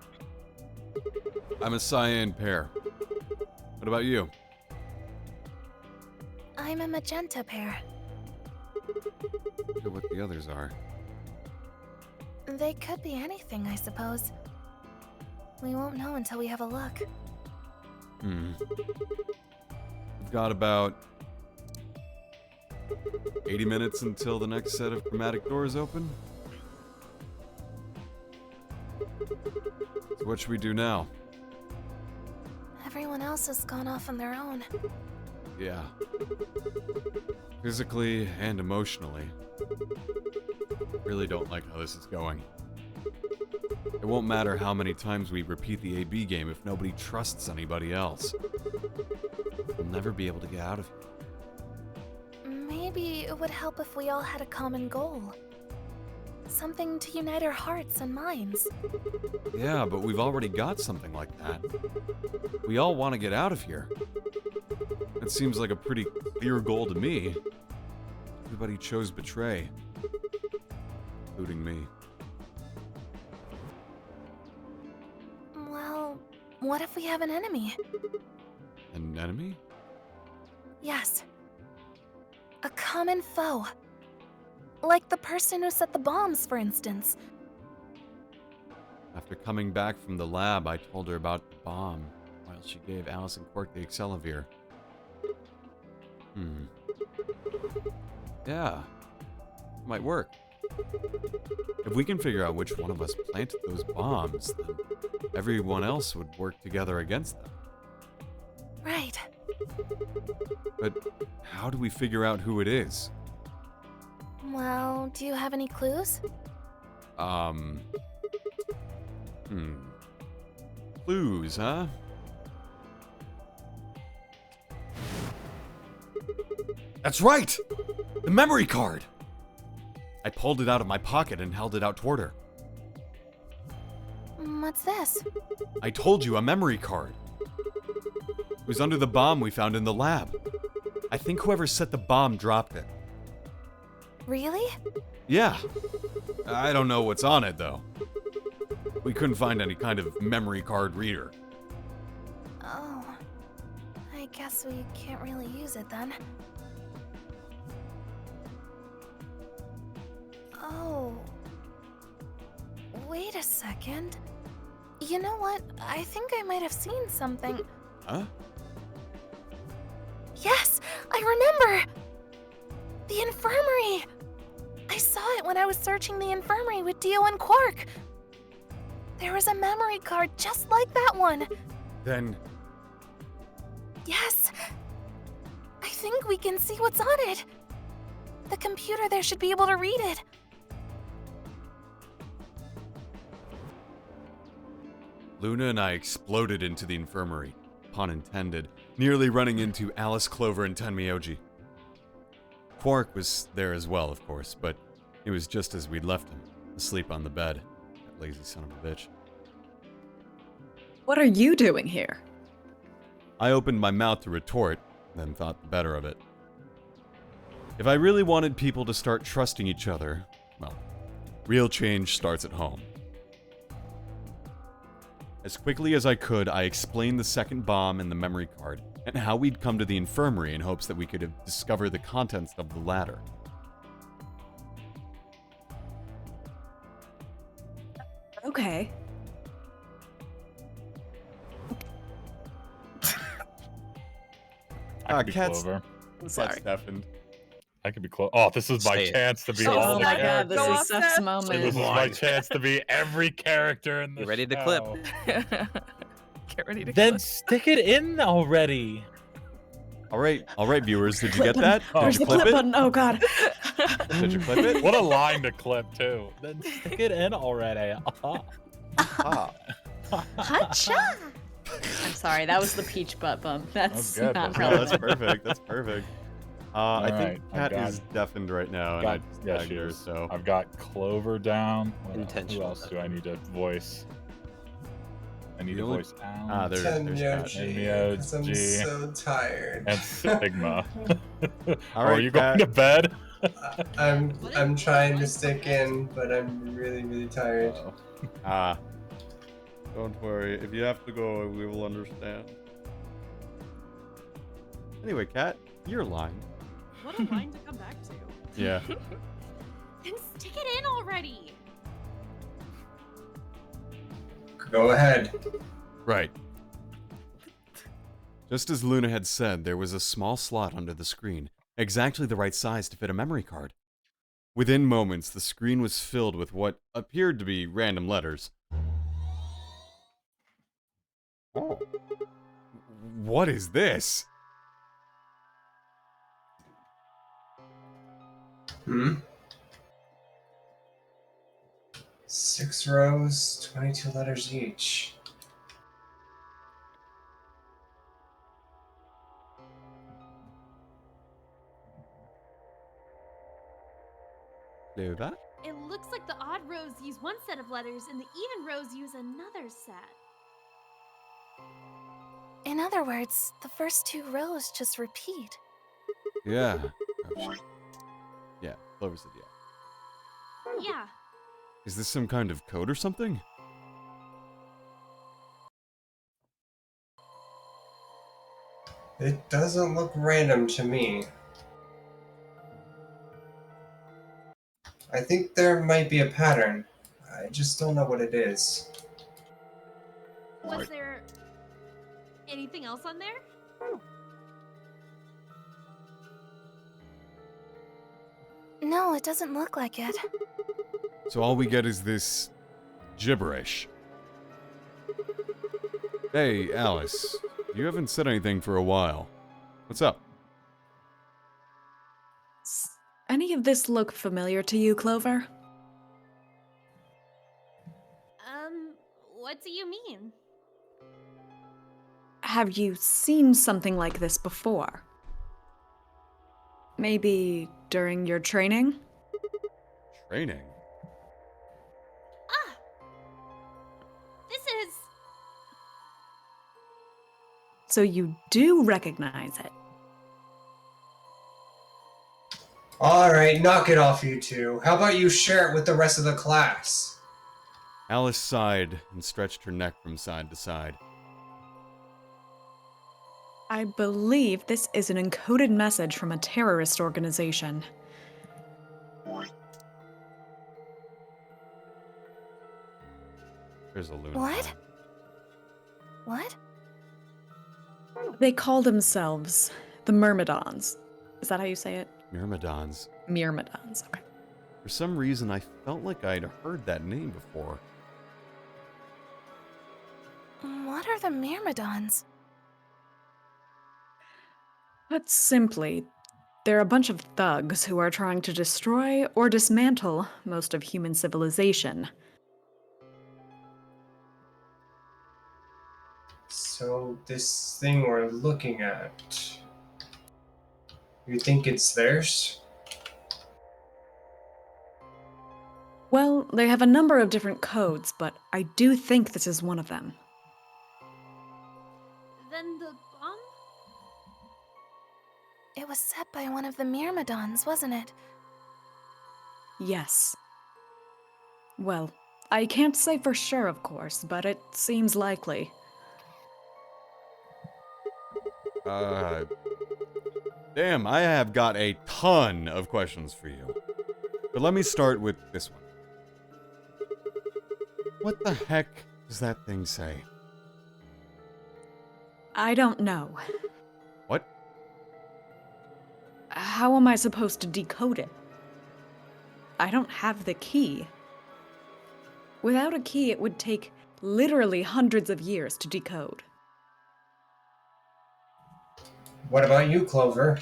I'm a cyan pair. What about you? I'm a magenta pair. I wonder what the others are. They could be anything, I suppose. We won't know until we have a look. We've got about 80 minutes until the next set of chromatic doors open. So what should we do now? Everyone else has gone off on their own. Yeah. Physically and emotionally. I really don't like how this is going. It won't matter how many times we repeat the AB game if nobody trusts anybody else. We'll never be able to get out of here. Maybe it would help if we all had a common goal. Something to unite our hearts and minds. Yeah, but we've already got something like that. We all want to get out of here. That seems like a pretty clear goal to me. Everybody chose betray. Including me. Well, what if we have an enemy? An enemy? Yes. A common foe. Like the person who set the bombs, for instance. After coming back from the lab, I told her about the bomb, while she gave Alice and Quark the Excelavir. Yeah. Might work. If we can figure out which one of us planted those bombs, then everyone else would work together against them. Right. But how do we figure out who it is? Well, do you have any clues? Clues, huh? That's right! The memory card! I pulled it out of my pocket and held it out toward her. What's this? I told you, a memory card. It was under the bomb we found in the lab. I think whoever set the bomb dropped it. Really? Yeah. I don't know what's on it, though. We couldn't find any kind of memory card reader. Oh. I guess we can't really use it then. Oh. Wait a second. You know what? I think I might have seen something. Huh? Yes! I remember! The infirmary! I saw it when I was searching the infirmary with Dio and Quark. There was a memory card just like that one. Then... Yes! I think we can see what's on it. The computer there should be able to read it. Luna and I exploded into the infirmary. pun intended, nearly running into Alice, Clover, and Tenmyouji. Quark was there as well, of course, but it was just as we'd left him, asleep on the bed. That lazy son of a bitch. What are you doing here? I opened my mouth to retort, then thought the better of it. If I really wanted people to start trusting each other, well, real change starts at home. As quickly as I could, I explained the second bomb and the memory card, and how we'd come to the infirmary in hopes that we could discover the contents of the latter. Okay. I could be Cat's- Clover. Sorry. Deafened. I could be Clover. Oh, this is my Say it. chance to be Say it. all Oh the my god, characters. this Go is off, Seth's Seth. moment. This is my chance to be every character in the You ready to clip? show. Get ready to Then clip. stick it in already. All right, viewers, did you Clip get button. that? Oh. Did Where's you the clip clip it? button? Oh god. Did you clip it? What a line to clip too. Then stick it in already. Ah. Hacha! I'm sorry, that was the peach butt bump. That's That was good, not wasn't No, it? that's relevant. perfect. That's perfect. I Alright, think I've Kat got- is deafened right now, and got- I just yeah, tagged she her, is. so... I've got Clover down. Who Intentional else do I need to voice? I need The to only- voice Alan. Ah, there's Kat. Tenmyouji, 'cause I'm Tenmyouji. so tired. And Sigma. All Are right, you going Kat. to bed? I'm trying to stick in, but I'm really, really tired. Ah. Don't worry. If you have to go, we will understand. Anyway, Kat, your line. What a line to come back to. Yeah. Then stick it in already. Go ahead. Right. Just as Luna had said, there was a small slot under the screen, exactly the right size to fit a memory card. Within moments, the screen was filled with what appeared to be random letters. Oh. What is this? Hmm? 6 rows, 22 letters each. Clover? It looks like the odd rows use one set of letters and the even rows use another set. In other words, the first 2 rows just repeat. Yeah. Oh, shit. Yeah, Clover said yeah. Yeah. Is this some kind of code or something? It doesn't look random to me. I think there might be a pattern. I just don't know what it is. Was there anything else on there? No, it doesn't look like it. So all we get is this gibberish. Hey, Alice. You haven't said anything for a while. What's up? Any of this look familiar to you, Clover? What do you mean? Have you seen something like this before? Maybe during your training? Training? Ah! This is... So you do recognize it. Alright, knock it off, you two. How about you share it with the rest of the class? Alice sighed and stretched her neck from side to side. I believe this is an encoded message from a terrorist organization. There's a Luna. What? What? They call themselves the Myrmidons. Is that how you say it? Myrmidons. Myrmidons, okay. For some reason, I felt like I'd heard that name before. What are the Myrmidons? Put simply, they're a bunch of thugs who are trying to destroy or dismantle most of human civilization. So, this thing we're looking at, you think it's theirs? Well, they have a number of different codes, but I do think this is one of them. Then the bomb? It was set by one of the Myrmidons, wasn't it? Yes. Well, I can't say for sure, of course, but it seems likely. Damn, I have got a ton of questions for you. But let me start with this one. What the heck does that thing say? I don't know. What? How am I supposed to decode it? I don't have the key. Without a key, it would take literally hundreds of years to decode. What about you, Clover?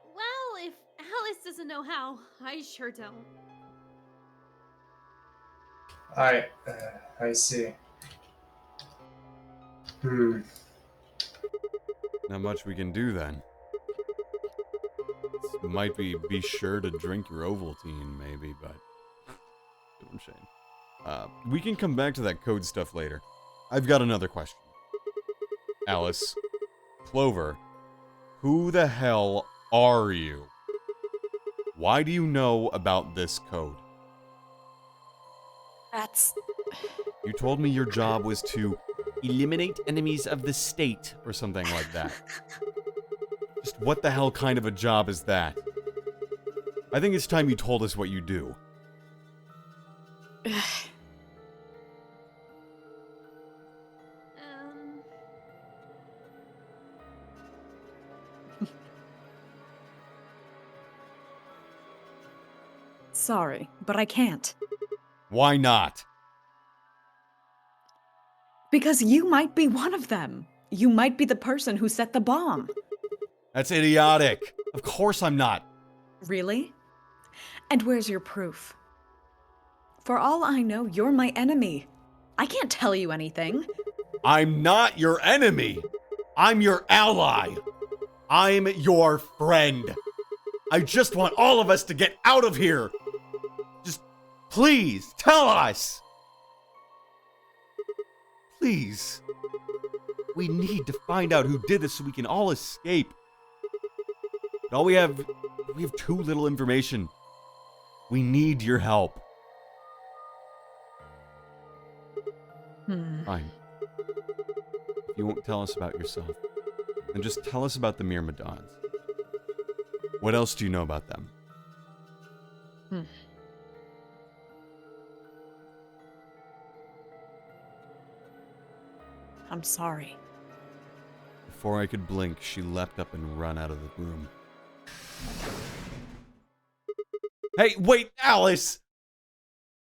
Well, if Alice doesn't know how, I sure don't. I see. Not much we can do then. Might be sure to drink your Ovaltine, maybe, but good one, Shane. We can come back to that code stuff later. I've got another question. Alice, Clover, who the hell are you? Why do you know about this code? That's... You told me your job was to eliminate enemies of the state, or something like that. Just what the hell kind of a job is that? I think it's time you told us what you do. Sorry, but I can't. Why not? Because you might be one of them. You might be the person who set the bomb. That's idiotic. Of course I'm not. Really? And where's your proof? For all I know, you're my enemy. I can't tell you anything. I'm not your enemy. I'm your ally. I'm your friend. I just want all of us to get out of here. Just please tell us. Please. We need to find out who did this so we can all escape. But we have too little information. We need your help. Fine. If you won't tell us about yourself, then just tell us about the Myrmidons. What else do you know about them? I'm sorry. Before I could blink, she leapt up and ran out of the room. Hey, wait, Alice!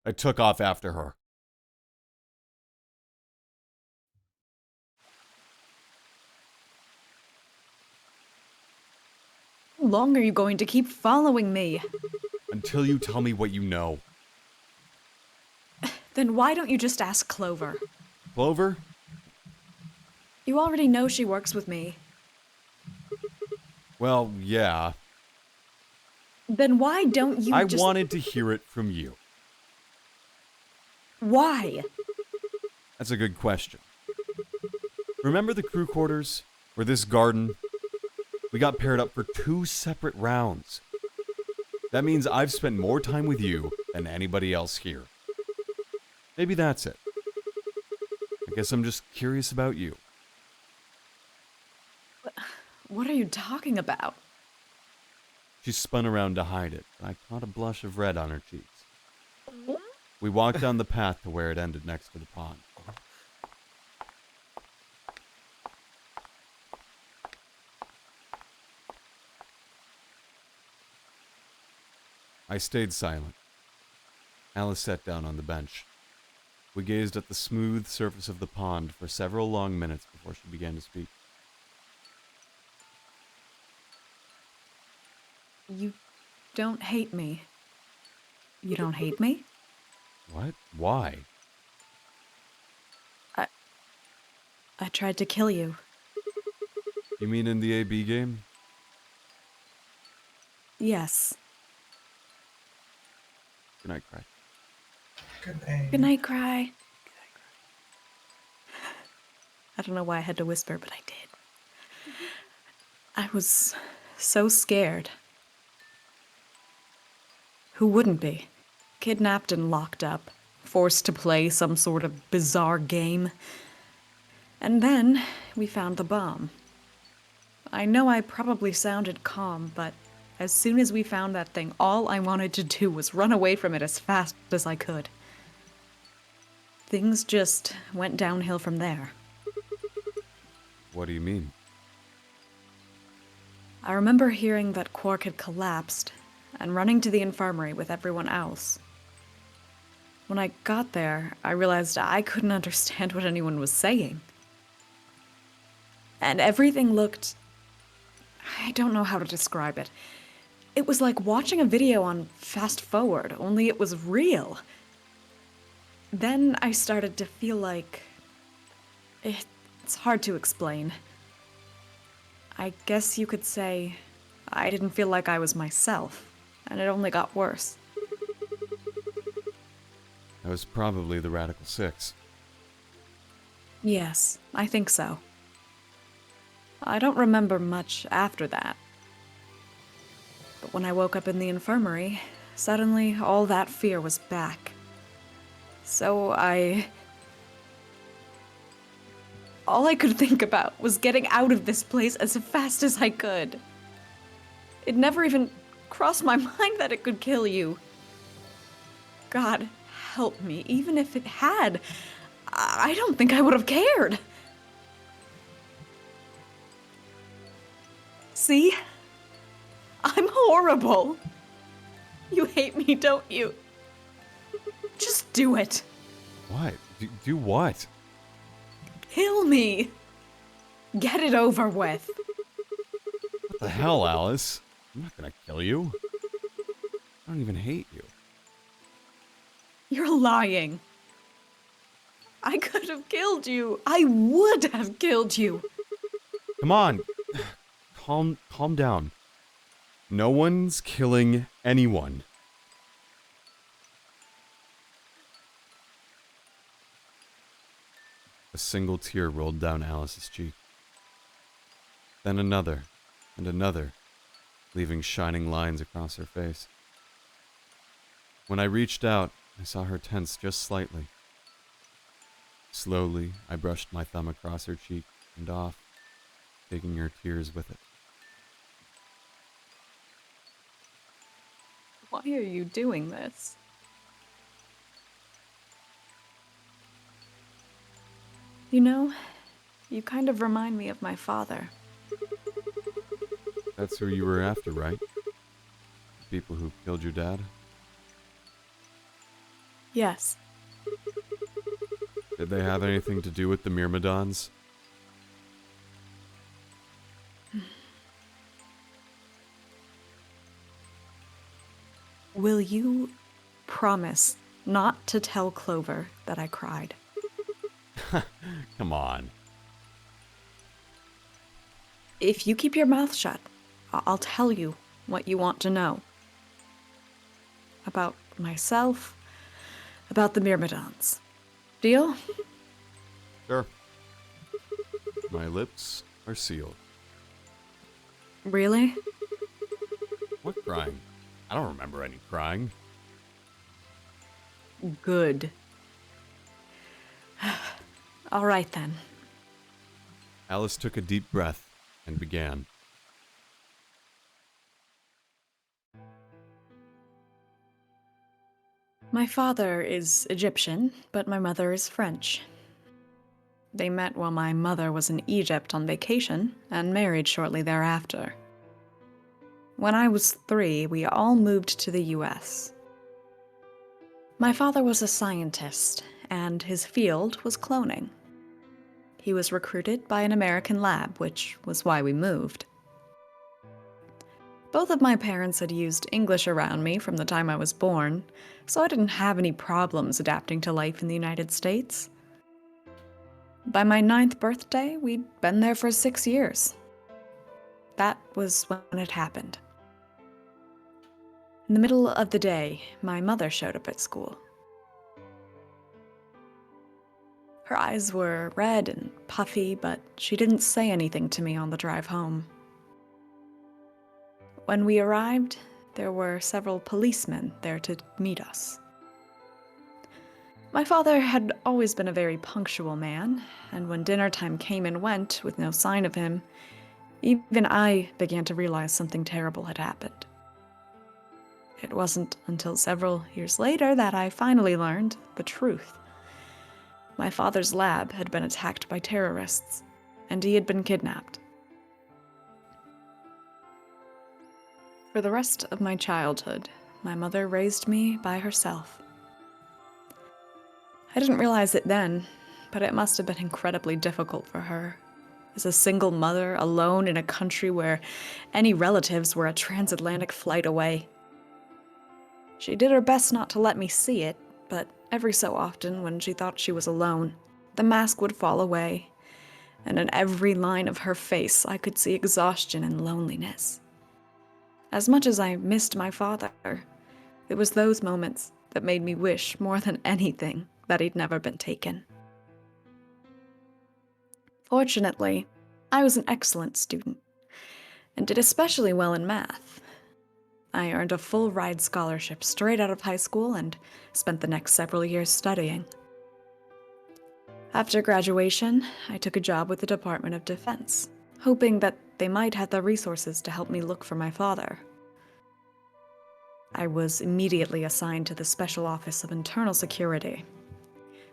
I took off after her. How long are you going to keep following me? Until you tell me what you know. Then why don't you just ask Clover? Clover? You already know she works with me. Well, yeah. Then why don't you I just... wanted to hear it from you. Why? That's a good question. Remember the crew quarters? Or this garden? We got paired up for 2 separate rounds. That means I've spent more time with you than anybody else here. Maybe that's it. I guess I'm just curious about you. What are you talking about? She spun around to hide it, but I caught a blush of red on her cheeks. We walked down the path to where it ended next to the pond. I stayed silent. Alice sat down on the bench. We gazed at the smooth surface of the pond for several long minutes before she began to speak. You don't hate me. You don't hate me? What? Why? I tried to kill you. You mean in the AB game? Yes. Good night, Cry. Good night, Cry. I don't know why I had to whisper, but I did. I was so scared. Who wouldn't be? Kidnapped and locked up, forced to play some sort of bizarre game. And then we found the bomb. I know I probably sounded calm, but as soon as we found that thing, all I wanted to do was run away from it as fast as I could. Things just went downhill from there. What do you mean? I remember hearing that Quark had collapsed and running to the infirmary with everyone else. When I got there, I realized I couldn't understand what anyone was saying. And everything looked... I don't know how to describe it. It was like watching a video on fast forward, only it was real. Then I started to feel like... It's hard to explain. I guess you could say I didn't feel like I was myself, and it only got worse. That was probably the Radical Six. Yes, I think so. I don't remember much after that. But when I woke up in the infirmary, suddenly all that fear was back. So all I could think about was getting out of this place as fast as I could. It never even crossed my mind that it could kill you. God help me, even if it had, I don't think I would have cared. See? I'm horrible. You hate me, don't you? Just do it. What? Do what? Kill me. Get it over with. What the hell, Alice? I'm not gonna kill you. I don't even hate you. You're lying. I could have killed you. I would have killed you. Come on. Calm down. No one's killing anyone. A single tear rolled down Alice's cheek. Then another, and another, leaving shining lines across her face. When I reached out, I saw her tense just slightly. Slowly, I brushed my thumb across her cheek and off, taking her tears with it. Why are you doing this? You know, you kind of remind me of my father. That's who you were after, right? The people who killed your dad? Yes. Did they have anything to do with the Myrmidons? Will you promise not to tell Clover that I cried? Come on. If you keep your mouth shut, I'll tell you what you want to know. About myself, about the Myrmidons. Deal? Sure. My lips are sealed. Really? What crying? I don't remember any crying. Good. All right then. Alice took a deep breath and began. My father is Egyptian, but my mother is French. They met while my mother was in Egypt on vacation and married shortly thereafter. When I was 3, we all moved to the US. My father was a scientist, and his field was cloning. He was recruited by an American lab, which was why we moved. Both of my parents had used English around me from the time I was born, so I didn't have any problems adapting to life in the United States. By my 9th birthday, we'd been there for 6 years. That was when it happened. In the middle of the day, my mother showed up at school. Her eyes were red and puffy, but she didn't say anything to me on the drive home. When we arrived, there were several policemen there to meet us. My father had always been a very punctual man, and when dinner time came and went with no sign of him, even I began to realize something terrible had happened. It wasn't until several years later that I finally learned the truth. My father's lab had been attacked by terrorists, and he had been kidnapped. For the rest of my childhood, my mother raised me by herself. I didn't realize it then, but it must have been incredibly difficult for her. As a single mother, alone in a country where any relatives were a transatlantic flight away. She did her best not to let me see it, but every so often, when she thought she was alone, the mask would fall away, and in every line of her face I could see exhaustion and loneliness. As much as I missed my father, it was those moments that made me wish more than anything that he'd never been taken. Fortunately, I was an excellent student, and did especially well in math. I earned a full ride scholarship straight out of high school and spent the next several years studying. After graduation, I took a job with the Department of Defense, hoping that they might have the resources to help me look for my father. I was immediately assigned to the Special Office of Internal Security.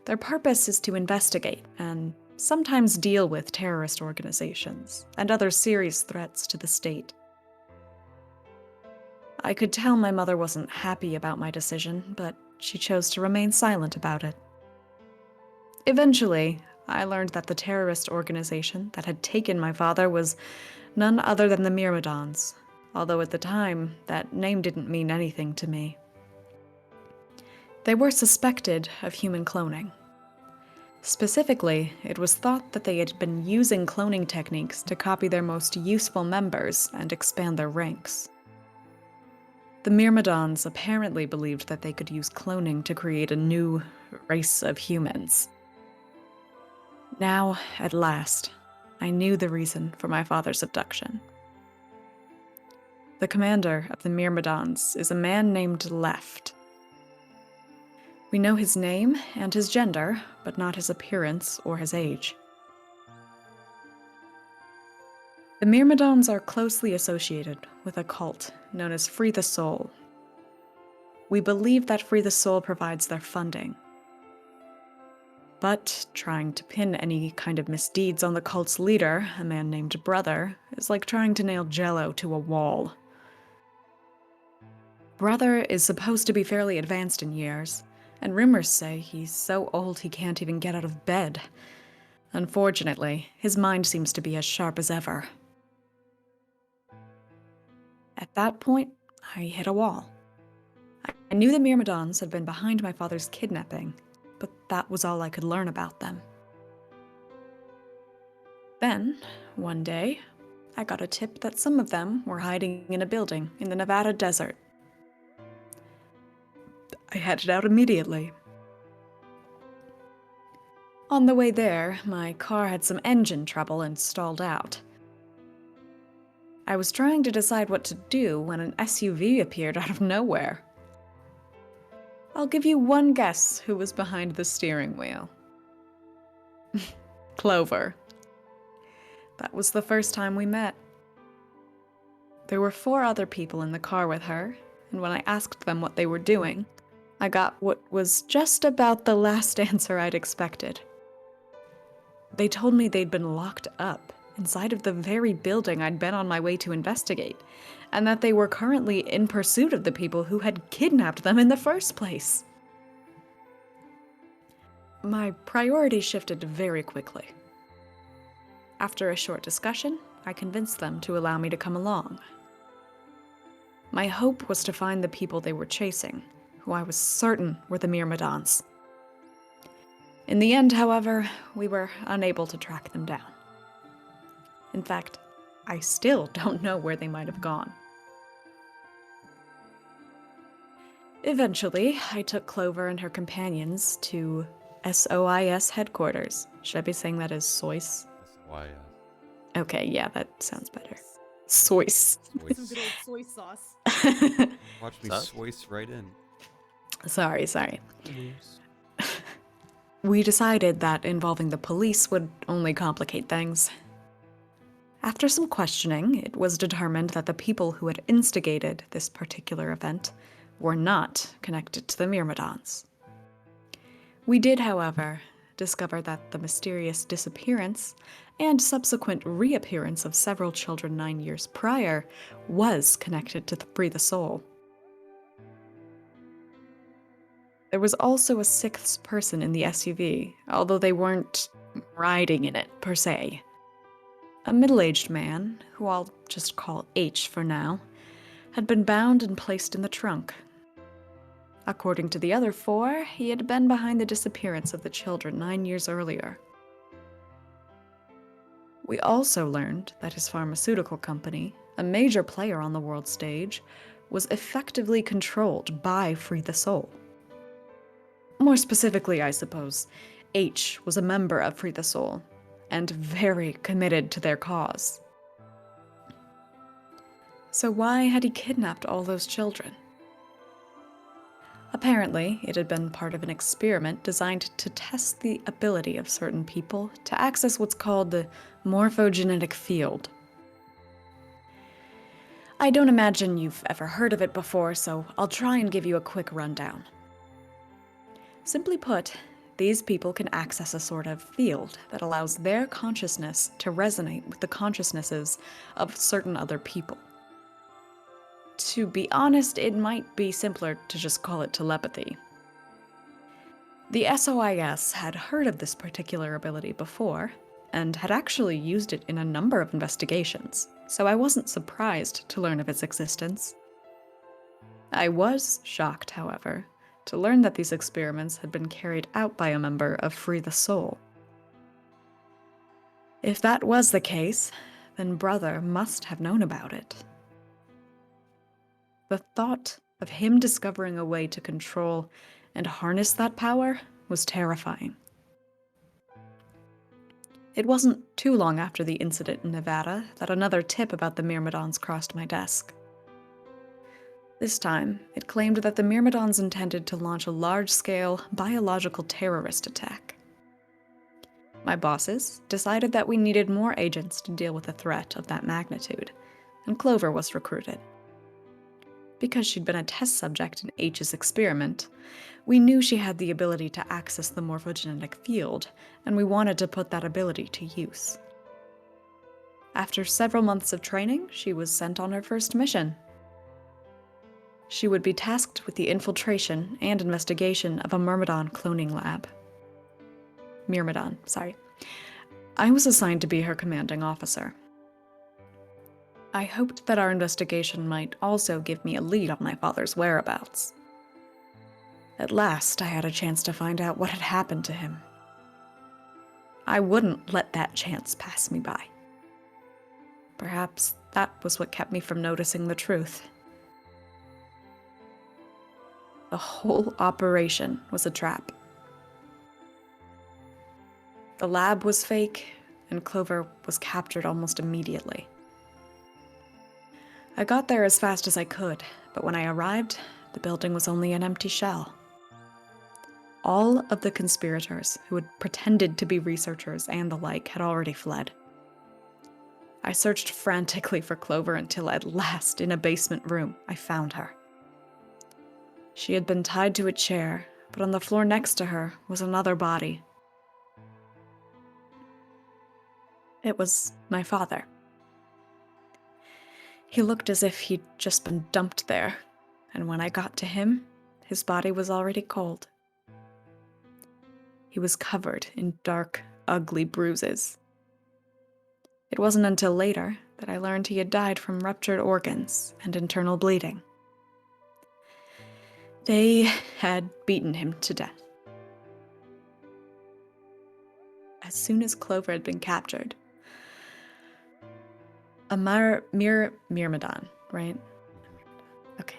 Their purpose is to investigate and sometimes deal with terrorist organizations and other serious threats to the state. I could tell my mother wasn't happy about my decision, but she chose to remain silent about it. Eventually, I learned that the terrorist organization that had taken my father was none other than the Myrmidons, although at the time, that name didn't mean anything to me. They were suspected of human cloning. Specifically, it was thought that they had been using cloning techniques to copy their most useful members and expand their ranks. The Myrmidons apparently believed that they could use cloning to create a new race of humans. Now, at last, I knew the reason for my father's abduction. The commander of the Myrmidons is a man named Left. We know his name and his gender, but not his appearance or his age. The Myrmidons are closely associated with a cult known as Free the Soul. We believe that Free the Soul provides their funding. But trying to pin any kind of misdeeds on the cult's leader, a man named Brother, is like trying to nail Jell-O to a wall. Brother is supposed to be fairly advanced in years, and rumors say he's so old he can't even get out of bed. Unfortunately, his mind seems to be as sharp as ever. At that point, I hit a wall. I knew the Myrmidons had been behind my father's kidnapping, but that was all I could learn about them. Then, one day, I got a tip that some of them were hiding in a building in the Nevada desert. I headed out immediately. On the way there, my car had some engine trouble and stalled out. I was trying to decide what to do when an SUV appeared out of nowhere. I'll give you one guess who was behind the steering wheel. Clover. That was the first time we met. There were 4 other people in the car with her, and when I asked them what they were doing, I got what was just about the last answer I'd expected. They told me they'd been locked up inside of the very building I'd been on my way to investigate, and that they were currently in pursuit of the people who had kidnapped them in the first place. My priorities shifted very quickly. After a short discussion, I convinced them to allow me to come along. My hope was to find the people they were chasing, who I was certain were the Myrmidons. In the end, however, we were unable to track them down. In fact, I still don't know where they might have gone. Eventually, I took Clover and her companions to SOIS headquarters. Should I be saying that as SOIS? Why? Okay, yeah, that sounds better. SOIS. Some good old soy sauce. Watch me Sus? slice right in. Sorry. We decided that involving the police would only complicate things. After some questioning, it was determined that the people who had instigated this particular event were not connected to the Myrmidons. We did, however, discover that the mysterious disappearance and subsequent reappearance of several children 9 years prior was connected to Free the Soul. There was also a sixth person in the SUV, although they weren't riding in it per se. A middle-aged man, who I'll just call H for now, had been bound and placed in the trunk. According to the other four, he had been behind the disappearance of the children 9 years earlier. We also learned that his pharmaceutical company, a major player on the world stage, was effectively controlled by Free the Soul. More specifically, I suppose, H was a member of Free the Soul, and very committed to their cause. So why had he kidnapped all those children? Apparently, it had been part of an experiment designed to test the ability of certain people to access what's called the morphogenetic field. I don't imagine you've ever heard of it before, so I'll try and give you a quick rundown. Simply put, these people can access a sort of field that allows their consciousness to resonate with the consciousnesses of certain other people. To be honest, it might be simpler to just call it telepathy. The SOIS had heard of this particular ability before, and had actually used it in a number of investigations, so I wasn't surprised to learn of its existence. I was shocked, however, to learn that these experiments had been carried out by a member of Free the Soul. If that was the case, then Brother must have known about it. The thought of him discovering a way to control and harness that power was terrifying. It wasn't too long after the incident in Nevada that another tip about the Myrmidons crossed my desk. This time, it claimed that the Myrmidons intended to launch a large-scale biological terrorist attack. My bosses decided that we needed more agents to deal with a threat of that magnitude, and Clover was recruited. Because she'd been a test subject in H's experiment, we knew she had the ability to access the morphogenetic field, and we wanted to put that ability to use. After several months of training, she was sent on her first mission. She would be tasked with the infiltration and investigation of a Myrmidon cloning lab. Myrmidon, sorry. I was assigned to be her commanding officer. I hoped that our investigation might also give me a lead on my father's whereabouts. At last, I had a chance to find out what had happened to him. I wouldn't let that chance pass me by. Perhaps that was what kept me from noticing the truth. The whole operation was a trap. The lab was fake, and Clover was captured almost immediately. I got there as fast as I could, but when I arrived, the building was only an empty shell. All of the conspirators who had pretended to be researchers and the like had already fled. I searched frantically for Clover until at last, in a basement room, I found her. She had been tied to a chair, but on the floor next to her was another body. It was my father. He looked as if he'd just been dumped there, and when I got to him, his body was already cold. He was covered in dark, ugly bruises. It wasn't until later that I learned he had died from ruptured organs and internal bleeding. They had beaten him to death. as soon as Clover had been captured, a Myrmidon, right? Okay.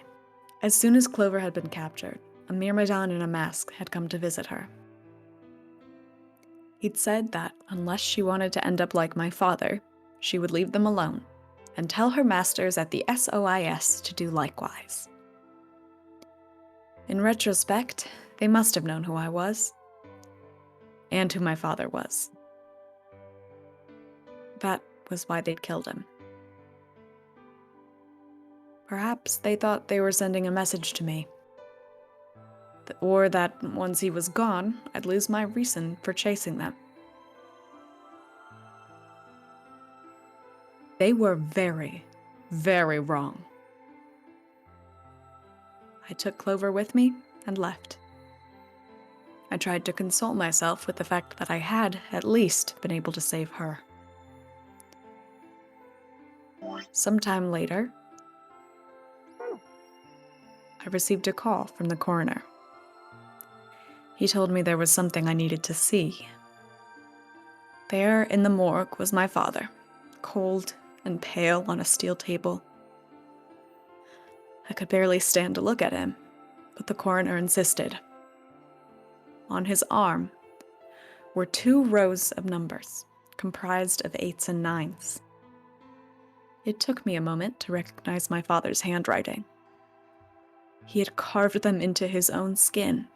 As soon as Clover had been captured, a Myrmidon in a mask had come to visit her. He'd said that unless she wanted to end up like my father, she would leave them alone and tell her masters at the SOIS to do likewise. In retrospect, they must have known who I was, and who my father was. That was why they'd killed him. Perhaps they thought they were sending a message to me. Or that once he was gone, I'd lose my reason for chasing them. They were very, very wrong. I took Clover with me and left. I tried to console myself with the fact that I had, at least, been able to save her. Sometime later, I received a call from the coroner. He told me there was something I needed to see. There in the morgue was my father, cold and pale on a steel table. I could barely stand to look at him, but the coroner insisted. On his arm were 2 rows of numbers, comprised of 8s and 9s. It took me a moment to recognize my father's handwriting. He had carved them into his own skin.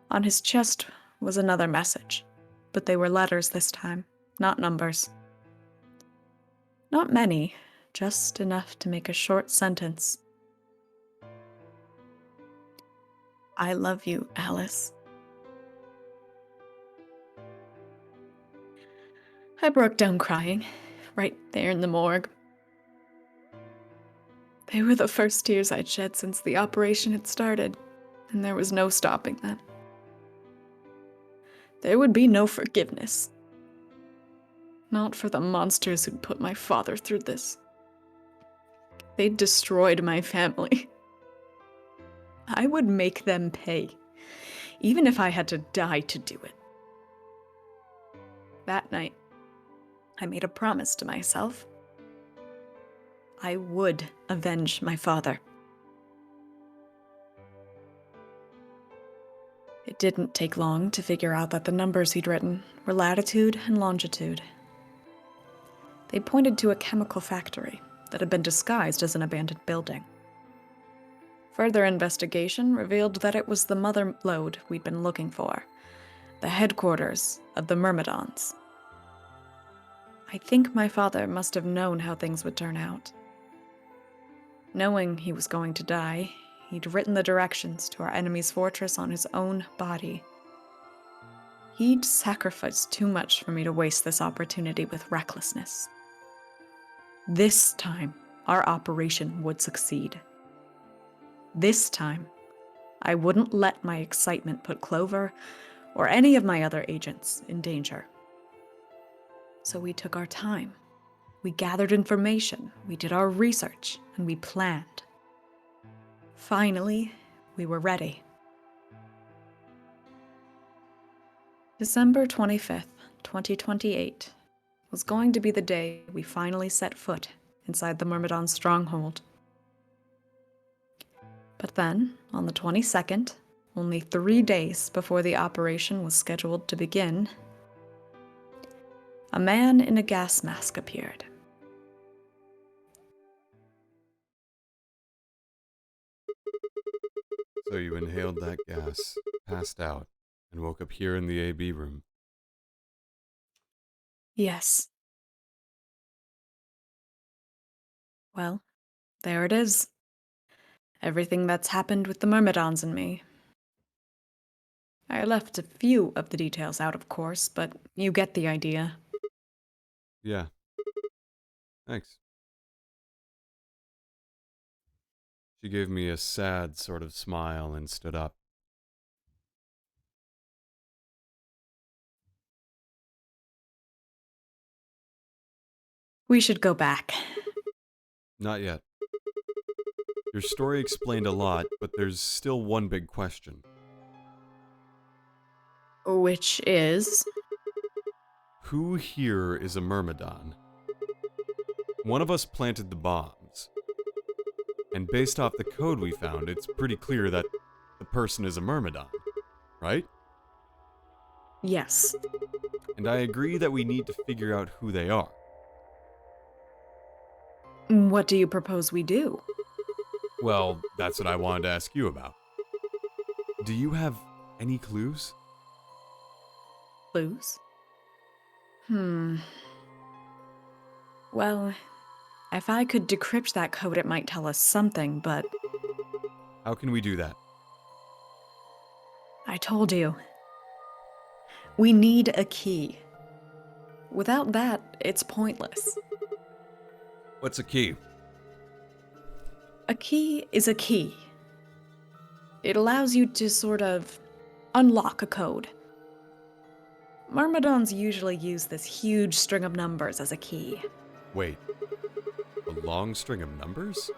On his chest was another message, but they were letters this time, not numbers. Not many, just enough to make a short sentence. I love you, Alice. I broke down crying, right there in the morgue. They were the first tears I'd shed since the operation had started, and there was no stopping them. There would be no forgiveness. Not for the monsters who'd put my father through this. They'd destroyed my family. I would make them pay, even if I had to die to do it. That night, I made a promise to myself. I would avenge my father. It didn't take long to figure out that the numbers he'd written were latitude and longitude. They pointed to a chemical factory that had been disguised as an abandoned building. Further investigation revealed that it was the mother lode we'd been looking for, the headquarters of the Myrmidons. I think my father must have known how things would turn out. Knowing he was going to die, he'd written the directions to our enemy's fortress on his own body. He'd sacrificed too much for me to waste this opportunity with recklessness. This time, our operation would succeed. This time, I wouldn't let my excitement put Clover or any of my other agents in danger. So we took our time. We gathered information, we did our research, and we planned. Finally, we were ready. December 25th, 2028 was going to be the day we finally set foot inside the Myrmidon stronghold. But then, on the 22nd, only 3 days before the operation was scheduled to begin, a man in a gas mask appeared. So you inhaled that gas, passed out, and woke up here in the AB room. Yes. Well, there it is. Everything that's happened with the Myrmidons and me. I left a few of the details out, of course, but you get the idea. Yeah. Thanks. She gave me a sad sort of smile and stood up. We should go back. Not yet. Your story explained a lot, but there's still one big question. Which is? Who here is a Myrmidon? One of us planted the bombs. And based off the code we found, it's pretty clear that the person is a Myrmidon, right? Yes. And I agree that we need to figure out who they are. What do you propose we do? Well, that's what I wanted to ask you about. Do you have any clues? Clues? Well, if I could decrypt that code, it might tell us something, but How can we do that? I told you. We need a key. Without that, it's pointless. What's a key? A key is a key. It allows you to sort of unlock a code. Myrmidons usually use this huge string of numbers as a key. Wait. A long string of numbers?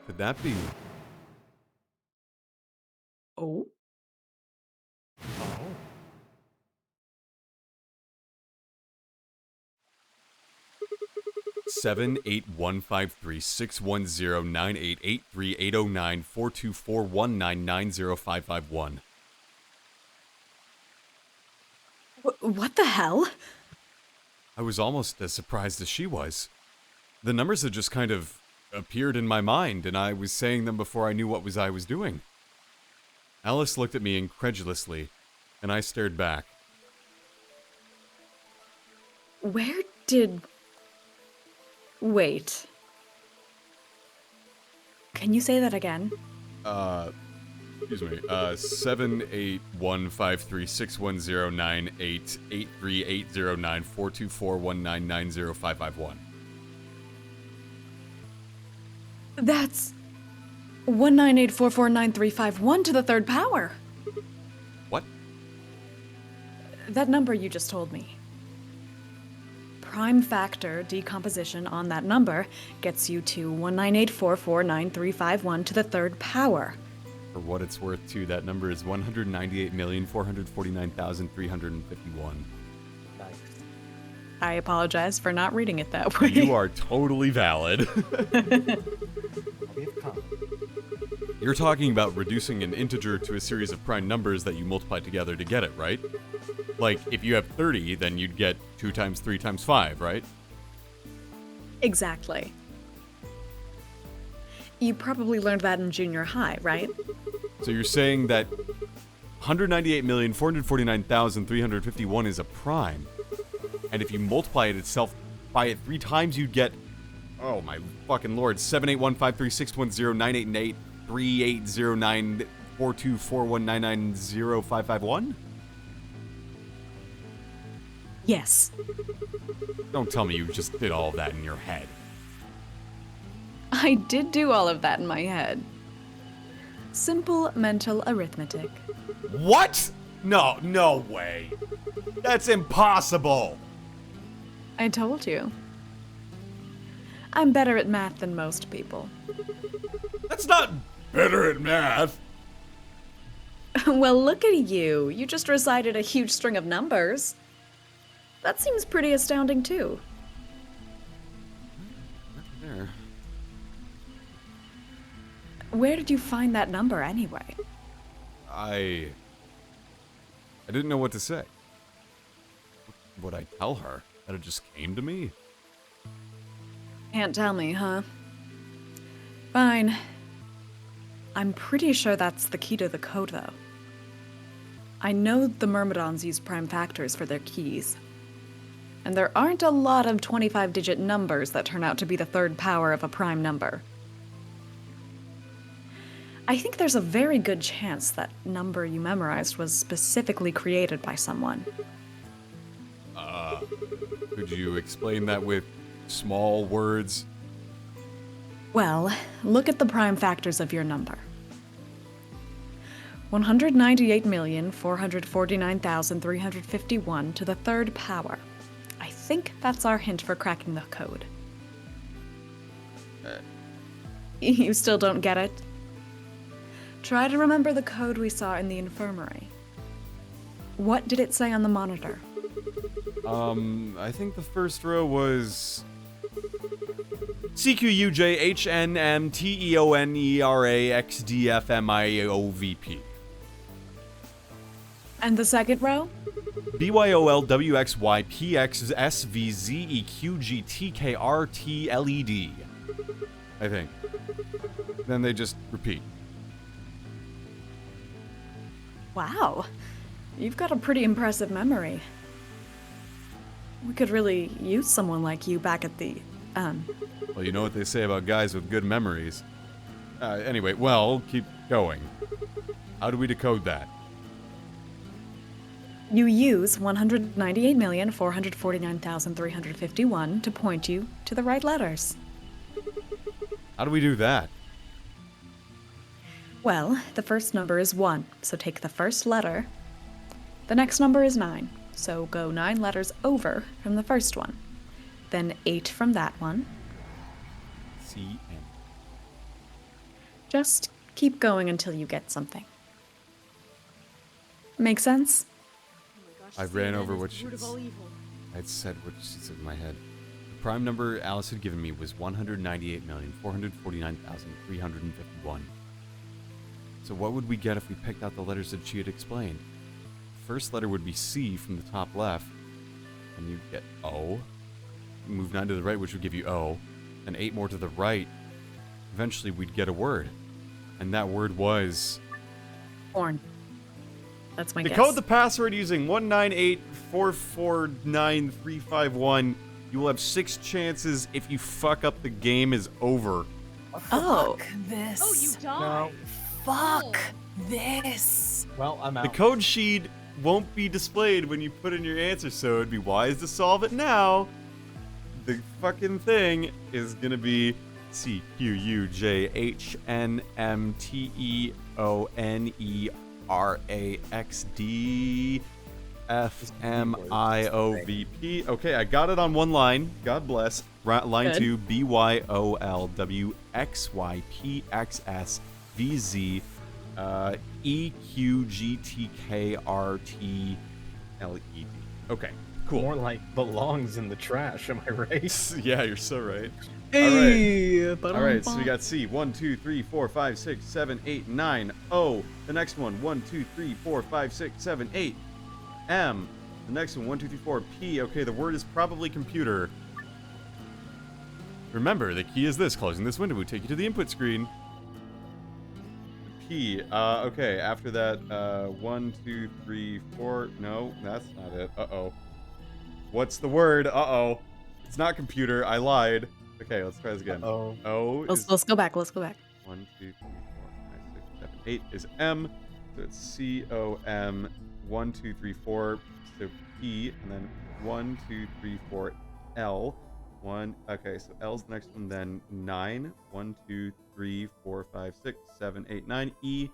Could that be... Oh? 7815361098838094241990551. What the hell? I was almost as surprised as she was. The numbers had just kind of appeared in my mind, and I was saying them before I knew what I was doing. Alice looked at me incredulously, and I stared back. Where did... Wait. Can you say that again? Excuse me. 7815361098838094241990551. That's 198449351 to the third power. What? That number you just told me. Prime factor decomposition on that number gets you to 198449351 to the third power. For what it's worth, too, that number is 198,449,351. I apologize for not reading it that way. You are totally valid. You're talking about reducing an integer to a series of prime numbers that you multiply together to get it, right? Like, if you have 30, then you'd get 2 times 3 times 5, right? Exactly. You probably learned that in junior high, right? So you're saying that 198,449,351 is a prime, and if you multiply it itself by it 3 times, you'd get, oh my fucking lord, 7815361098838094241990551? Yes. Don't tell me you just did all of that in your head. I did do all of that in my head. Simple mental arithmetic. What? No way. That's impossible. I told you. I'm better at math than most people. That's not better at math. Well, look at you. You just recited a huge string of numbers. That seems pretty astounding, too. There. Where did you find that number, anyway? I didn't know what to say. Would I tell her that it just came to me? Can't tell me, huh? Fine. I'm pretty sure that's the key to the code, though. I know the Myrmidons use prime factors for their keys. And there aren't a lot of 25-digit numbers that turn out to be the third power of a prime number. I think there's a very good chance that number you memorized was specifically created by someone. Could you explain that with small words? Well, look at the prime factors of your number. 198,449,351 to the third power. I think that's our hint for cracking the code. You still don't get it? Try to remember the code we saw in the infirmary. What did it say on the monitor? I think the first row was CQUJHNMTEONERAXDFMIOVP. And the second row? BYOLWXYPXSVZEQGTKRTLED. I think. Then they just repeat. Wow. You've got a pretty impressive memory. We could really use someone like you back at the, Well, you know what they say about guys with good memories. Anyway, well, keep going. How do we decode that? You use 198,449,351 to point you to the right letters. How do we do that? Well, the first number is 1, so take the first letter. The next number is 9, so go 9 letters over from the first one. Then 8 from that one. CN. Just keep going until you get something. Make sense? I ran over what she I'd said what she said in my head. The prime number Alice had given me was 198,449,351. So what would we get if we picked out the letters that she had explained? The first letter would be C from the top left, and you'd get O. Move 9 to the right, which would give you O. Then 8 more to the right. Eventually, we'd get a word. And that word was... Porn. That's my guess. Decode the password using 198449351. You will have 6 chances. If you fuck up, the game is over. Oh. Fuck this. Oh, you die. Fuck this. Well, I'm out. The code sheet won't be displayed when you put in your answer, so it'd be wise to solve it now. The fucking thing is gonna be CQUJHNMTEONERAXDFMIOVP. Okay, I got it on one line. God bless. Line Good. 2, BYOLWXYPXSVZ EQGTKRTLED. Okay, cool. More like belongs in the trash, am I right? Yeah, you're so right. Hey, All right, so we got C. 1, 2, 3, 4, 5, 6, 7, 8, 9. O. The next one. 1, 2, 3, 4, 5, 6, 7, 8. M. The next one. 1, 2, 3, 4. P. Okay, the word is probably computer. Remember, the key is this. Closing this window will take you to the input screen. P. Okay, after that, 1, 2, 3, 4. No, that's not it. Uh-oh. What's the word? Uh-oh. It's not computer. I lied. Okay, let's try this again. Uh-oh. O. Let's go back. Let's go back. 1, 2, 3, 4, 5, 6, 7, 8 is M. So it's C-O-M. 1, 2, 3, 4. So P. And then 1, 2, 3, 4, L. 1. Okay, so L's the next one. Then 9. 1, 2, 3, 4, 5, 6, 7, 8, 9. E.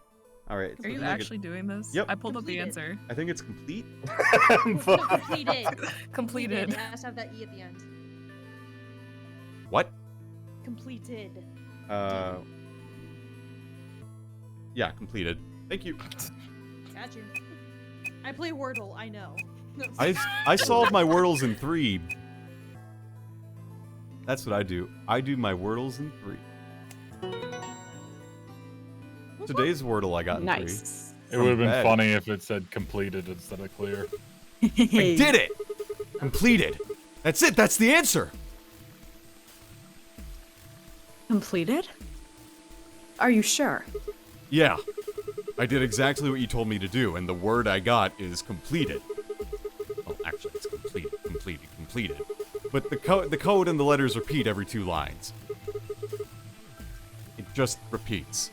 All right. Are you actually doing this? Yep. I pulled up the answer. I think it's complete. No, completed. Completed. It has to have that E at the end. What? Completed. Yeah, completed. Thank you. Got you. I play Wordle, I know. I solved my Wordles in 3. That's what I do. I do my Wordles in 3. Today's Wordle I got in 3. Nice. It would have been bad. funny if it said completed instead of clear. I did it! Completed. That's it. That's the answer. Completed? Are you sure? Yeah. I did exactly what you told me to do, and the word I got is completed. Well, actually, it's completed. But the code and the letters repeat every 2 lines. It just repeats.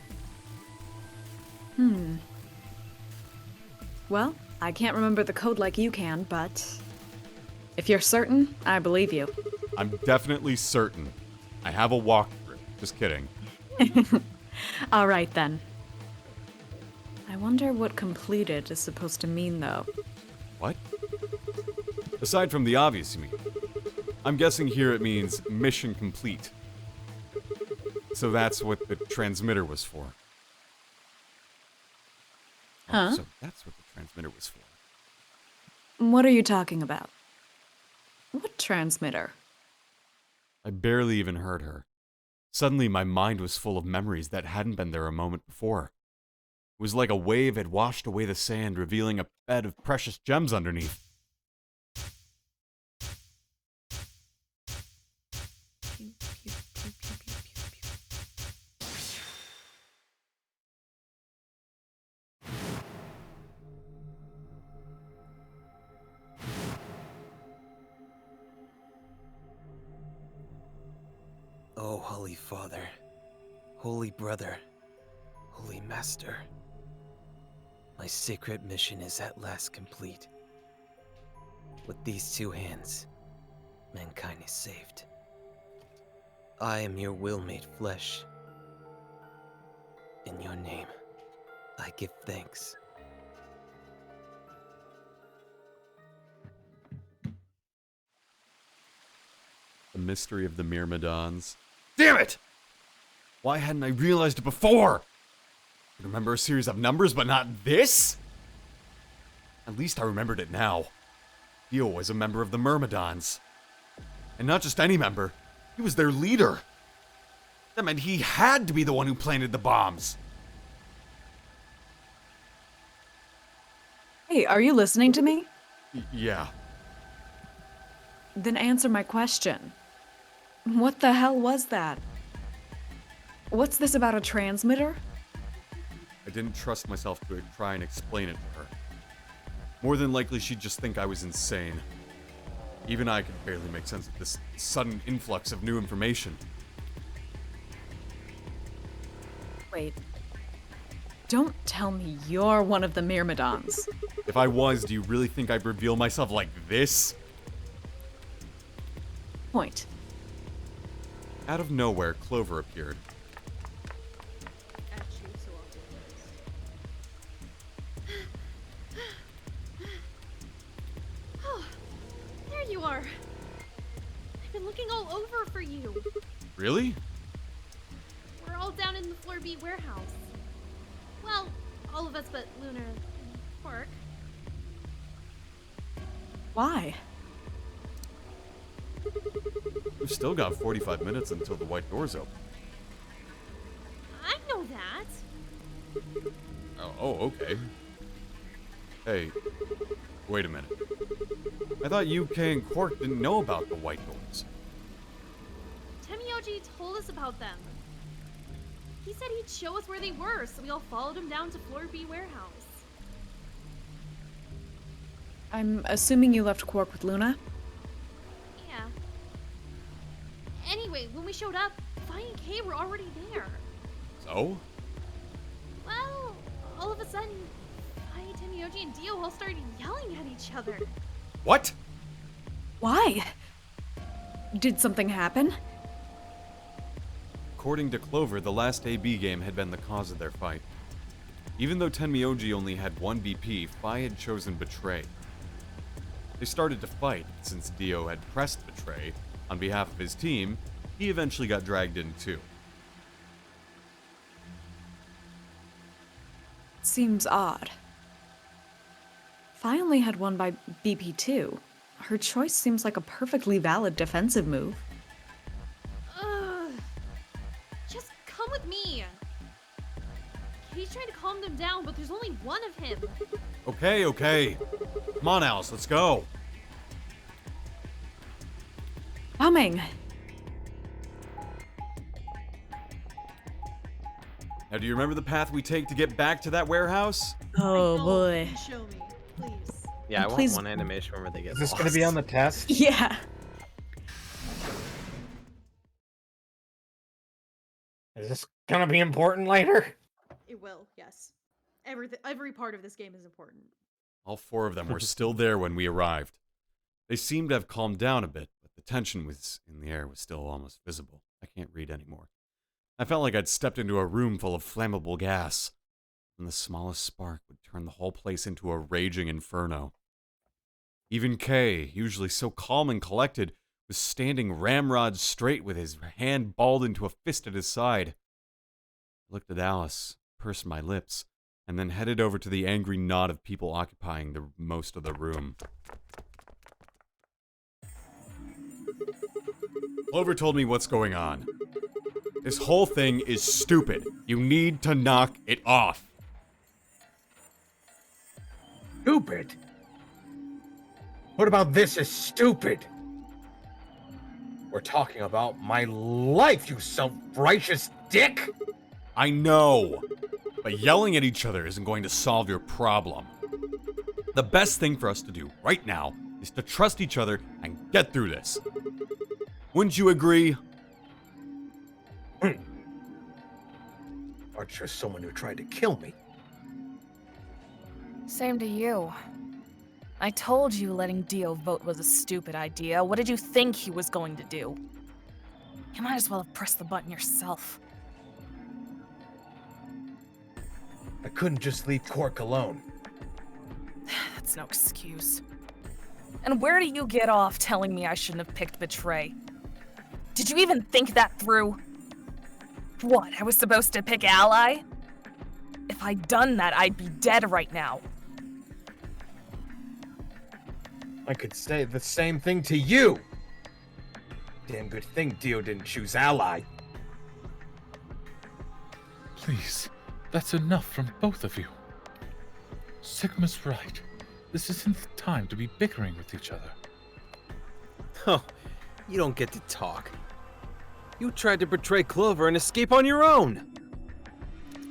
Well, I can't remember the code like you can, but if you're certain, I believe you. I'm definitely certain. I have a walkthrough. Just kidding. All right, then. I wonder what completed is supposed to mean, though. What? Aside from the obvious, you mean? I'm guessing here it means mission complete. So that's what the transmitter was for. Huh? So that's what the transmitter was for. What are you talking about? What transmitter? I barely even heard her. Suddenly, my mind was full of memories that hadn't been there a moment before. It was like a wave had washed away the sand, revealing a bed of precious gems underneath. Oh, Holy Father, Holy Brother, Holy Master, my sacred mission is at last complete. With these two hands, mankind is saved. I am your will made flesh. In your name, I give thanks. The mystery of the Myrmidons. Damn it! Why hadn't I realized it before? I remember a series of numbers, but not this? At least I remembered it now. Dio was a member of the Myrmidons. And not just any member, he was their leader. That meant he had to be the one who planted the bombs. Hey, are you listening to me? Yeah. Then answer my question. What the hell was that? What's this about a transmitter? I didn't trust myself to try and explain it to her. More than likely, she'd just think I was insane. Even I could barely make sense of this sudden influx of new information. Wait. Don't tell me you're one of the Myrmidons. If I was, do you really think I'd reveal myself like this? Point. Out of nowhere, Clover appeared. Oh, there you are. I've been looking all over for you. Really? We're all down in the Floor B warehouse. Well, all of us but Luna and Quark. Why? We've still got 45 minutes until the white doors open. I know that. Oh, okay. Hey, wait a minute. I thought UK and Quark didn't know about the white doors. Tenmyouji told us about them. He said he'd show us where they were, so we all followed him down to Floor B warehouse. I'm assuming you left Quark with Luna? Yeah. Anyway, when we showed up, Vi and Kay were already there. So? Well, all of a sudden, Vi, Tenmyouji, and Dio all started yelling at each other. What? Why? Did something happen? According to Clover, the last AB game had been the cause of their fight. Even though Tenmyouji only had one BP, Fi had chosen Betray. They started to fight, since Dio had pressed Betray on behalf of his team, he eventually got dragged in too. Seems odd. Fi only had one by BP2. Her choice seems like a perfectly valid defensive move. Ugh. Just come with me. He's trying to calm them down, but there's only one of him. Okay. Come on, Alice, let's go. Coming. Now, do you remember the path we take to get back to that warehouse? Oh boy. Show me, please. Yeah, I Please- want one animation where they get Is this lost. gonna be on the test? Yeah. Is this gonna be important later? It will, yes. Every part of this game is important. All four of them were still there when we arrived. They seemed to have calmed down a bit, but the tension was in the air was still almost visible. I can't read anymore. I felt like I'd stepped into a room full of flammable gas, and the smallest spark would turn the whole place into a raging inferno. Even Kay, usually so calm and collected, was standing ramrod straight with his hand balled into a fist at his side. I looked at Alice, pursed my lips, and then headed over to the angry knot of people occupying the most of the room. Clover told me what's going on. This whole thing is stupid. You need to knock it off. Stupid? What about this is stupid? We're talking about my life, you self-righteous dick! I know, but yelling at each other isn't going to solve your problem. The best thing for us to do right now is to trust each other and get through this. Wouldn't you agree? Aren't you someone who tried to kill me? Same to you. I told you letting Dio vote was a stupid idea. What did you think he was going to do? You might as well have pressed the button yourself. I couldn't just leave Quark alone. That's no excuse. And where do you get off telling me I shouldn't have picked Betray? Did you even think that through? What, I was supposed to pick Ally? If I'd done that, I'd be dead right now. I could say the same thing to you. Damn good thing Dio didn't choose Ally. Please, that's enough from both of you. Sigma's right. This isn't the time to be bickering with each other. Oh, you don't get to talk. You tried to betray Clover and escape on your own.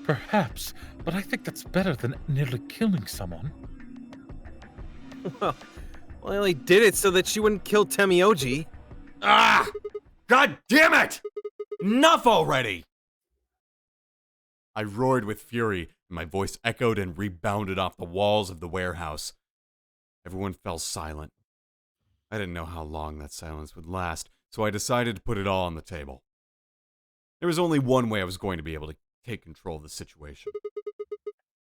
Perhaps, but I think that's better than nearly killing someone. Well, I only did it so that she wouldn't kill Tenmyouji. Ah! God damn it! Enough already! I roared with fury, and my voice echoed and rebounded off the walls of the warehouse. Everyone fell silent. I didn't know how long that silence would last, so I decided to put it all on the table. There was only one way I was going to be able to take control of the situation.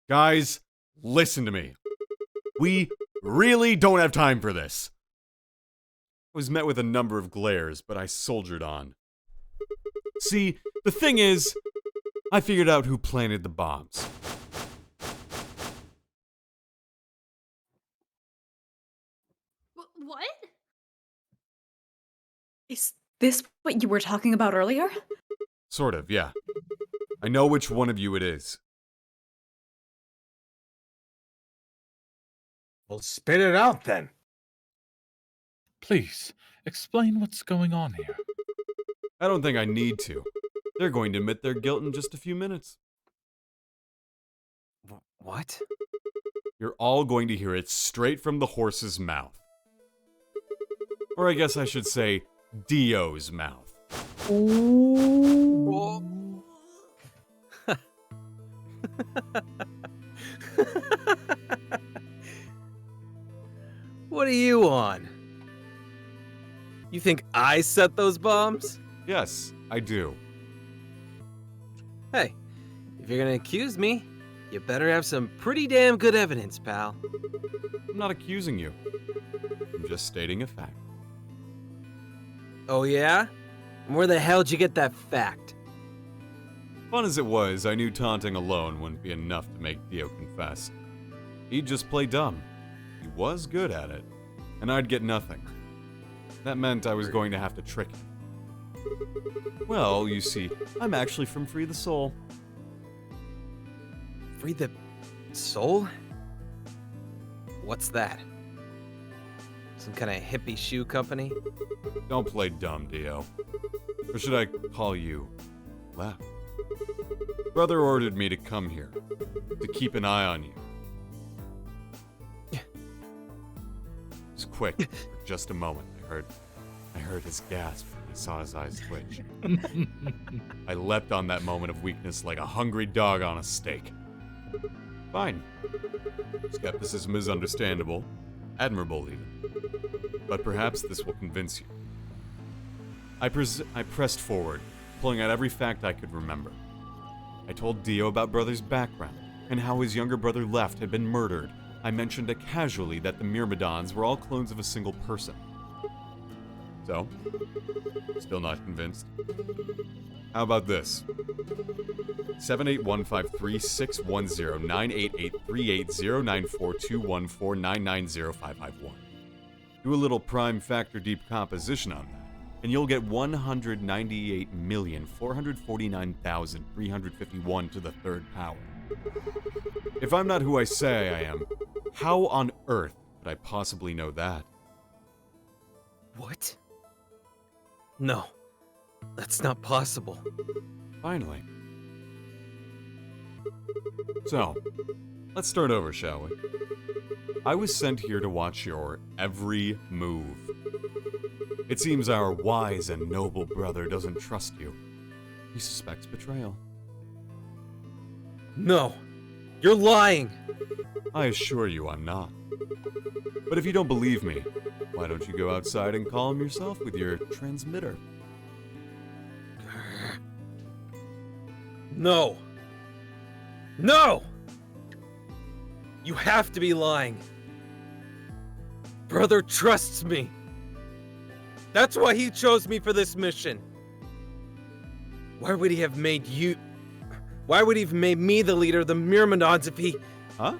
Guys, listen to me. We really don't have time for this. I was met with a number of glares, but I soldiered on. See, the thing is, I figured out who planted the bombs. What? Is this what you were talking about earlier? Sort of, yeah. I know which one of you it is. Well, spit it out then. Please, explain what's going on here. I don't think I need to. They're going to admit their guilt in just a few minutes. What? You're all going to hear it straight from the horse's mouth. Or I guess I should say, Dio's mouth. Ooh. What are you on? You think I set those bombs? Yes, I do. Hey, if you're gonna accuse me, you better have some pretty damn good evidence, pal. I'm not accusing you. I'm just stating a fact. Oh yeah? And where the hell'd you get that fact? Fun as it was, I knew taunting alone wouldn't be enough to make Dio confess. He'd just play dumb. He was good at it, and I'd get nothing. That meant I was going to have to trick him. Well, you see, I'm actually from Free the Soul. Free the Soul? What's that? Some kind of hippie shoe company? Don't play dumb, Dio. Or should I call you Left? Brother ordered me to come here, to keep an eye on you. Just quick, for just a moment. I heard his gasp and saw his eyes twitch. I leapt on that moment of weakness like a hungry dog on a steak. Fine. Skepticism is understandable, admirable even. But perhaps this will convince you. I pressed forward, pulling out every fact I could remember. I told Dio about Brother's background, and how his younger brother Left had been murdered. I mentioned casually that the Myrmidons were all clones of a single person. So, still not convinced. How about this? 78153-610-988-380-94214-990-551. Do a little prime factor decomposition on that, and you'll get 198,449,351 to the third power. If I'm not who I say I am, how on earth could I possibly know that? What? No, that's not possible. Finally. So, let's start over, shall we? I was sent here to watch your every move. It seems our wise and noble brother doesn't trust you. He suspects betrayal. No, you're lying. I assure you I'm not. But if you don't believe me, why don't you go outside and call him yourself with your transmitter? No. No! You have to be lying. Brother trusts me. That's why he chose me for this mission. Why would he have made you... Why would he have made me the leader of the Myrmidons if he... Huh?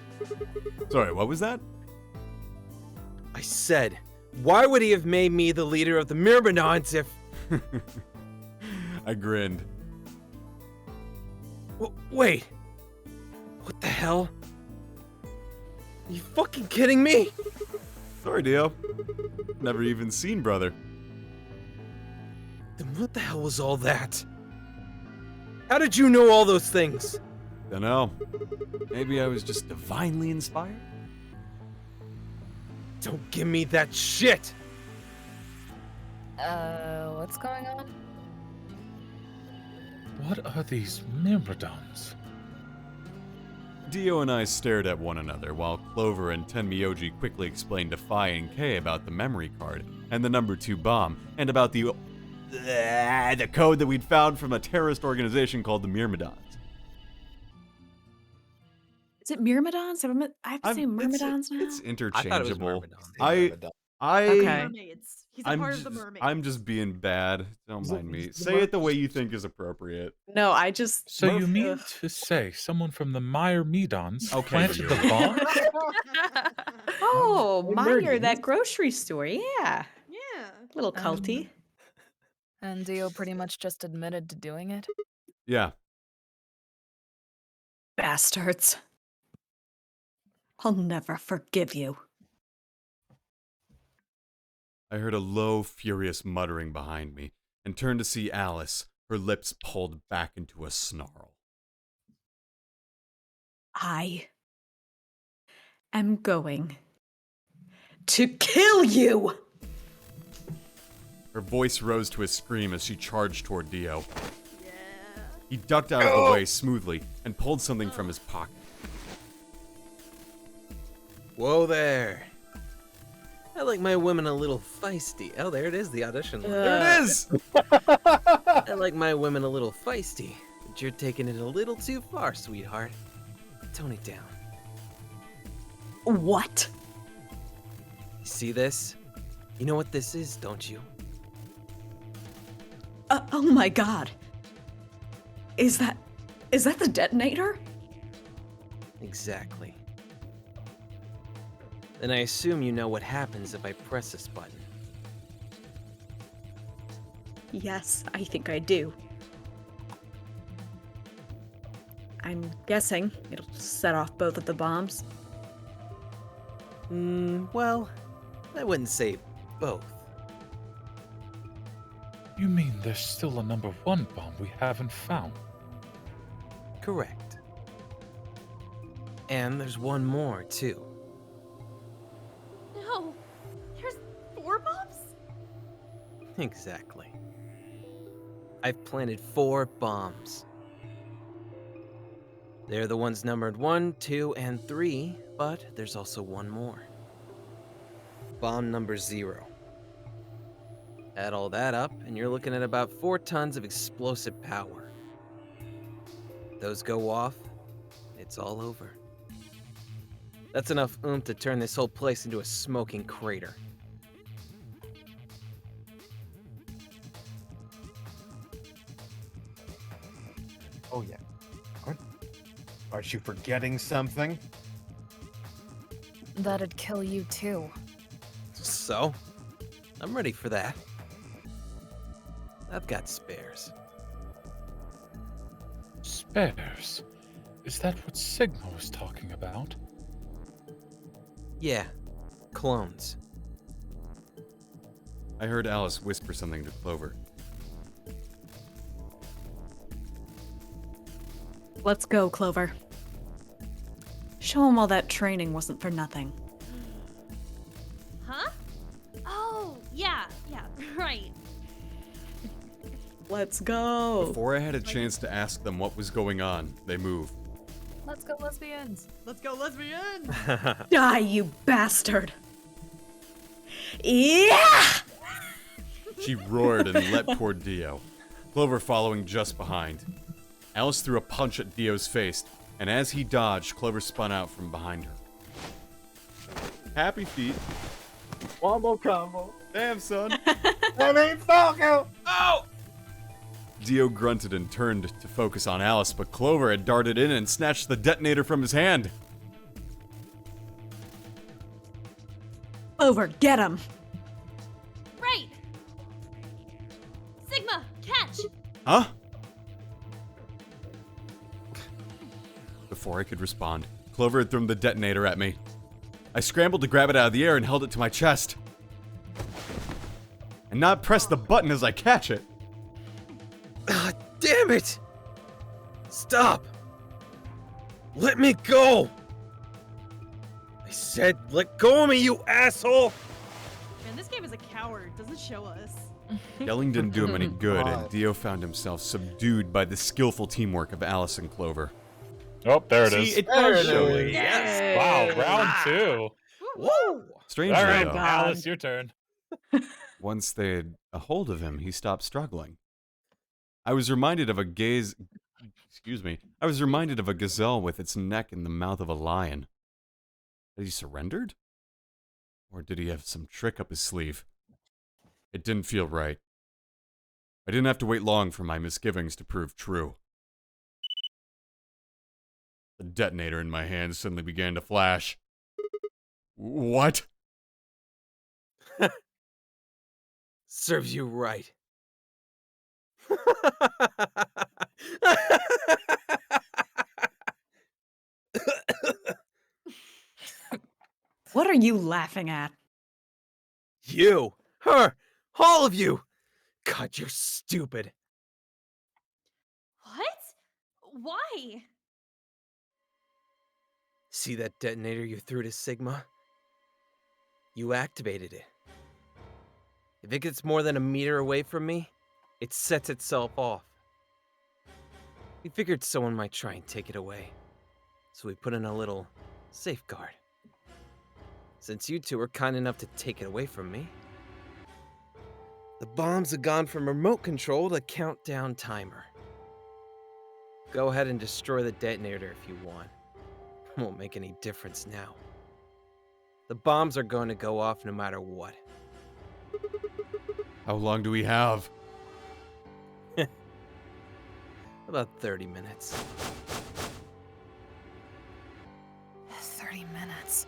Sorry, what was that? I said, why would he have made me the leader of the Myrmidons if... I grinned. Wait. What the hell? Are you fucking kidding me? Sorry, Dio. Never even seen brother. Then what the hell was all that? How did you know all those things? Dunno. Maybe I was just divinely inspired? Don't give me that shit! What's going on? What are these Myrmidons? Dio and I stared at one another while Clover and Tenmyouji quickly explained to Phi and K about the memory card and the number 2 bomb and about the code that we'd found from a terrorist organization called the Myrmidons. Is it Myrmidons? I have to say Myrmidons now? It's interchangeable. Mermaids. He's a part of the mermaids. I'm just being bad. Don't mind me. Say it the way you think is appropriate. No, I just... So you mean to say someone from the Myrmidons planted the bomb? Oh, Meyer, that grocery store. Yeah. Yeah. Little culty. And Dio pretty much just admitted to doing it? Yeah. Bastards. I'll never forgive you. I heard a low, furious muttering behind me and turned to see Alice, her lips pulled back into a snarl. I am going to kill you! Her voice rose to a scream as she charged toward Dio. He ducked out of the way smoothly and pulled something from his pocket. Whoa there. I like my women a little feisty. Oh, there it is, the audition. There it is! I like my women a little feisty, but you're taking it a little too far, sweetheart. Tone it down. What? See this? You know what this is, don't you? Oh my god. Is that the detonator? Exactly. Then I assume you know what happens if I press this button. Yes, I think I do. I'm guessing it'll set off both of the bombs. Well, I wouldn't say both. You mean there's still a number 1 bomb we haven't found? Correct. And there's one more, too. No. There's 4 bombs? Exactly. I've planted 4 bombs. They're the ones numbered 1, 2, and 3, but there's also one more. Bomb number 0. Add all that up, and you're looking at about 4 tons of explosive power. Those go off, it's all over. That's enough oomph to turn this whole place into a smoking crater. Aren't you forgetting something? That'd kill you too. So, I'm ready for that. I've got spares. Spares? Is that what Sigma was talking about? Yeah, clones. I heard Alice whisper something to Clover. Let's go, Clover. Show him all that training wasn't for nothing. Huh? Oh, yeah, right. Let's go. Before I had a chance to ask them what was going on, they moved. Let's go, lesbians. Let's go, lesbian! Die, you bastard! Yeah! She roared and leapt toward Dio, Clover following just behind. Alice threw a punch at Dio's face, and as he dodged, Clover spun out from behind her. Happy feet. Wombo combo. Damn, son. That ain't Falco! Oh! Dio grunted and turned to focus on Alice, but Clover had darted in and snatched the detonator from his hand. Clover, get him! Right! Sigma, catch! Huh? Before I could respond, Clover had thrown the detonator at me. I scrambled to grab it out of the air and held it to my chest. And not press the button as I catch it. Ah, damn it! Stop! Let me go! I said, let go of me, you asshole! Man, this game is a coward. Doesn't show us. Yelling didn't do him any good, and Dio found himself subdued by the skillful teamwork of Alice and Clover. Oh, there it See, is. it does show There it. it is. Yes. Wow, round two. Woo! Strangely, All right, though, Alice, your turn. once they had a hold of him, he stopped struggling. I was reminded of a I was reminded of a gazelle with its neck in the mouth of a lion. Had he surrendered? Or did he have some trick up his sleeve? It didn't feel right. I didn't have to wait long for my misgivings to prove true. The detonator in my hand suddenly began to flash. What? Serves you right. What are you laughing at? You, her, all of you. God, you're stupid. What? Why? See that detonator you threw to Sigma? You activated it. If it gets more than a meter away from me, it sets itself off. We figured someone might try and take it away, so we put in a little safeguard. Since you two were kind enough to take it away from me, the bombs have gone from remote control to countdown timer. Go ahead and destroy the detonator if you want. Won't make any difference now. The bombs are going to go off no matter what. How long do we have? About 30 minutes. 30 minutes.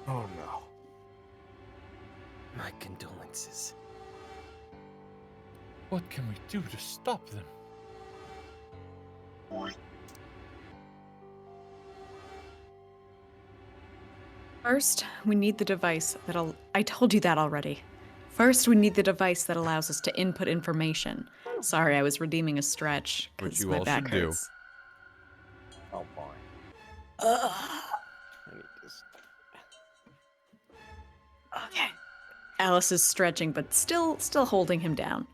Oh no. My condolences. What can we do to stop them? First, we need the device that'll. I told you that already. First, we need the device that allows us to input information. Sorry, I was redeeming a stretch Which because you my all back should do. hurts. Oh boy. Ugh. Okay. Alice is stretching, but still holding him down.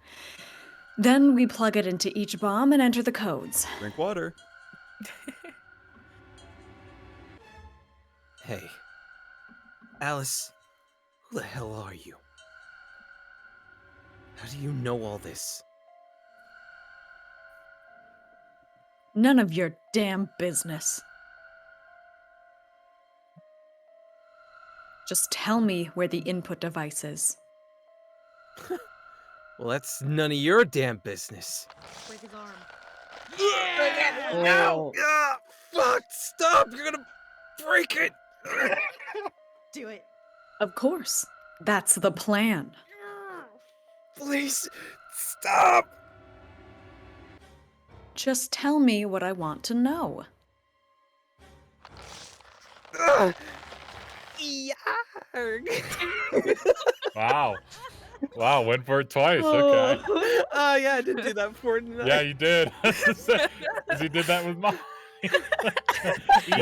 Then we plug it into each bomb and enter the codes. Drink water. Hey. Alice, who the hell are you? How do you know all this? None of your damn business. Just tell me where the input device is. Well, that's none of your damn business. Break his arm. Ow! Ah, fuck! Stop! You're gonna break it! Do it. Of course. That's the plan. Please, stop! Just tell me what I want to know. Yarg. Wow. Wow, went for it twice. Okay. Oh, yeah, I did do that before, didn't I? Yeah, you did. Because he did that with mine. You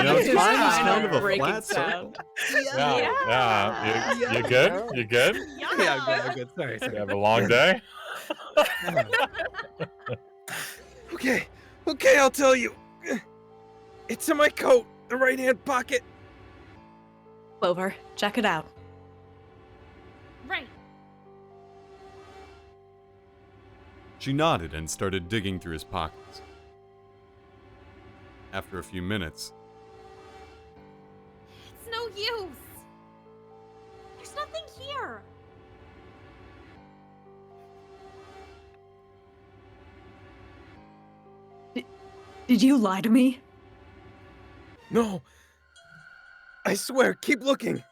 know, it's His mine was final kind of a breaking flat sound. circle. Yeah. You good? You good? Yeah, I'm good. Sorry. You have a long day? Okay, I'll tell you. It's in my coat, the right-hand pocket. Clover, check it out. Right. She nodded and started digging through his pockets. After a few minutes, It's no use. There's nothing here. Did you lie to me? No. I swear, keep looking.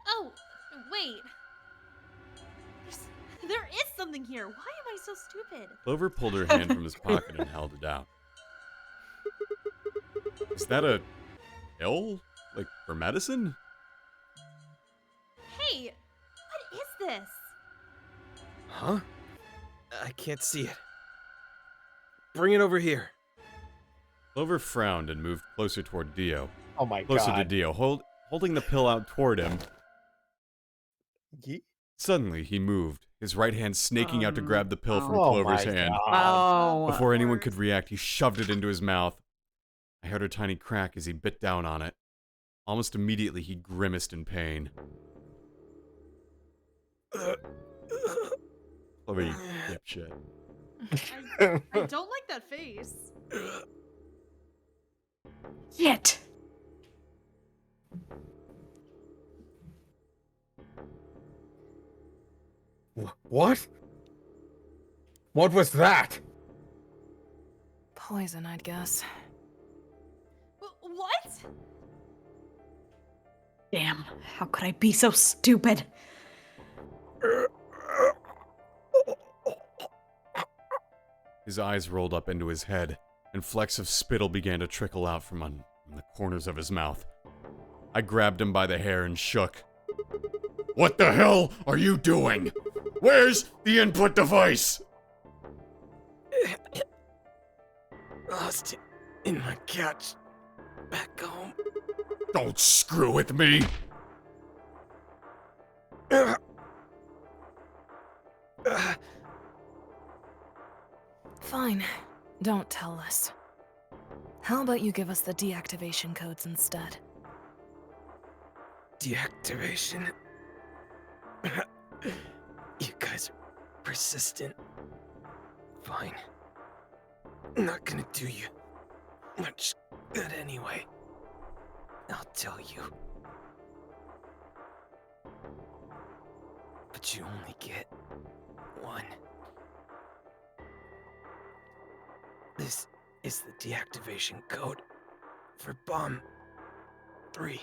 Oh, wait. There is something here. Why am I so stupid? Clover pulled her hand from his pocket and held it out. Is that a pill? Like, for medicine? Hey, what is this? Huh? I can't see it. Bring it over here. Clover frowned and moved closer toward Dio. Oh my Closer god. to Dio, holding the pill out toward him. Suddenly, he moved, his right hand snaking out to grab the pill from Clover's hand. Oh. Before anyone could react, he shoved it into his mouth. I heard a tiny crack as he bit down on it. Almost immediately, he grimaced in pain. Clover, you dipshit. I don't like that face. Shit. What? What was that? Poison, I'd guess. What? Damn, how could I be so stupid? His eyes rolled up into his head, and flecks of spittle began to trickle out from the corners of his mouth. I grabbed him by the hair and shook. What the hell are you doing? Where's the input device? Lost it in my couch. Back home. Don't screw with me! Fine. Don't tell us. How about you give us the deactivation codes instead? Deactivation? You guys are persistent. Fine. Not gonna do you much good anyway. I'll tell you. But you only get one. This is the deactivation code for Bomb 3.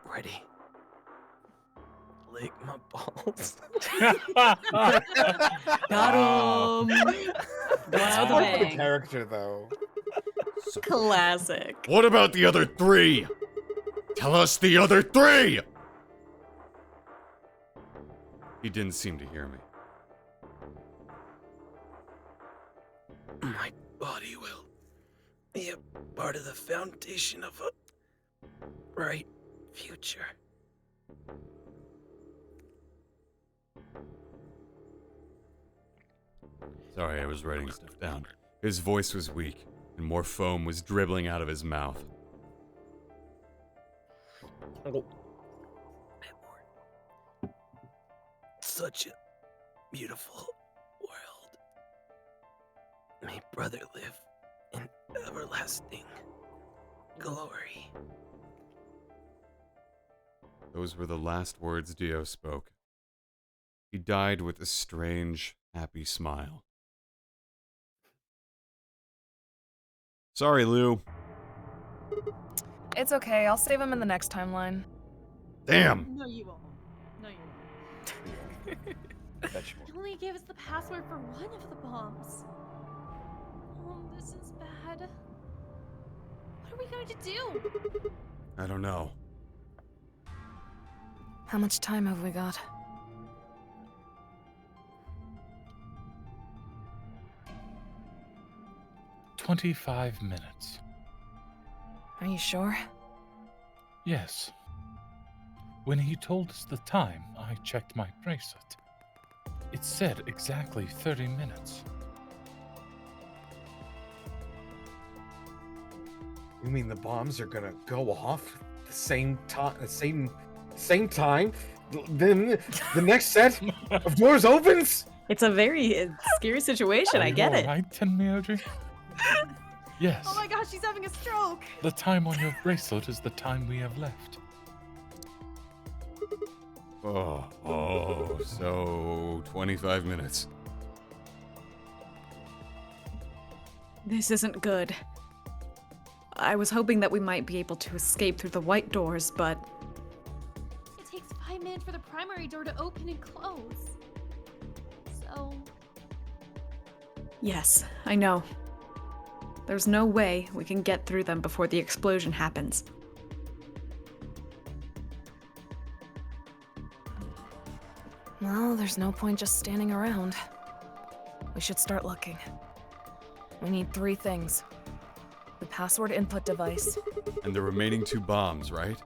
Ready? Lick my balls. Got him. That's Wow, part of the bang. character, though. Classic. What about the other 3? Tell us the other 3! He didn't seem to hear me. My body will be a part of the foundation of a bright future. Sorry, I was writing stuff down. His voice was weak, and more foam was dribbling out of his mouth. Such a beautiful world. May brother live in everlasting glory. Those were the last words Dio spoke. He died with a strange, happy smile. Sorry, Lou. It's okay. I'll save him in the next timeline. Damn. No, you won't. No, you won't. He only gave us the password for one of the bombs. Oh, this is bad. What are we going to do? I don't know. How much time have we got? "25 minutes. Are you sure? Yes. When he told us the time, I checked my bracelet. It said exactly 30 minutes. You mean the bombs are gonna go off the same time? Same time? Then the next set of doors opens? It's a very scary situation. I get it. Right, Tenmyouji? Yes. Oh my gosh, she's having a stroke. The time on your bracelet is the time we have left. So 25 minutes. This isn't good. I was hoping that we might be able to escape through the white doors, but It takes 5 minutes for the primary door to open and close. So, yes, I know. There's no way we can get through them before the explosion happens. Well, there's no point just standing around. We should start looking. We need 3 things. The password input device. And the remaining 2 bombs, right?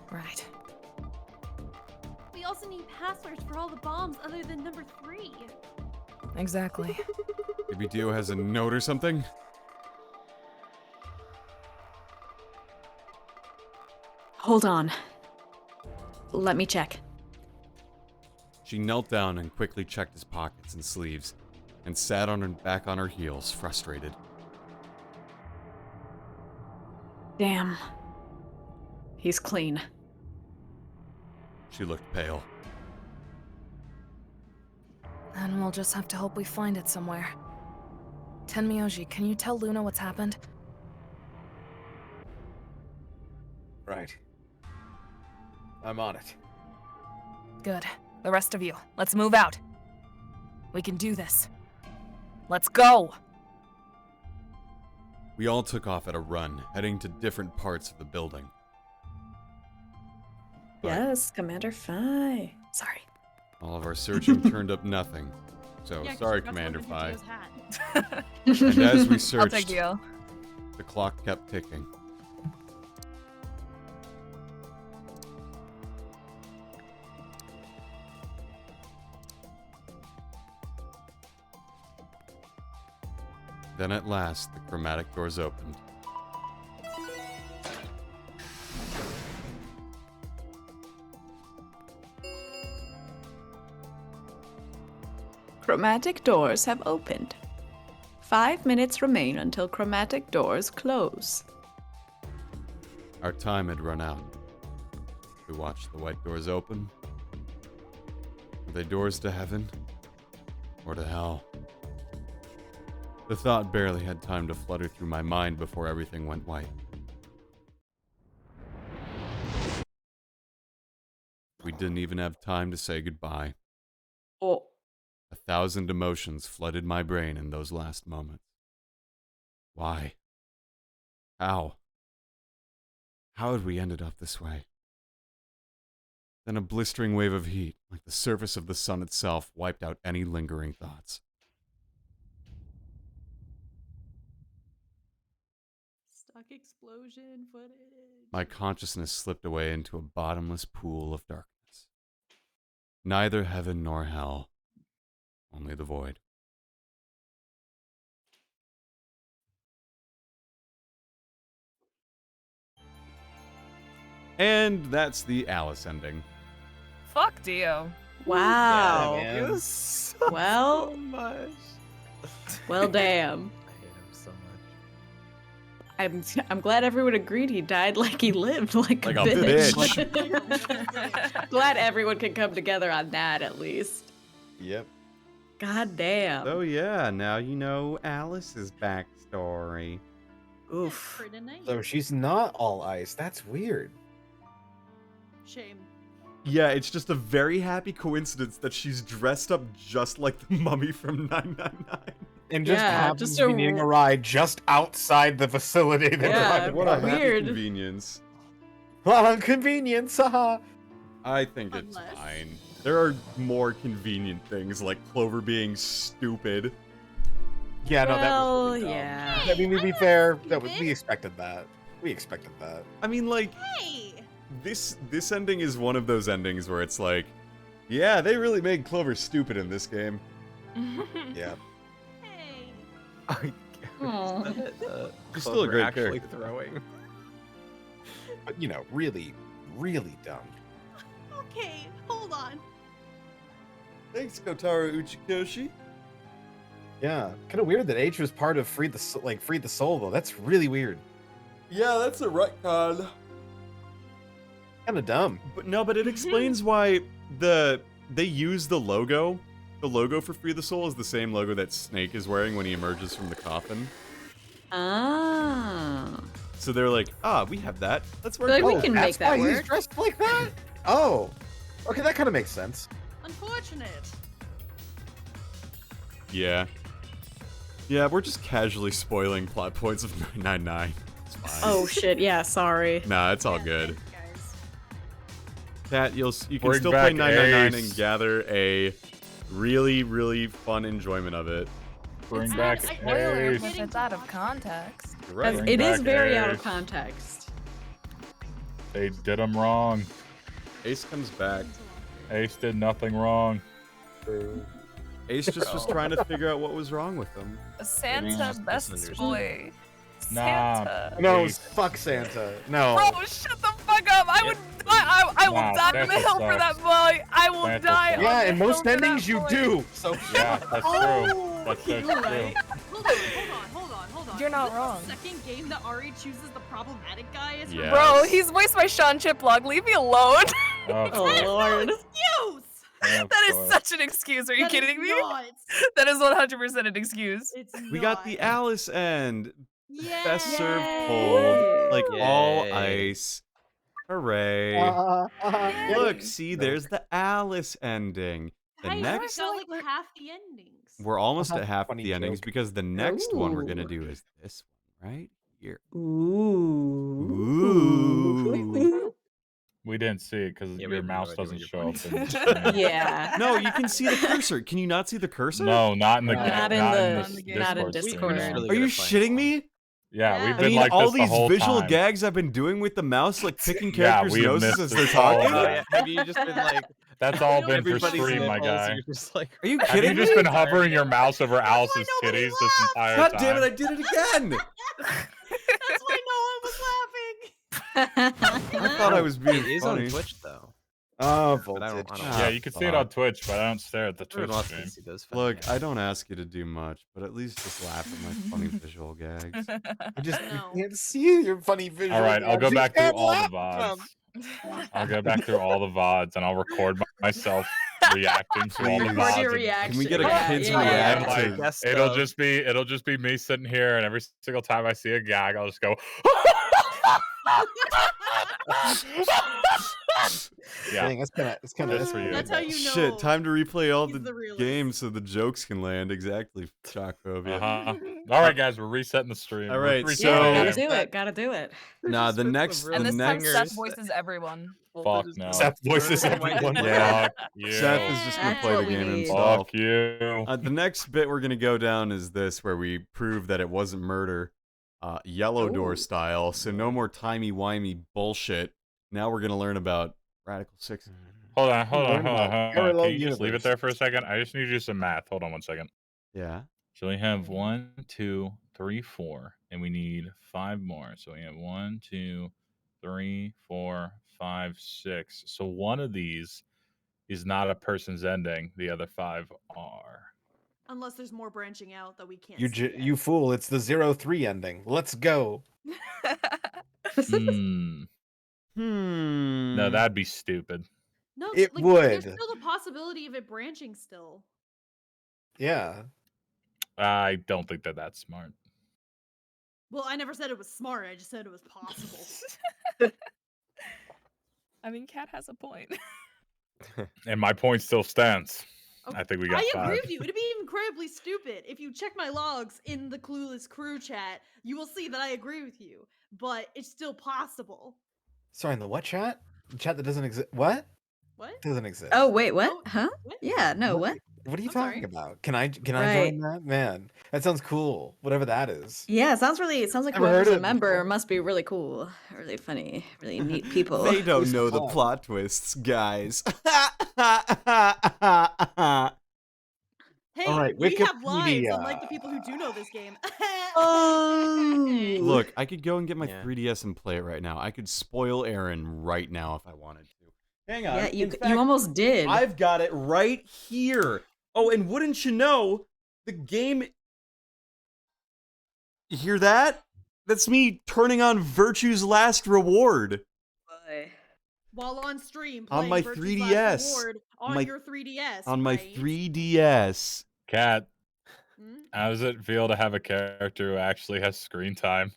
Right. we also need passwords for all the bombs other than number 3. Exactly. Maybe Dio has a note or something? Hold on. Let me check. She knelt down and quickly checked his pockets and sleeves, and sat on her back on her heels, frustrated. Damn. He's clean. She looked pale. Then we'll just have to hope we find it somewhere. Tenmyouji, can you tell Luna what's happened? Right. I'm on it. Good. The rest of you, let's move out. We can do this. Let's go! We all took off at a run, heading to different parts of the building. Yes, Commander Phi. Sorry. All of our searching turned up nothing. So, Yeah, 'cause sorry, you forgot to Commander look into Phi. Dio's hat. And as we I'll searched, take Dio. the clock kept ticking. Then at last, the chromatic doors opened. Chromatic doors have opened. 5 minutes remain until chromatic doors close. Our time had run out. We watched the white doors open. Were they doors to heaven? Or to hell? The thought barely had time to flutter through my mind before everything went white. We didn't even have time to say goodbye. Oh. 1,000 emotions flooded my brain in those last moments. Why? How? How had we ended up this way? Then a blistering wave of heat, like the surface of the sun itself, wiped out any lingering thoughts. Stock explosion footage. My consciousness slipped away into a bottomless pool of darkness. Neither heaven nor hell, only the void. And that's the Alice ending. Fuck Dio. Wow. Yeah, man. It was so Well- much. Well, damn. I hate him so much. I'm glad everyone agreed he died like he lived, like Like a a bitch. Glad everyone can come together on that at least. Yep. God damn. Oh yeah, now you know Alice's backstory. Oof. Pretty nice. So she's not all ice. That's weird. Shame. Yeah, it's just a very happy coincidence that she's dressed up just like the mummy from 999. And just Yeah, happens just to be needing a ride just outside the facility. That Yeah, What a happy weird. convenience. Well, inconvenience, haha. I think it's Unless- fine. There are more convenient things like Clover being stupid. Yeah, no, that was Well, really dumb. yeah. I mean, to be I'm fair, not that was, stupid. we expected that. We expected that. I mean, like, Hey! this ending is one of those endings where it's like, yeah, they really made Clover stupid in this game. Yeah. Hey! Aw. She's still a great actually character. throwing. But, you know, really, really dumb. Okay, hold on. Thanks, Kotaro Uchikoshi. Yeah, kind of weird that H was part of Freed the Soul though. That's really weird. Yeah, that's a retcon. Kind of dumb. But it explains why they use the logo. The logo for Free the Soul is the same logo that Snake is wearing when he emerges from the coffin. Ah. So they're like, we have that. Let's work. Like, we with can it." make That's that why he's work. dressed like that. Oh, okay, that kind of makes sense. Unfortunate. Yeah. Yeah, we're just casually spoiling plot points of 999. It's fine. Oh shit, yeah, sorry. Nah, it's all Yeah, good. thanks, guys. Kat, you can Bring still back play 999 Ace. and gather a really, really fun enjoyment of it. Bring It's back not- I- Spoiler Ace. if it's out of context. You're right. As Bring it is back very out of Ace. context. They did him wrong. Ace comes back. Ace did nothing wrong. Ace just was trying to figure out what was wrong with him. Santa, just best misunderstood. boy. Nah. Santa. No, Ace. fuck Santa. No. Bro, shut the fuck up! I will Nah, die on the Santa hill for that sucks. boy. I will Santa die. sucks. on Yeah, the in hill most for that endings you boy. do. So Yeah, that's true. That's so You're true. right. Hold on. You're not Is this wrong. The second game that Ari chooses the problematic guy is Yeah. Bro, he's voiced by Sean Chiplock. Leave me alone. Oh, Oh fuck. lord. excuse. Oh, That is fuck. such an excuse. Are you That is kidding me? not. That is 100% an excuse. It's We got the not. Alice end. Yeah. Best served Yay. cold. Like all Yay. ice. Hooray. yeah. Look, see, there's the Alice ending. The Hey, next got like half the endings. we're almost at half of Funny the endings joke. because the next one we're gonna Ooh. do is this one right here. Ooh. Ooh. We didn't see it because Yeah, we your have no mouse idea what doesn't you're show up. pointing In to. the screen. Yeah. No, you can see the cursor. Can you not see the cursor? No, not in the No, game. not in not the- in not this in Discord. Discord. stream. We're just really Are you good at playing shitting me? Yeah, Yeah. we've I been mean, like all this the these whole visual time. gags I've been doing with the mouse, like picking Yeah, characters' we have noses missed as they're this all talking. of Oh, that. yeah. Have you just been like That's all been for everybody's stream, my nipples, guy. You're just like, Are you Have kidding you just me? been hovering your mouse over Alice's nobody titties this entire God time? damn it, I did it again! That's why no one was laughing. I thought I was being it is funny. on Twitch though. Oh, But I voltage. don't Yeah, you can see it on Twitch, but I don't stare at the Twitch Everyone else stream. can see those. Look, I don't ask you to do much, but at least just laugh at my funny visual gags. You just No. you can't see your funny visual. All right, I'll go gags. You back through can't all the laugh VODs. at I'll go back through all the VODs and I'll record myself reacting to all the Please. Record VODs. your and- reaction. Can we get a Yeah, kids yeah, yeah. and, react like, to Best it'll of. just be me sitting here, and every single time I see a gag, I'll just go. Yeah, Dang, that's kind of That's for you. That's how you know. Shit, time to replay all he's the the realist. games so the jokes can land. Exactly, Chocophobia. uh-huh. All right, guys, we're resetting the stream. All We're right, resetting so- the Gotta game. do it. Gotta do it. Nah, the Just next, put the And this time next, Seth voices everyone. Fuck no. Seth voices everyone. Yeah. Fuck you. Seth is just gonna That's play the what we game need. himself. Fuck you. The next bit we're gonna go down is this, where we prove that it wasn't murder, yellow door Ooh. style. So no more timey wimey bullshit. Now we're gonna learn about Radical Six. Hold on. Learn about parallel Can you just leave it universe. there for a second? I just need to do some math. Hold on one second. Yeah. So we have 1, 2, 3, 4, and we need 5 more. So we have 1, 2, 3, 4, 5, 6. So one of these is not a person's ending. The other 5 are. Unless there's more branching out that we can't. You see yet. you fool! It's the 0-3 ending. Let's go. Hmm. Hmm. No, that'd be stupid. No, It like, would. There's still the possibility of it branching still. Yeah. I don't think that that's smart. Well, I never said it was smart. I just said it was possible. I mean, Cat has a point. And my point still stands. Okay. I think we got I 5. agree with you. It'd be incredibly stupid if you check my logs in the Clueless Crew chat. You will see that I agree with you, but it's still possible. Sorry, in the what chat? The chat that doesn't exist. What? What? Doesn't exist. Oh wait, what? Oh, Huh? what? Yeah, no, what? What are you I'm talking sorry. about? Can I Right. join that? Man, that sounds cool. Whatever that is. Yeah, it sounds like Never heard whoever's of a it member before. must be really cool, really funny, really neat people. They don't Who's know the fun? plot twists, guys. Hey, All right, we have lives, Wikipedia. unlike the people who do know this game. Oh. Look, I could go and get my Yeah. 3DS and play it right now. I could spoil Aaron right now if I wanted to. Hang on. Yeah, In you fact, almost did. I've got it right here. Oh, and wouldn't you know, the game... You hear that? That's me turning on Virtue's Last Reward. Boy. While on stream, On playing my Virtue's 3DS. Last Reward on My- your 3DS. On my right? 3DS. Cat, Hmm? how does it feel to have a character who actually has screen time?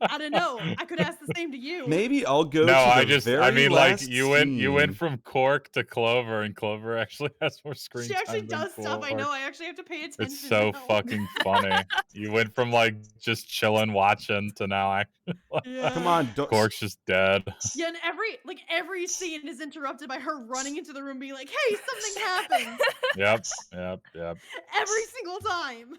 I don't know. I could ask the same to you. Maybe I'll go No, to the very I mean, like last you went scene. from Quark to Clover, and Clover actually has more screen She time. actually than does stuff. I Quark. know. I actually have to pay attention. It's so now. fucking funny. You went from like just chilling, watching to now actually. Yeah. Come on, don't... Quark's just dead. Yeah, and every scene is interrupted by her running into the room, being like, "Hey, something happened!" Yep. Every single time.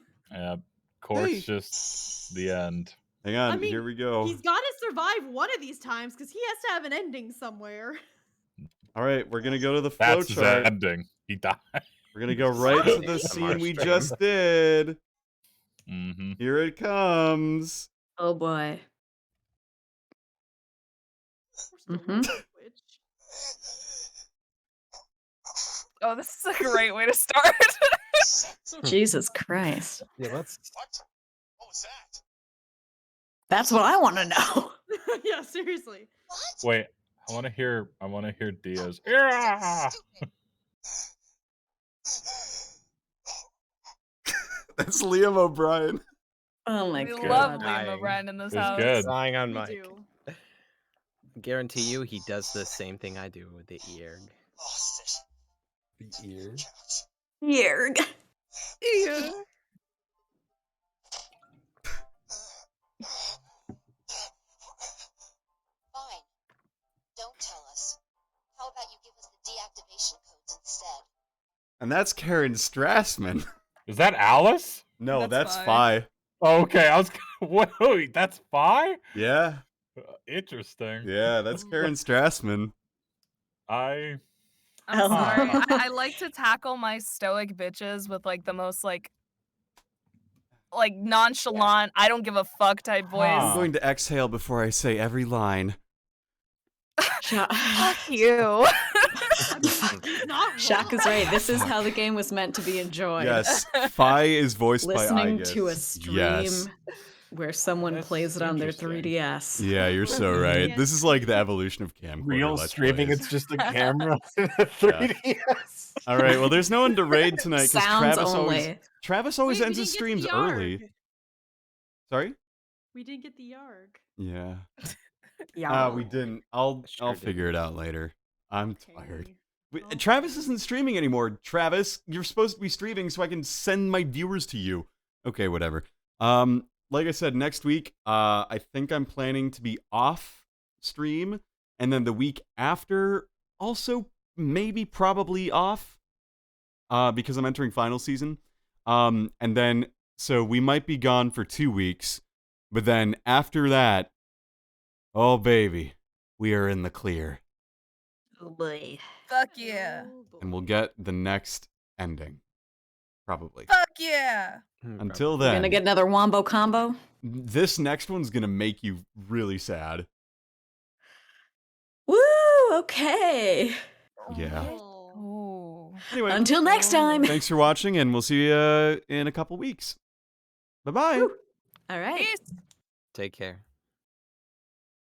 Quark's Hey. just the end. Hang on, I mean, here we go. He's got to survive one of these times because he has to have an ending somewhere. All right, we're gonna go to the That's his flowchart. ending. He died. We're gonna go right to the Sorry. scene we just did. Mm-hmm. Here it comes. Oh boy. We're still Mhm. on Twitch. Oh, this is a great way to start. Jesus Christ. Yeah, let's. What was that? That's what I want to know. Yeah, seriously. Wait, I want to hear Diaz. Yeah. That's Liam O'Brien. Oh my We god. love Liam Dying. O'Brien in this It was house. good. Dying on We mic. do. Guarantee you, he does the same thing I do with the ear. Lost it. The ear. Yerg. Yeah. Fine. Don't tell us. How about you give us the deactivation codes instead? And that's Karen Strassman. Is that Alice? No, That's that's Fi. Fi. Oh, okay, I was. Wait, that's Fi? Yeah, Interesting. yeah, that's Karen Strassman. I I'm Oh. sorry. I like to tackle my stoic bitches with like the most like nonchalant, I don't give a fuck type voice. I'm Huh. going to exhale before I say every line. Fuck you. He's not Shaq is wrong. right. This is how the game was meant to be enjoyed. Yes, Fi is voiced Listening by Igus. to a stream Yes. where someone That's plays it on their interesting. 3DS. Yeah, you're so right. Yeah. This is like the evolution of camcorder Real Let's streaming, Plays. it's just a camera and a 3DS. All right, well, there's no one to raid tonight because Sounds Travis only. always Wait, ends we his didn't get streams the early. yarg. Sorry? We didn't get the yarg. Yeah. Yeah. We didn't. I'll Sure did. figure it out later. I'm tired. Okay. Wait, Travis isn't streaming anymore. Travis, you're supposed to be streaming so I can send my viewers to you. Okay, whatever. Like I said, next week, I think I'm planning to be off stream, and then the week after, also maybe probably off, because I'm entering final season. And then so we might be gone for 2 weeks, but then after that, oh baby, we are in the clear. Oh boy. Fuck yeah. Oh, boy. And we'll get the next ending. Probably. Fuck yeah. Until We're then, gonna get another wombo combo. this next one's gonna make you really sad. Woo! Okay. Yeah. Oh. Ooh. Anyway, Until next time. thanks for watching, and we'll see you in a couple weeks. Bye-bye. All right. Peace. Take care.